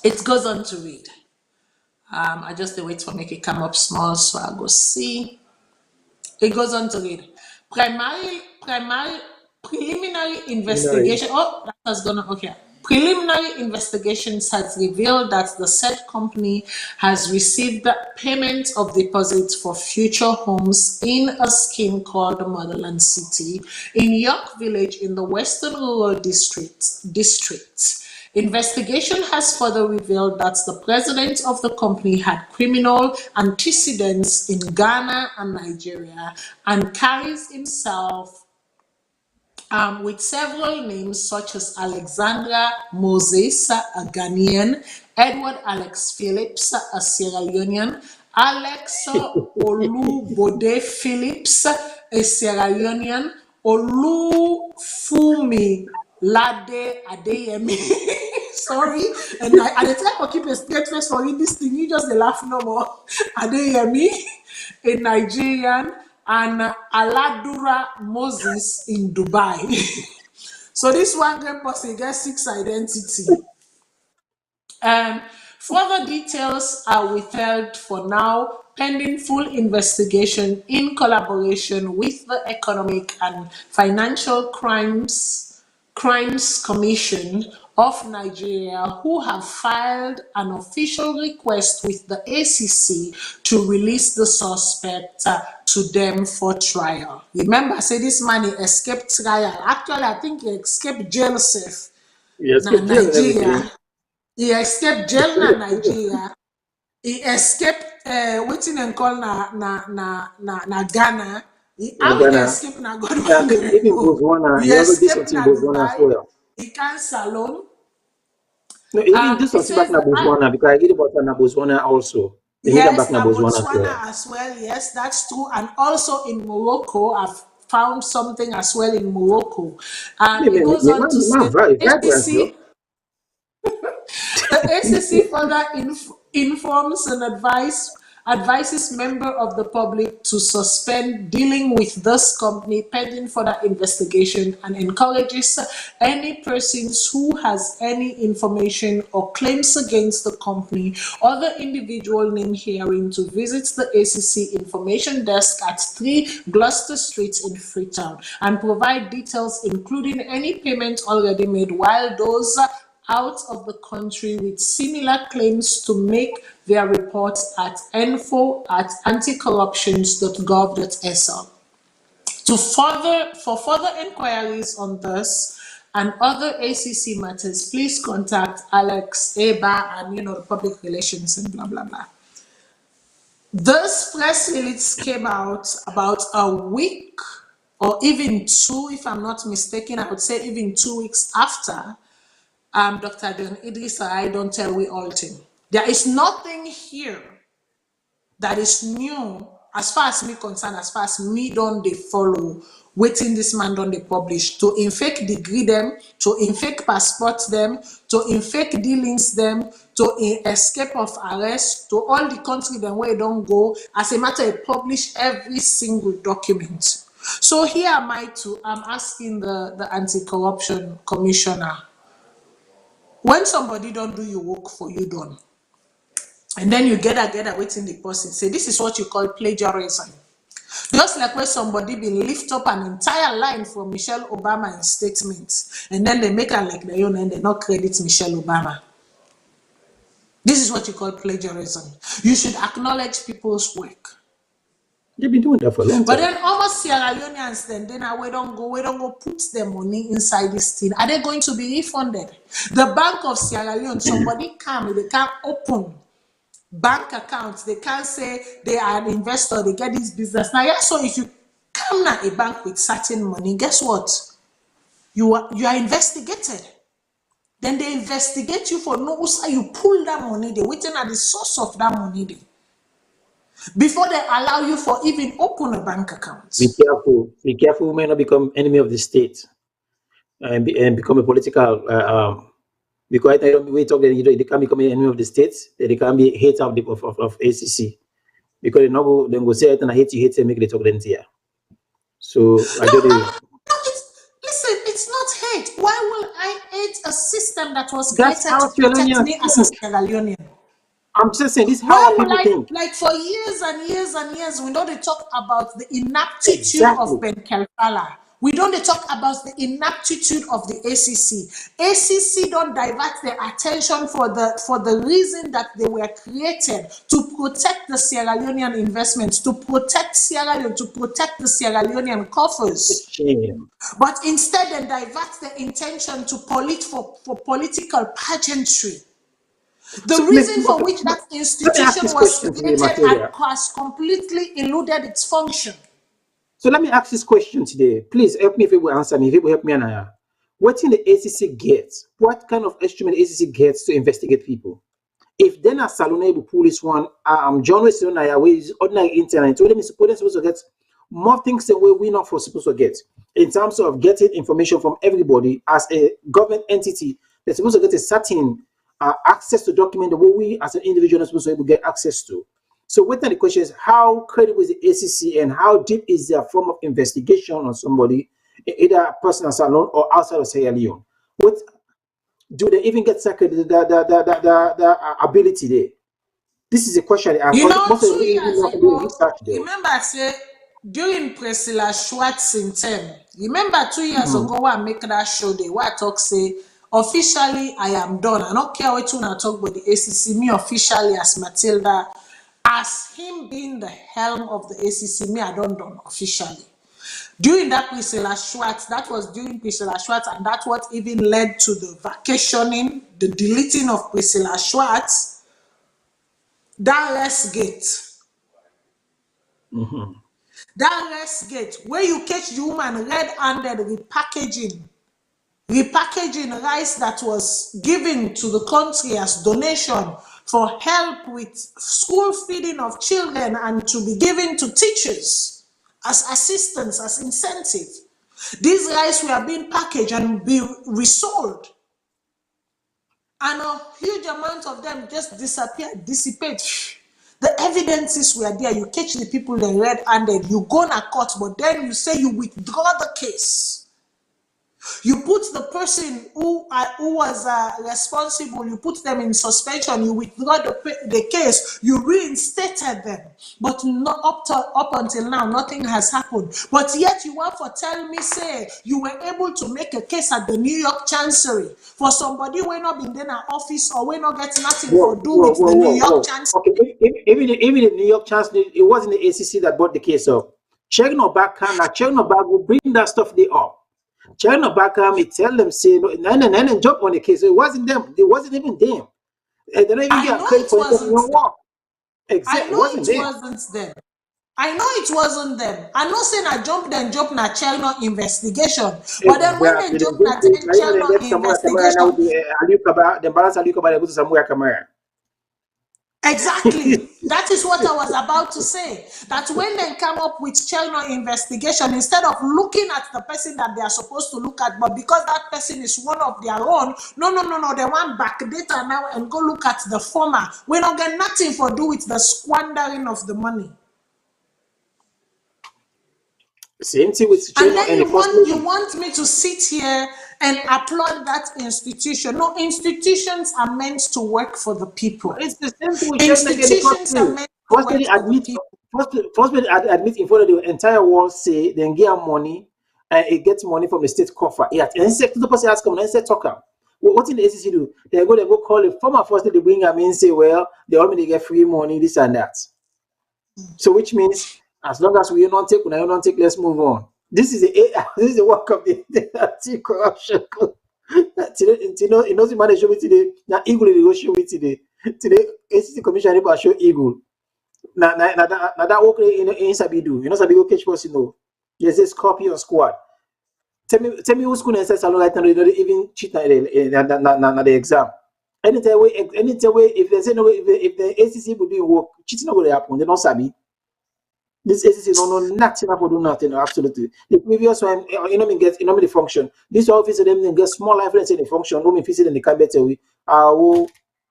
[SPEAKER 1] It goes on to read. I just wait for make it come up small so I go see. It goes on to read. Preliminary investigation. Oh, that has gone on. Okay. Preliminary investigations has revealed that the said company has received payment of deposits for future homes in a scheme called the Motherland City in York Village in the Western Rural District. Investigation has further revealed that the president of the company had criminal antecedents in Ghana and Nigeria and carries himself with several names such as Alexandra Moses, a Ghanaian, Edward Alex Phillips, a Sierra Leonean, Alex Olubode Phillips, a Sierra Leonean, Olufumi Lade Adeyemi. Sorry, and I try to keep a straight face for reading this thing. You just laugh no more. Adeyemi, a Nigerian, and Aladura Moses in Dubai. So this one great person gets 6 identity. Further details are withheld for now, pending full investigation in collaboration with the Economic and Financial Crimes Commission of Nigeria, who have filed an official request with the ACC to release the suspect to them for trial. Remember, I said this man he escaped trial. Actually, I think he escaped jail safe.
[SPEAKER 3] Yes,
[SPEAKER 1] Now,
[SPEAKER 3] jail and everything.
[SPEAKER 1] Nigeria. He escaped jail in Nigeria. He escaped waiting and call na Ghana. How he
[SPEAKER 3] Ghana.
[SPEAKER 1] escaped na God
[SPEAKER 3] I think
[SPEAKER 1] only
[SPEAKER 3] even
[SPEAKER 1] know.
[SPEAKER 3] Botswana,
[SPEAKER 1] He
[SPEAKER 3] he also did
[SPEAKER 1] escaped
[SPEAKER 3] something in
[SPEAKER 1] na
[SPEAKER 3] Botswana as
[SPEAKER 1] Dubai.
[SPEAKER 3] well.
[SPEAKER 1] He can Salone.
[SPEAKER 3] No, even do
[SPEAKER 1] It
[SPEAKER 3] something back
[SPEAKER 1] says
[SPEAKER 3] in Botswana because I read about Botswana also. They made them back
[SPEAKER 1] yes,
[SPEAKER 3] in
[SPEAKER 1] na
[SPEAKER 3] Botswana as
[SPEAKER 1] Botswana
[SPEAKER 3] well.
[SPEAKER 1] as well. Yes, that's true. And also in Morocco, I've found something as well in Morocco. It goes on to say
[SPEAKER 3] Very vibrant, though.
[SPEAKER 1] The ACC further informs and advises advises member of the public to suspend dealing with this company pending further investigation and encourages any persons who has any information or claims against the company or the individual named herein to visit the ACC information desk at 3 Gloucester Street in Freetown and provide details including any payment already made, while those out of the country with similar claims to make their reports at info@anticorruptions.gov.sl. For further inquiries on this and other ACC matters, please contact Alex Eba and the public relations and blah blah blah. This press release came out about a week or even two, if I'm not mistaken. I would say even 2 weeks after Dr. John Idris I don't tell we all thing. There is nothing here that is new as far as me concerned, as far as me don't they follow waiting this man don't they publish to infect degree them, to infect passport them, to infect dealings them, to escape of arrest, to all the country them where don't go. As a matter, they publish every single document. So here am I I'm asking the anti-corruption commissioner, when somebody don't do your work for you done, and then you get waiting the person, say this is what you call plagiarism. Just like when somebody been lift up an entire line from Michelle Obama in statements, and then they make her like Leone and they not credit Michelle Obama. This is what you call plagiarism. You should acknowledge people's work.
[SPEAKER 3] They've been doing that for a long time.
[SPEAKER 1] But then almost Sierra Leoneans then we don't go put their money inside this thing. Are they going to be refunded? The Bank of Sierra Leone, somebody they can't open bank accounts. They can't say they are an investor, they get this business. Now, yeah, so if you come to a bank with certain money, guess what? You are investigated. Then they investigate you for no say you pull that money, they're waiting at the source of that money before they allow you for even open a bank account.
[SPEAKER 3] Be careful, you may not become enemy of the state and become a political because we talk that they can't become an enemy of the state, they can't be hater of ACC because they know then go say it and I hate you, make it talk then here. So
[SPEAKER 1] listen, it's not hate. Why will I hate a system that was created to protect me as a Sierra Leonean?
[SPEAKER 3] I'm just saying this is how people think.
[SPEAKER 1] Like for years and years and years, we don't talk about the inaptitude of Ben Kelfala. We don't talk about the inaptitude of the ACC. ACC don't divert their attention for the reason that they were created, to protect the Sierra Leonean investments, to protect Sierra Leone, to protect the Sierra Leonean coffers. But instead they divert their intention to for political pageantry. The reason for which that institution was created has completely eluded its function.
[SPEAKER 3] So let me ask this question today. Please help me if you will answer me. If you will help me, Anaya. What in the ACC gets? What kind of instrument ACC gets to investigate people? If then a Salone will pull this one, journalists on Anaya, where is ordinary internet, so they're supposed to get more things than we're not supposed to get in terms of getting information from everybody. As a government entity, they're supposed to get a certain access to document the way we as an individual are supposed to get access to. So what the question is, how credible is the ACC and how deep is their form of investigation on somebody, either a person as Salone or outside of Sierra Leone? What do they even get the ability there? This is a question.
[SPEAKER 1] Remember I said during Priscilla Schwartz in term, remember 2 years ago I make that show there where I talk say officially I am done. I don't care what you want to talk about the ACC, me officially as Matilda. As him being the helm of the ACC, me, I don't done officially. During that Priscilla Schwartz, that was during Priscilla Schwartz, and that's what even led to the vacationing, the deleting of Priscilla Schwartz, that rest gate. That rest gate, where you catch the woman red-handed repackaging rice that was given to the country as donation for help with school feeding of children and to be given to teachers as assistance, as incentive. These rice were being packaged and be resold. And a huge amount of them just dissipate. The evidences were there. You catch the people they red-handed. You go to court, but then you say you withdraw the case. You put the person who was responsible, you put them in suspension, you withdraw the case, you reinstated them. But not up until now, nothing has happened. But yet you want to tell me, say, you were able to make a case at the New York Chancery for somebody who not been in an office or we not get nothing to do with the New York Chancery.
[SPEAKER 3] Okay, even the New York Chancery, it wasn't the ACC that brought the case up. Chernobag will bring that stuff there up. Chernobag, me tell them, say, no, and jump on the case. So it wasn't them. It wasn't even them. They don't even get credit for it.
[SPEAKER 1] Exactly. I know it wasn't them. I know it wasn't them. I know saying I jump na Chernobag investigation. But then when they jump na Chernobag investigation,
[SPEAKER 3] the balance Aliukaba, they go to somewhere camera.
[SPEAKER 1] Exactly. That is what I was about to say. That when they come up with Chernobag investigation, instead of looking at the person that they are supposed to look at, but because that person is one of their own, no, they want back data now and go look at the former. We don't get nothing for do with the squandering of the money.
[SPEAKER 3] Same thing with
[SPEAKER 1] and then you want me to sit here and applaud that institution. No, institutions are meant to work for the people.
[SPEAKER 3] It's the same thing with institutions are meant to work for the people. First, admit in front of the entire world, say, then get money, and it gets money from the state coffer. Yeah, and the person ask them, and say, talk them. What did the ACC do? They go call the former first they bring them in, say, well, they already get free money, this and that. So, which means, as long as we don't take, let's move on. This is the work of the anti-corruption. You know, the man show me today. Now, Eagle will show me today. Today, ACC Commission will show Eagle. Now that work in Sabidu. You know, Sabidu catch person. No, there's a Scorpion squad. Tell me who's going to say Salone right now? They don't even cheat na the exam. Anytime if they say no, if the ACC would do work, cheating not going to happen. They don't sabi. This ACC don't know nothing about do nothing. Absolutely. The previous one, the function. This office of them get small life in the function. No me fit in the cabinet we.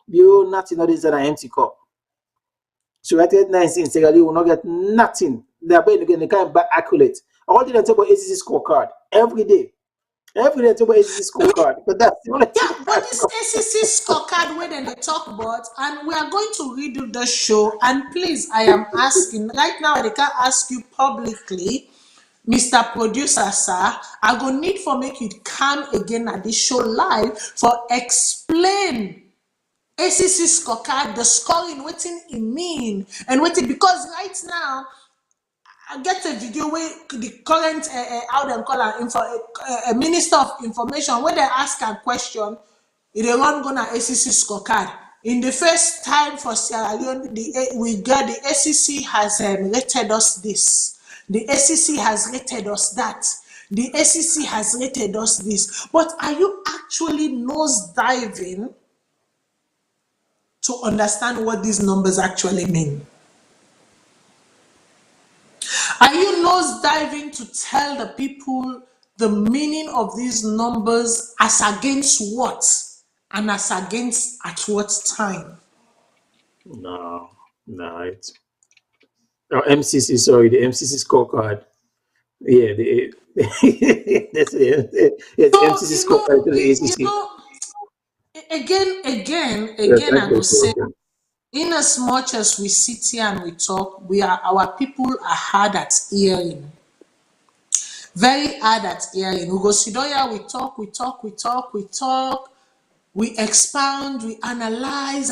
[SPEAKER 3] You nothing. This is an empty cup. So right at 19, you will not get nothing. They are going to get the kind of accurate. All the talk about ACC scorecard every day. Every day talk about ACC scorecard. But that's the only
[SPEAKER 1] but this ACC scorecard where they talk about, and we are going to redo the show. And please, I am asking right now. I can ask you publicly, Mr. Producer, sir. I go need for make you come again at this show live for explain. ACC scorecard, the scoring, what it mean, and what it, because right now, I get a video where the current, how they call a minister of information, when they ask a question, they run gonna ACC scorecard. In the first time for Sierra Leone, the ACC has rated us this. The ACC has rated us that. The ACC has rated us this. But are you actually nose diving to understand what these numbers actually mean? Are you nose diving to tell the people the meaning of these numbers as against what and as against at what time?
[SPEAKER 3] No, it's MCC. Sorry, the MCC scorecard. Yeah, that's it. It's MCC scorecard to the ACC.
[SPEAKER 1] Again, I will say, in as much as we sit here and we talk, our people are hard at hearing. Very hard at hearing. We go sit down, we talk, we expound, we analyze,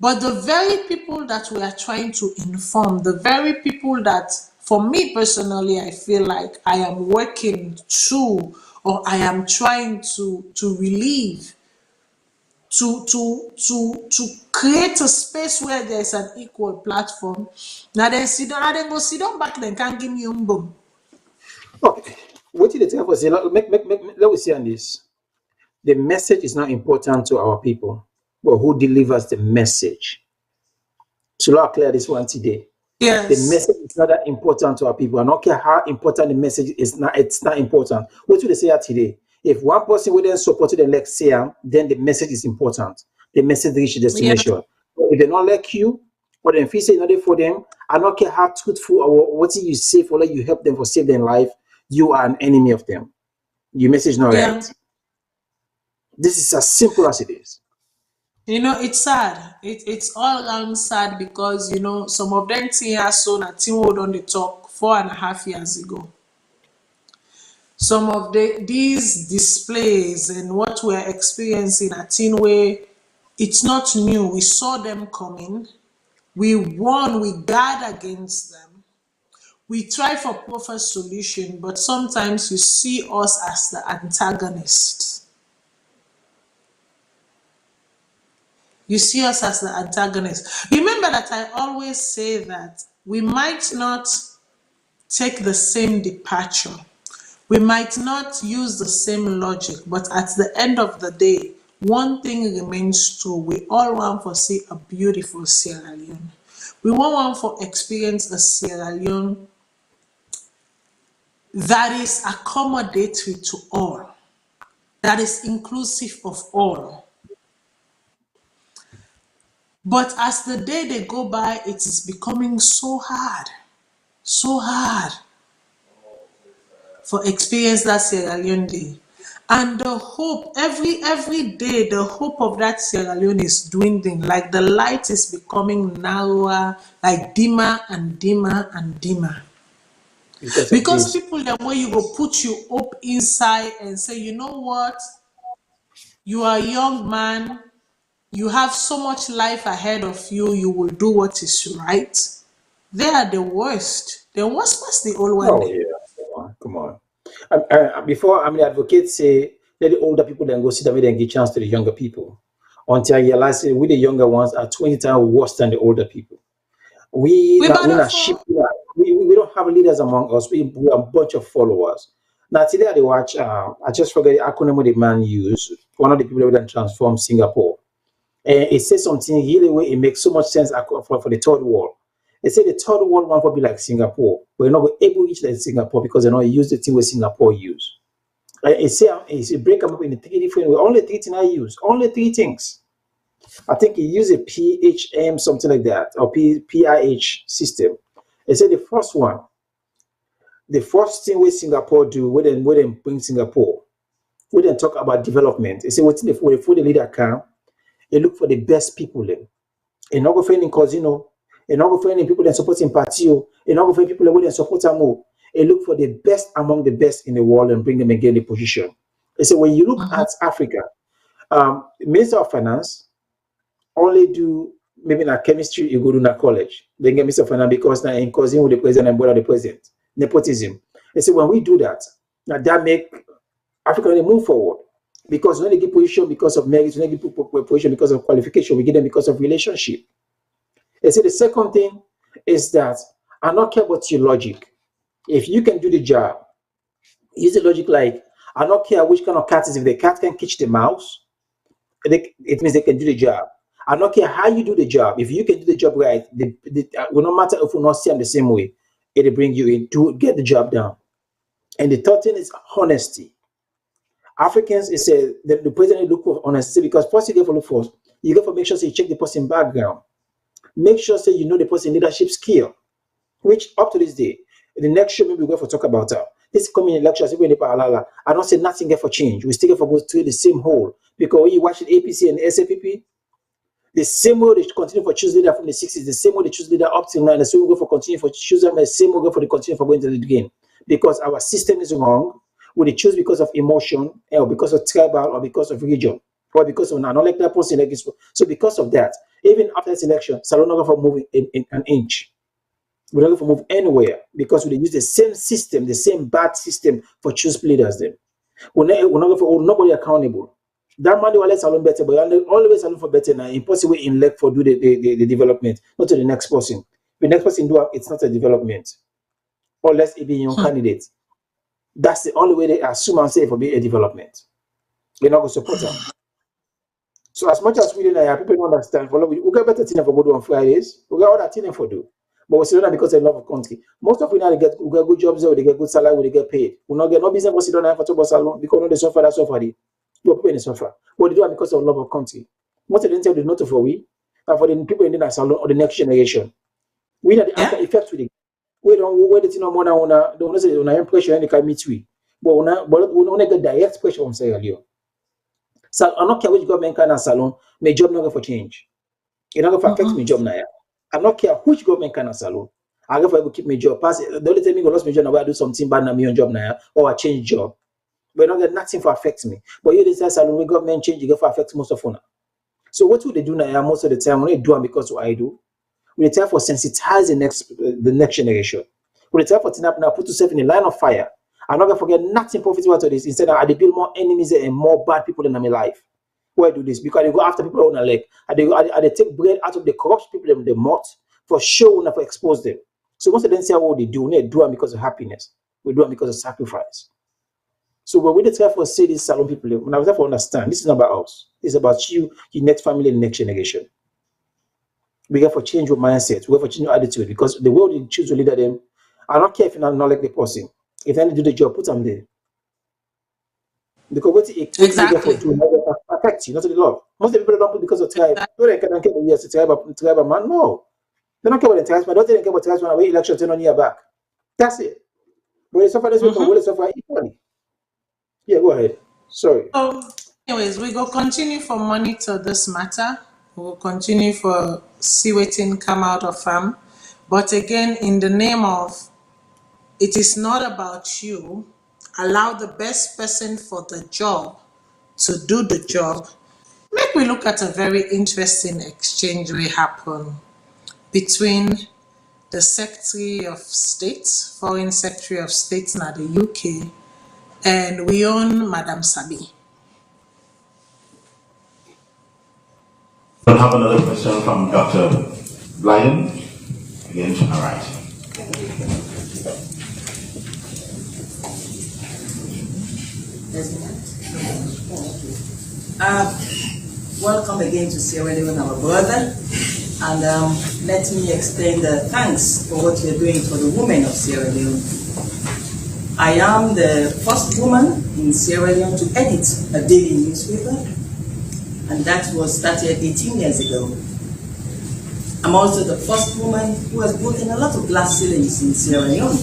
[SPEAKER 1] but the very people that we are trying to inform, the very people that, for me personally, I feel like I am working to, or I am trying to relieve, to create a space where there's an equal platform. Now then sit down back then can't give me boom.
[SPEAKER 3] Okay. What did they tell us? Let me say on this. The message is not important to our people, but who delivers the message. So let's clear this one today.
[SPEAKER 1] Yes.
[SPEAKER 3] The message is not that important to our people. I don't care how important the message is. It's not important. What do they say today? If one person will then support the next year, then the message is important. The message reaches destination. Yeah. If they don't like you, Or then if you say nothing for them, I don't care how truthful or what you say for like you help them for save their life, you are an enemy of them. Your message not
[SPEAKER 1] Yeah.
[SPEAKER 3] right. This is as simple as it is.
[SPEAKER 1] It's sad. It's all around sad because some of them thing has so na thing hold on the talk 4.5 years ago. Some of these displays and what we're experiencing a thing where it's not new. We saw them coming. We won. We guard against them. We try for proper solution, but sometimes you see us as the antagonist. You see us as the antagonist. Remember that I always say that we might not take the same departure. We might not use the same logic, but at the end of the day, one thing remains true. We all want to see a beautiful Sierra Leone. We want to experience a Sierra Leone that is accommodatory to all, that is inclusive of all. But as the day they go by, it is becoming so hard for experience that Sierra Leone day. And the hope, every day, the hope of that Sierra Leone is dwindling. Like the light is becoming narrower, like dimmer and dimmer and dimmer. Because people, the way you go put you up inside and say, you know what? You are a young man. You have so much life ahead of you. You will do what is right. They are the worst. The worst was the old one.
[SPEAKER 3] Oh yeah, come on. Before the advocates say let the older people then go sit down and give chance to the younger people. Until I realize we the younger ones are 20 times worse than the older people. We're not sheep. We don't have leaders among us. We are a bunch of followers. Now today I watch. I just forget the acronym the man used. One of the people that transformed Singapore. And it says something really where it makes so much sense for the third world. They say the third world want to be like Singapore, but you're not able to reach like Singapore because they don't use the thing where Singapore use. It break them up in three different ways. Only three things I use. Only three things. I think he used a PHM something like that or PIH system. They say the first thing where Singapore do, where they bring Singapore, where they talk about development. They say what's the leader can, they look for the best people then. And not go find in casino, and not go find people that support in Patio, and not go find people that support Amo. And look for the best among the best in the world and bring them again in the position. And so when you look at Africa, Minister of Finance only do maybe in chemistry, you go to college. Then get Minister of Finance because now in cousin with the president and brother the president. Nepotism. And so when we do that, now that make Africa move forward. Because when they get position because of merit, when they get position because of qualification, we get them because of relationship. And so the second thing is that I don't care about your logic. If you can do the job, use the logic like I don't care which kind of cat is. If the cat can catch the mouse, it means they can do the job. I don't care how you do the job. If you can do the job right, will no matter if we not see them the same way, it'll bring you in to get the job done. And the third thing is honesty. Africans is the president look for honesty because first you get for look for you get for make sure you check the person background. Make sure you know the person leadership skill, which up to this day, the next show maybe we're going to talk about this coming lectures. I don't say nothing get for change. We still get for both to the same hole because when you watch the APC and the SAPP, the same way they continue for choose leader from the 60s, the same way they choose leader up till now, and the same way we go for continue for choose them, the same way we go for the continue for going to the game because our system is wrong. We choose because of emotion, or because of tribal, or because of region, or because of not like that person. So because of that, even after this election, Salone not going to move in an inch. We're not going to move anywhere because we use the same system, the same bad system for choose leaders. Then we're not going to hold nobody accountable. That man will let Salone better, but always Salone for better now. Impossible in leg for do the development, not to the next person. The next person do it's not a development, unless it be your candidate. That's the only way they assume and say for being a development. They're not going to support them. So as much as we don't people don't understand, we get better things for go do on Fridays. We got other things for do. But we still not because they love the country. Most of we now get good jobs there, they get good salary, they get paid. We not get no business for sit down for talk about Salone because no they suffer, that's suffer. We people they suffer. But they do it because of love of country. Most of them tell the not for we. for the people in the salon or the next generation. We know the after effect with it. We don't wait until more than don't say on pressure and can meet we. But we don't get direct pressure on say earlier. So I don't care which government can a salon, my job not going for change. It not going to affect my job now. I don't care which government can a salon. I go for keep my job. Pass the only time I go lost my job now, I do something bad na me on job now, or I change job. But not get nothing for affect me. But you this salon, we government change, you go for affect most of us. So what would they do now most of the time? When they do it because what I do, we try for sensitize the next generation. We try for now put yourself in a line of fire. I'm not gonna forget nothing profitable out of this. Instead, I build more enemies and more bad people in my life. Why do this? Because they go after people on a leg. They take bread out of the corrupt people in the mouth for show and for expose them. So most of them say what they do it because of happiness. We do it because of sacrifice. So when we try for say this salon people, when I was for understand, this is not about us. It's about you, your next family, and next generation. We have to change your mindset. We have to change your attitude because the world you choose to lead them. I don't care if you're not like the person. If they do the job, put them there. Because what it exactly to affect you, not to the love. Most of the people don't put because of tribe. They don't care about yes, tribe man. No, they don't care about the tribesman. Don't they care about the tribesman? Away election 10 on year back. That's it. But they suffer this way, will suffer equally. Yeah, go ahead. Sorry.
[SPEAKER 1] So, anyways, we go continue for monitor this matter. We'll continue for see what come out of them. But again, in the name of, it is not about you. Allow the best person for the job to do the job. Make we look at a very interesting exchange we happen between the Secretary of State, Foreign Secretary of State in the UK, and we own Madame Sabi.
[SPEAKER 13] We'll have another question from Dr. Leone, again to my right.
[SPEAKER 14] Welcome again to Sierra Leone, our brother, and let me extend thanks for what you're doing for the women of Sierra Leone. I am the first woman in Sierra Leone to edit a daily newspaper, and that was started 18 years ago. I'm also the first woman who has broken a lot of glass ceilings in Sierra Leone.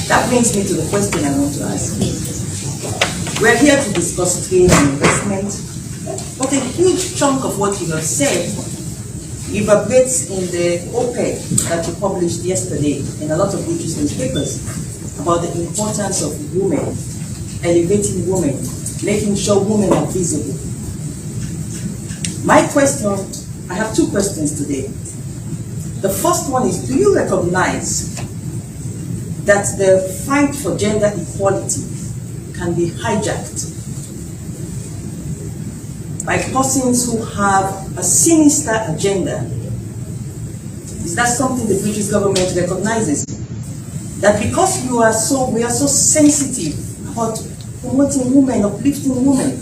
[SPEAKER 14] That brings me to the question I want to ask you. We're here to discuss trade and investment, but a huge chunk of what you have said reverberates in the op-ed that you published yesterday in a lot of British newspapers about the importance of women, elevating women, making sure women are visible. My question, I have two questions today. The first one is, do you recognize that the fight for gender equality can be hijacked by persons who have a sinister agenda? Is that something the British government recognizes? That because we are so sensitive about promoting women, uplifting women.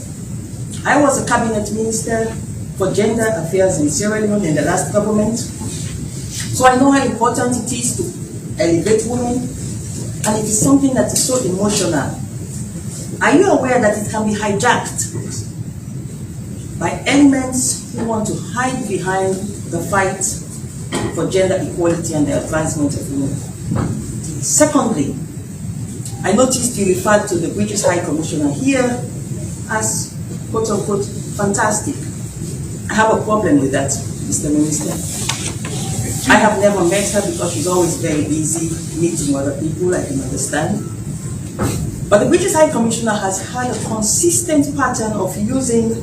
[SPEAKER 14] I was a cabinet minister for gender affairs in Sierra Leone in the last government, so I know how important it is to elevate women, and it is something that is so emotional. Are you aware that it can be hijacked by elements who want to hide behind the fight for gender equality and the advancement of women? Secondly, I noticed you referred to the British High Commissioner here as quote-unquote fantastic. I have a problem with that, Mr. Minister. I have never met her because she's always very busy meeting other people, I can understand. But the British High Commissioner has had a consistent pattern of using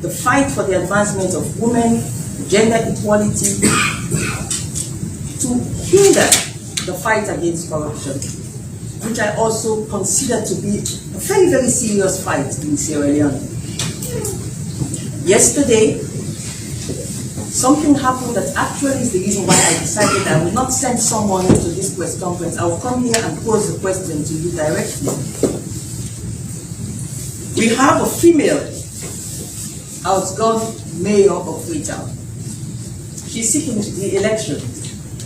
[SPEAKER 14] the fight for the advancement of women, gender equality, to hinder the fight against corruption, which I also consider to be a very, very serious fight in Sierra Leone. Yesterday, something happened that actually is the reason why I decided I will not send someone to this press conference. I will come here and pose the question to you directly. We have a female outgone mayor of Freetown. She's seeking re-election.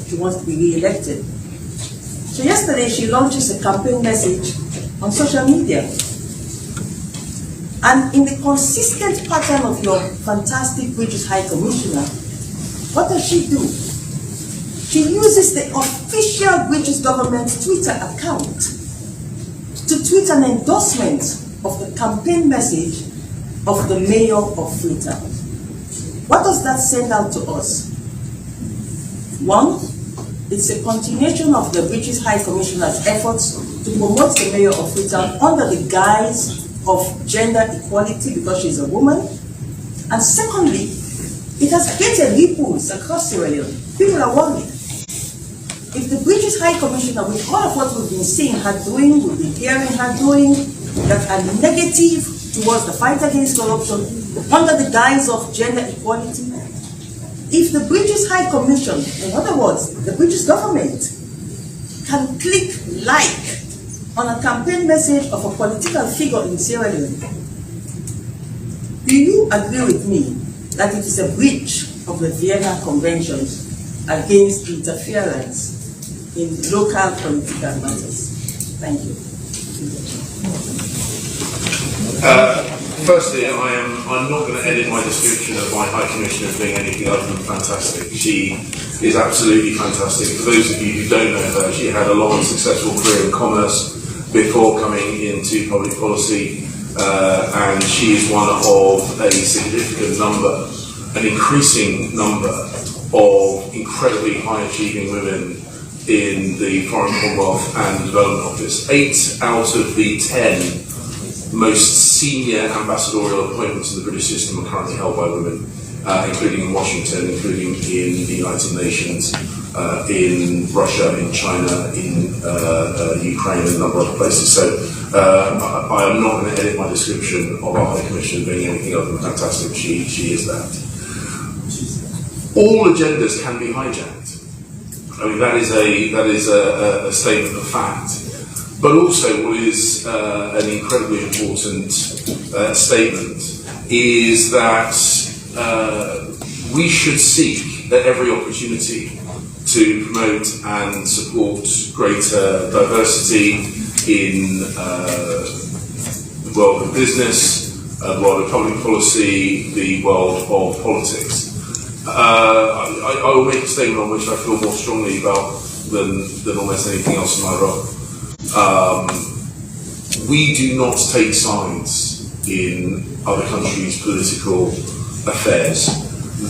[SPEAKER 14] She wants to be re-elected. So yesterday she launches a campaign message on social media. And in the consistent pattern of your fantastic British High Commissioner, what does she do? She uses the official British government Twitter account to tweet an endorsement of the campaign message of the mayor of Freetown. What does that send out to us? One, it's a continuation of the British High Commissioner's efforts to promote the mayor of Freetown under the guise of gender equality because she's a woman. And secondly, it has created ripples across Sierra Leone. People are worried. If the British High Commissioner, with all of what we've been seeing her doing, we've been hearing her doing, that are negative towards the fight against corruption, under the guise of gender equality, if the British High Commission, in other words, the British government, can click like on a campaign message of a political figure in Sierra Leone, do you agree with me that it is a breach of the Vienna Conventions against interference in local political matters? Thank you.
[SPEAKER 13] Firstly, I'm not going to edit my description of my High Commissioner as being anything other than fantastic. She is absolutely fantastic. For those of you who don't know her, she had a long and successful career in commerce before coming into public policy, and she is one of a significant number, an increasing number of incredibly high-achieving women in the Foreign Commonwealth and Development Office. 8 out of the 10 most senior ambassadorial appointments in the British system are currently held by women, including in Washington, including in the United Nations, in Russia, in China, in Ukraine, and a number of other places. So I am not going to edit my description of our High Commissioner being anything other than fantastic. She is that. All agendas can be hijacked. I mean, that is a statement of fact. But also, what is an incredibly important statement is that we should seek at every opportunity to promote and support greater diversity in the world of business, the world of public policy, the world of politics. I will make a statement on which I feel more strongly about than almost anything else in my role. We do not take sides in other countries' political affairs.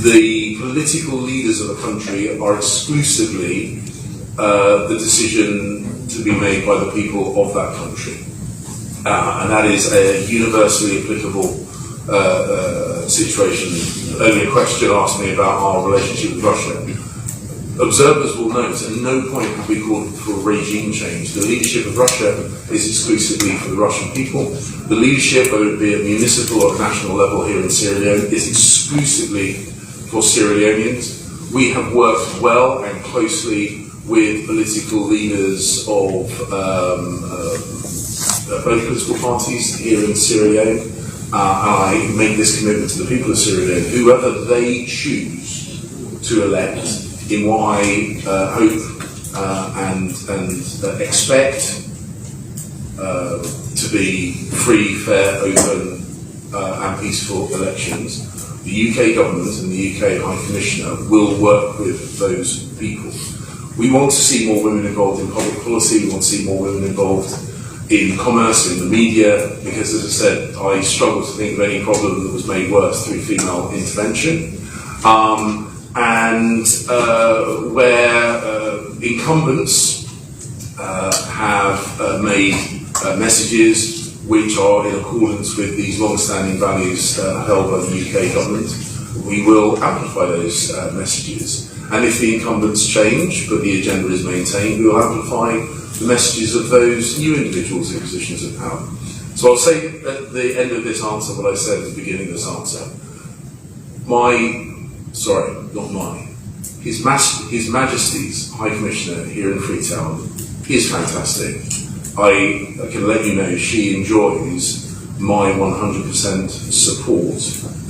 [SPEAKER 13] The political leaders of a country are exclusively the decision to be made by the people of that country. And that is a universally applicable situation. Earlier question asked me about our relationship with Russia. Observers will note at no point have we called for regime change. The leadership of Russia is exclusively for the Russian people. The leadership, whether it be at municipal or national level here in Sierra Leone, is exclusively for Sierra Leoneans. We have worked well and closely with political leaders of both political parties here in Sierra Leone. I make this commitment to the people of Sierra Leone, whoever they choose to elect, in what I hope and expect to be free, fair, open and peaceful elections. The UK government and the UK High Commissioner will work with those people. We want to see more women involved in public policy, we want to see more women involved in commerce, in the media, because as I said, I struggle to think of any problem that was made worse through female intervention. Where incumbents have made messages which are in accordance with these long-standing values held by the UK government, we will amplify those messages. And if the incumbents change, but the agenda is maintained, we will amplify the messages of those new individuals in positions of power. So I'll say at the end of this answer what I said at the beginning of this answer. His Majesty's High Commissioner here in Freetown is fantastic. I can let you know she enjoys my 100% support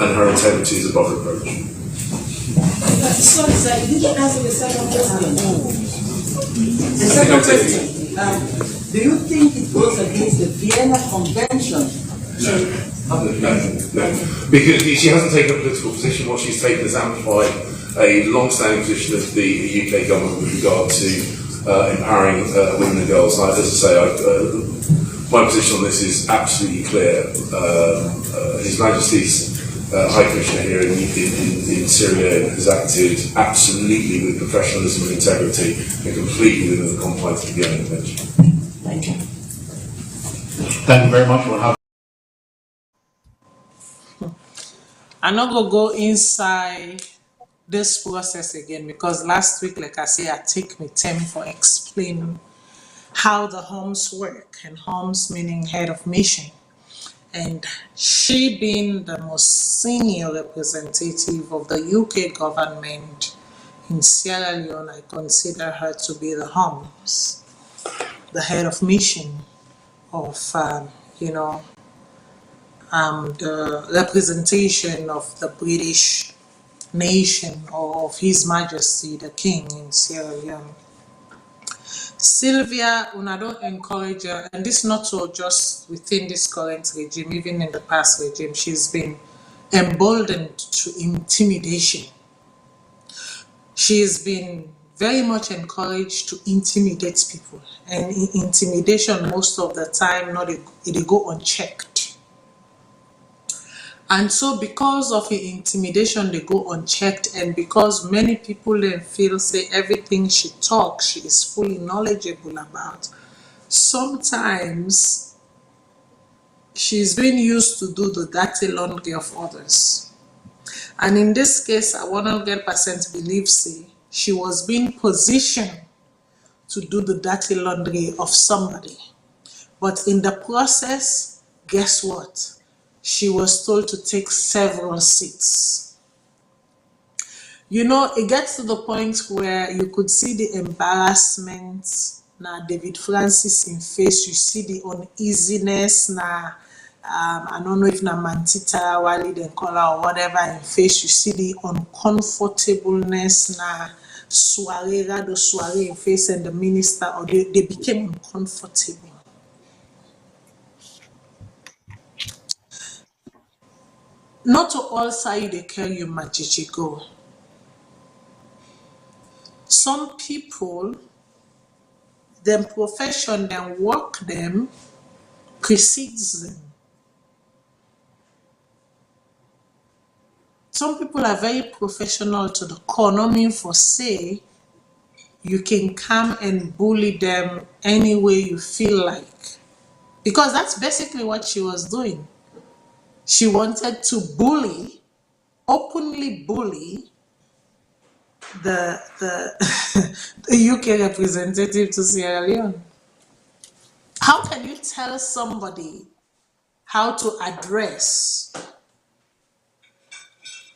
[SPEAKER 13] and her integrity is above reproach.
[SPEAKER 14] Sorry, sir, did you answer the second question? The second question, do you think it goes against the Vienna Convention to
[SPEAKER 13] No, no. Because she hasn't taken a political position. What she's taken is amplified a long-standing position of the UK government with regard to empowering women and girls. As I say, my position on this is absolutely clear. His Majesty's High Commissioner here in Syria has acted absolutely with professionalism and integrity and completely within the confines of the UN Convention.
[SPEAKER 14] Thank you.
[SPEAKER 15] Thank you very much. We'll have
[SPEAKER 1] I'm not gonna go inside this process again because last week, like I say, I take my time for explaining how the homes work, and homes meaning head of mission. And she being the most senior representative of the UK government in Sierra Leone, I consider her to be the homes, the head of mission of, the representation of the British nation or of His Majesty the King in Sierra Leone. Sylvia, I don't encourage her, and this not so just within this current regime, even in the past regime, she's been emboldened to intimidation. She's been very much encouraged to intimidate people, and intimidation most of the time it go unchecked. And so because of the intimidation, they go unchecked, and because many people then feel say everything she talks, she is fully knowledgeable about. Sometimes she's been used to do the dirty laundry of others. And in this case, I 100% believe say she was being positioned to do the dirty laundry of somebody. But in the process, guess what? She was told to take several seats. It gets to the point where you could see the embarrassment now David Francis in face, you see the uneasiness now. I don't know if na Mantita, Wali, then color or whatever in face, you see the uncomfortableness now. The soiree in face, and the minister, or they became uncomfortable. Not to all side they carry you go. Some people, them profession, them work, them precedes them. Some people are very professional to the core, not mean for say you can come and bully them any way you feel like. Because that's basically what she was doing. She wanted to openly bully the the UK representative to Sierra Leone. How can you tell somebody how to address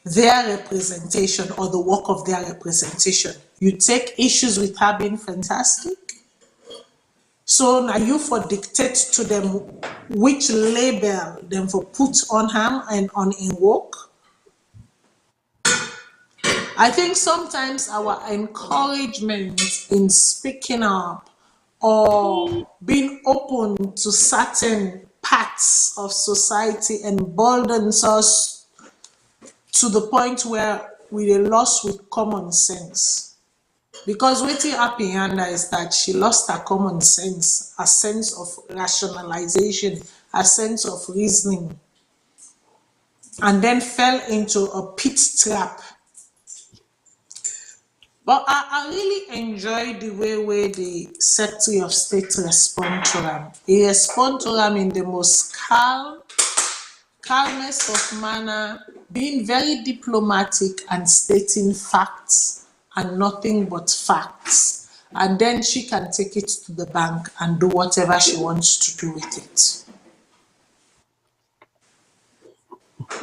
[SPEAKER 1] their representation or the work of their representation? You take issues with her being fantastic. So now you for dictate to them which label them for put on her and on in work. I think sometimes our encouragement in speaking up or being open to certain parts of society emboldens us to the point where we are lost with common sense. Because waiting up in Yanda is that she lost her common sense, a sense of rationalization, a sense of reasoning, and then fell into a pit trap. But I really enjoy the way the Secretary of State respond to them. He respond to them in the most calmest of manner, being very diplomatic and stating facts and nothing but facts. And then she can take it to the bank and do whatever she wants to do with it.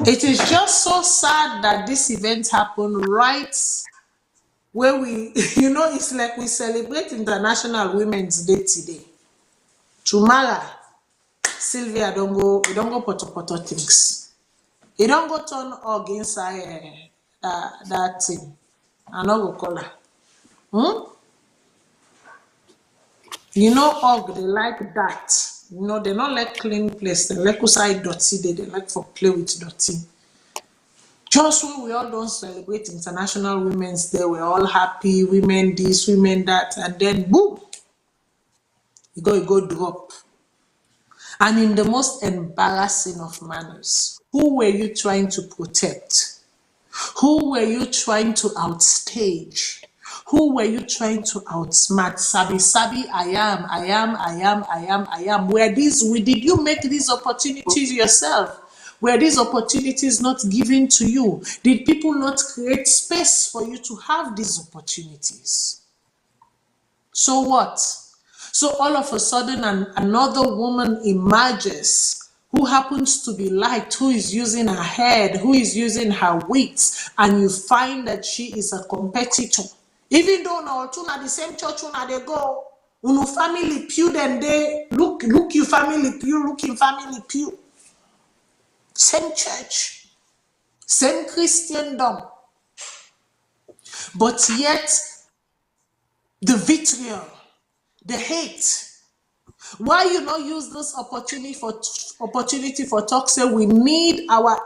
[SPEAKER 1] It is just so sad that this event happened right where we, it's like we celebrate International Women's Day today. Tomorrow, Sylvia don't go poto things. He don't go turn og inside that thing. I no go call her. Og they like that. You know, they not like clean place. They like outside dirty. They like for play with dirty. Just when we all don't celebrate International Women's Day, we're all happy, women this, women that, and then boom, you go drop. And in the most embarrassing of manners, who were you trying to protect? Who were you trying to outstage? Who were you trying to outsmart? Sabi, I am. Did you make these opportunities yourself? Were these opportunities not given to you? Did people not create space for you to have these opportunities? So what? So all of a sudden, another woman emerges who happens to be light, who is using her head, who is using her wits, and you find that she is a competitor. Even though no two na the same church una they go, unu family pew then they look you family pew, look in family pew. Same church, same Christendom, but yet the vitriol, the hate. Why you not use this opportunity for talk? Say we need our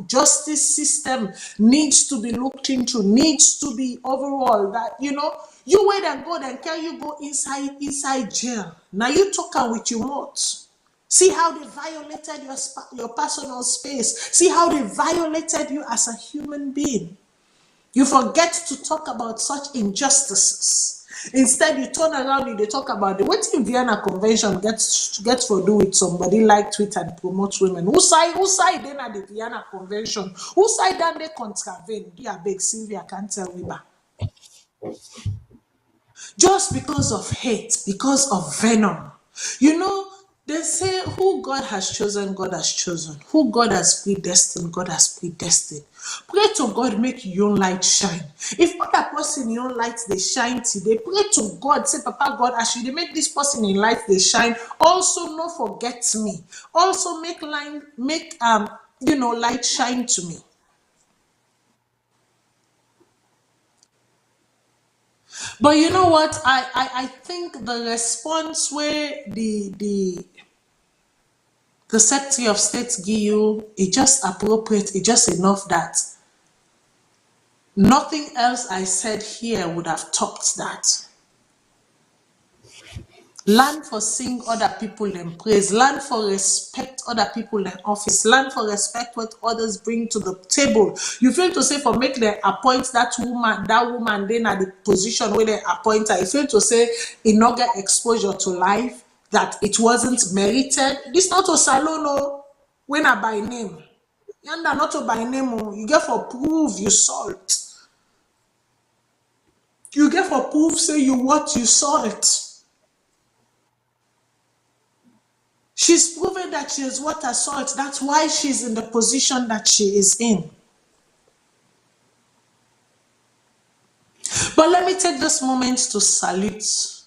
[SPEAKER 1] justice system needs to be looked into, needs to be overall. That you wait and go, then can you go inside jail? Now you talking with your mouth. See how they violated your personal space. See how they violated you as a human being. You forget to talk about such injustices. Instead, you turn around and they talk about the what if Vienna Convention gets for do with somebody like tweet and promote women. Who side then at the Vienna Convention? Who side then they contravene? Yeah, big Sylvia can't tell me back. Just because of hate, because of venom. They say who God has chosen, God has chosen. Who God has predestined, God has predestined. Pray to God, make your light shine. If other person in your light they shine today, pray to God. Say, Papa God, as you make this person in light they shine, also not forget me. Also make light shine to me. But you know what? I think the response where the Secretary of State give you is just appropriate, it's just enough that nothing else I said here would have topped that. Learn for seeing other people in praise. Learn for respect other people in office. Learn for respect what others bring to the table. You feel to say for make them appoint that woman then at the position where they appoint her. You feel to say in not get exposure to life, that it wasn't merited. This not a Salone when I by name. Yanda not to by name. You get for prove you salt. You get for proof say you what you saw it. She's proven that she is what I saw it. That's why she's in the position that she is in. But let me take this moment to salute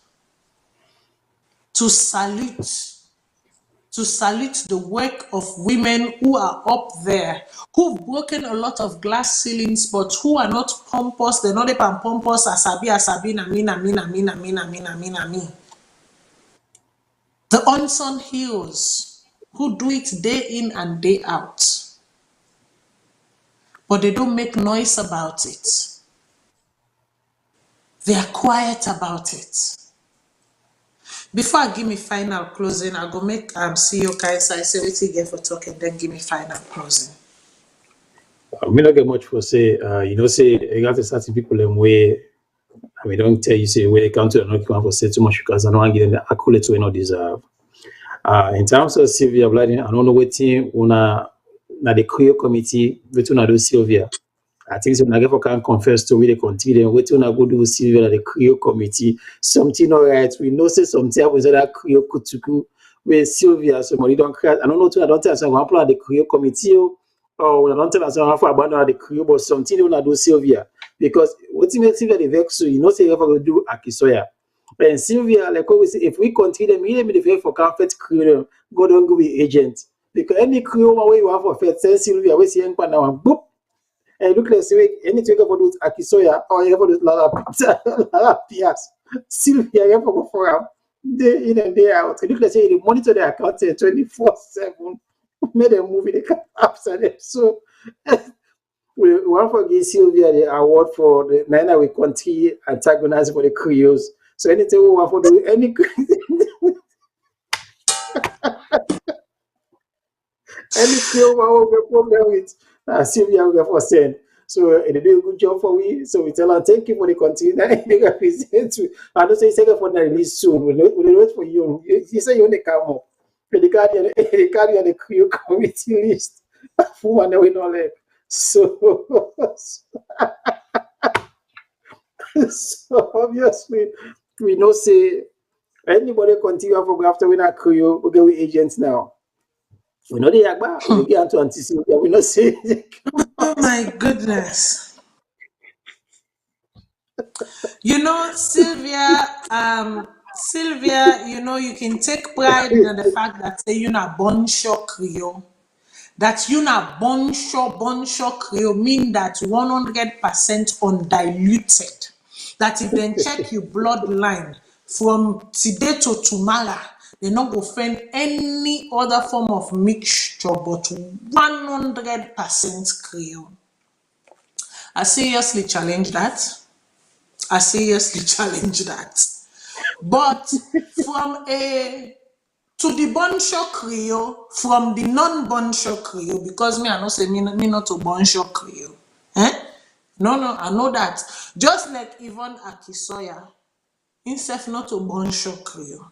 [SPEAKER 1] the work of women who are up there, who've broken a lot of glass ceilings, but who are not pompous. They're not even pompous. Asabi, na me. The unsung heroes who do it day in and day out, but they don't make noise about it. They are quiet about it. Before I give me final closing, I go make CEO Kaisa say what you get for talking, then give me final closing.
[SPEAKER 3] We don't get much for say. Say you have to start people them way. I don't tell you say where they come to not come for say too much because I don't want to give them the accolades we not deserve. In terms of Sylvia Bladin, I don't know what team una na the career committee we una do Sylvia. I think so. When I can confess to we they continue. What una go do Sylvia the career committee something alright. We know say something happens that career kutuku with Sylvia. Somebody don't cry. I don't know. I don't tell us. I'm plan the career committee. Or I don't tell us how to abandon the career, but something when I do Sylvia because what makes Sylvia the vex you know say you ever go do Akisoya. And Sylvia, like always, if we continue, me the for comfort career, go don't go be agent because any career way you have for faith, say Sylvia, we see young pan now and boop. And look like say anything you ever do Akisoya or you ever do Lala Pias. Sylvia, you ever go for her. day in and day out. Look, let's say they monitor their account 24/7. Made them movie, they can after them. So we want to give Sylvia the award for the Nina we continue antagonizing for the Creoles. So anything we want to do, any any Creole we have problem with, Sylvia we have for send. So they do a good job for we. So we tell her thank you for the continue. They represent. I don't say second for the release soon. We wait for you. You say you want to come up. The carry on the Creole committee list. For one we know like. So, so obviously, we know say anybody continue to go after we not Creole, we get with agents now. We know the Yagba, we get to anticipate. We know say.
[SPEAKER 1] Oh my goodness. You know, Sylvia, you know, you can take pride in the fact that say you're not born sure Creole. That you not born sure Creole mean that 100% undiluted. That if they check your bloodline from today to tomorrow, they not go find any other form of mixture but 100% Creole. I seriously challenge that. I seriously challenge that. But from a to the Boncho Creole, from the non-Boncho Creole, because me, I know say me not to Boncho Creole. Eh? No, I know that. Just like Yvonne Akisoya, himself not to Boncho Creole.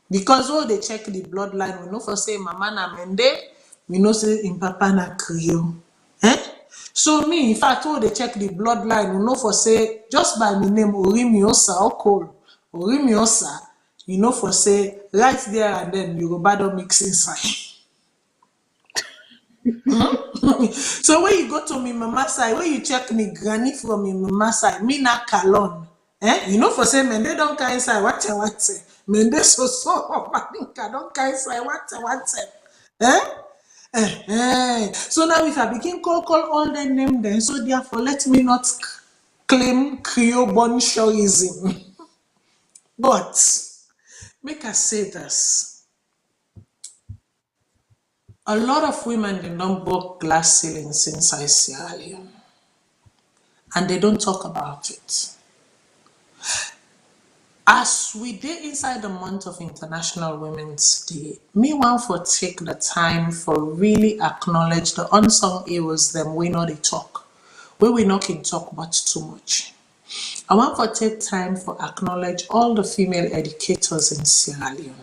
[SPEAKER 1] Because when they check the bloodline, we know for say Mama na Mende, we know say in Papa na Creole. Eh? So me, in fact, when they check the bloodline, we know for say, just by my name, Orimiosa, Orimiosa, you know for say, right there and then, Yoruba don't mix inside. So when you go to me mama side, when you check me granny from me mama side, me na Salone. Eh? You know for say Mende don't carry inside what. Mende so maninka don't carry inside what. So now if I begin call all the name then, so therefore let me not claim Creole bonchoism. But make I say this. A lot of women they don't broke glass ceilings inside Sierra Leone. And they don't talk about it. As we did inside the month of International Women's Day, me want for take the time for really acknowledge the unsung heroes them we know they talk. We not can talk but too much. I want for take time for acknowledge all the female educators in Sierra Leone.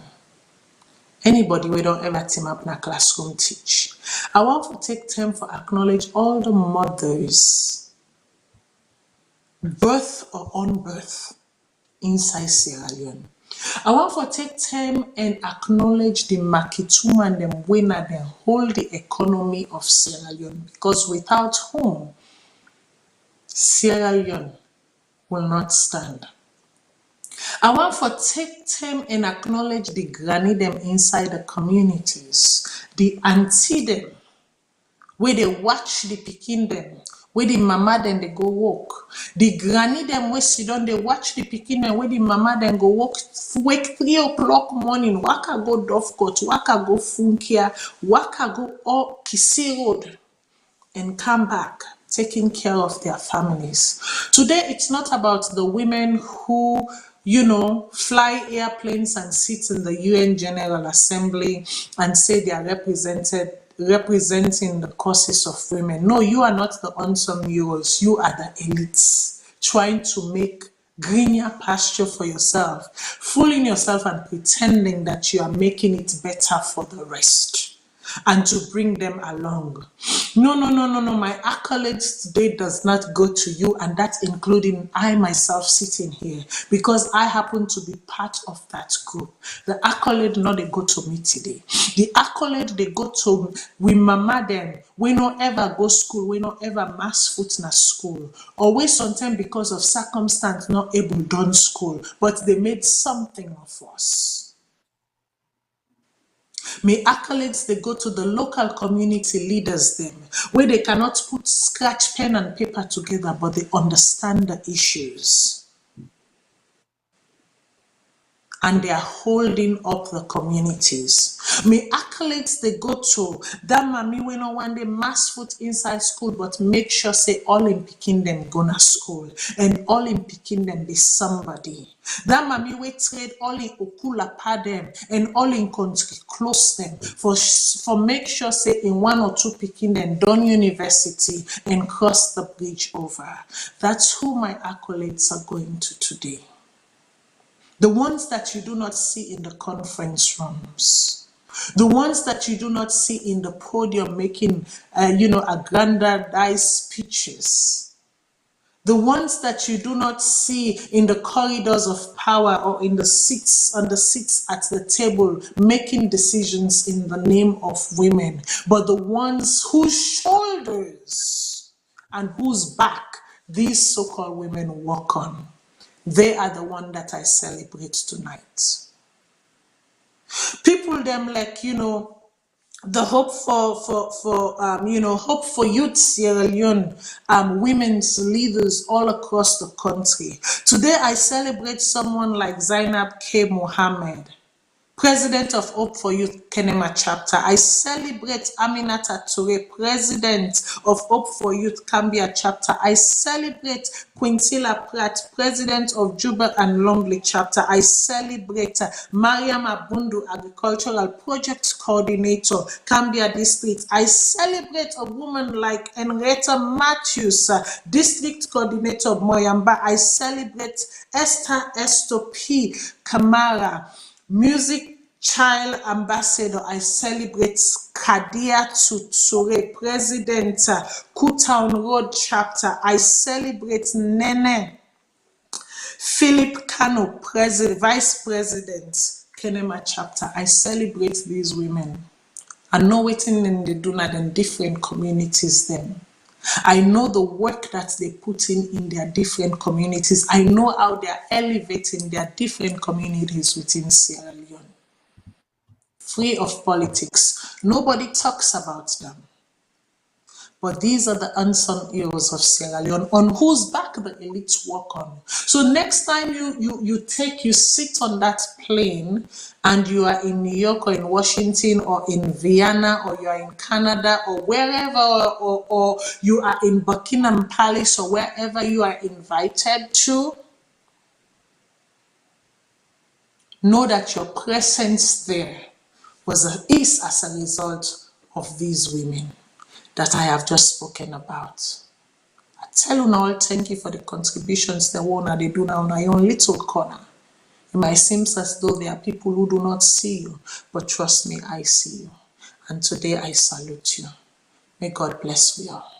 [SPEAKER 1] Anybody we don't ever team up in a classroom teach. I want to take time for acknowledge all the mothers, birth or unbirth, inside Sierra Leone. I want to take time and acknowledge the Makituma and them winner that hold the economy of Sierra Leone, because without whom Sierra Leone will not stand. I want to take time and acknowledge the granny them inside the communities, the auntie them, where they watch the pikin them, where the mama then they go walk. The granny them where sit down, they watch the pikin them, where the mama then go walk, wake 3 o'clock morning, waka go Dovecot, waka go Funkia, waka go all Kisi Road, and come back taking care of their families. Today, it's not about the women who, you know, fly airplanes and sit in the UN General Assembly and say they are representing the causes of women. No, you are not the unsung heroes. You are the elites trying to make greener pasture for yourself, fooling yourself and pretending that you are making it better for the rest and to bring them along. No. My accolades today does not go to you, and that's including I myself sitting here, because I happen to be part of that group. The accolade not they go to me today. The accolade they go to we mama them. We not ever go school. We not ever mass foot na school. Or we sometimes because of circumstance not able done school, but they made something of us. May accolades they go to the local community leaders them, where they cannot put scratch pen and paper together, but they understand the issues. and they are holding up the communities. Me accolades they go to that mommy we no one day mass foot inside school, but make sure say all in picking them gonna school and all in picking them be somebody. That mommy we trade all in okula pa them and all in country close them for make sure say in 1 or 2 picking them done university and cross the bridge over. That's who my accolades are going to today. The ones that you do not see in the conference rooms. The ones that you do not see in the podium making, aggrandized speeches. The ones that you do not see in the corridors of power or in the seats, on the seats at the table, making decisions in the name of women. But the ones whose shoulders and whose back these so-called women walk on. They are the one that I celebrate tonight. People them like, the hope hope for youth Sierra Leone, women's leaders all across the country. Today I celebrate someone like Zainab K. Mohammed, President of Hope for Youth Kenema Chapter. I celebrate Aminata Toure, President of Hope for Youth Cambia Chapter. I celebrate Quintilla Pratt, President of Juba and Longley Chapter. I celebrate Mariam Abundu, Agricultural Project Coordinator, Cambia District. I celebrate a woman like Henrietta Matthews, District Coordinator of Moyamba. I celebrate Esther Esto P. Kamara, Music Child Ambassador. I celebrate Kadia Tuture, President, Kutown Road Chapter. I celebrate Nene Philip Kano, Vice President, Kenema Chapter. I celebrate these women. I know waiting in the donut and different communities then. I know the work that they put in their different communities. I know how they are elevating their different communities within Sierra Leone. Free of politics. Nobody talks about them. But these are the unsung heroes of Sierra Leone on whose back the elites walk on. So next time you sit on that plane and you are in New York or in Washington or in Vienna or you are in Canada or wherever or you are in Buckingham Palace or wherever you are invited to, know that your presence there is as a result of these women that I have just spoken about. I tell you all, thank you for the contributions they do now in your own little corner. It might seem as though there are people who do not see you, but trust me, I see you. And today I salute you. May God bless you all.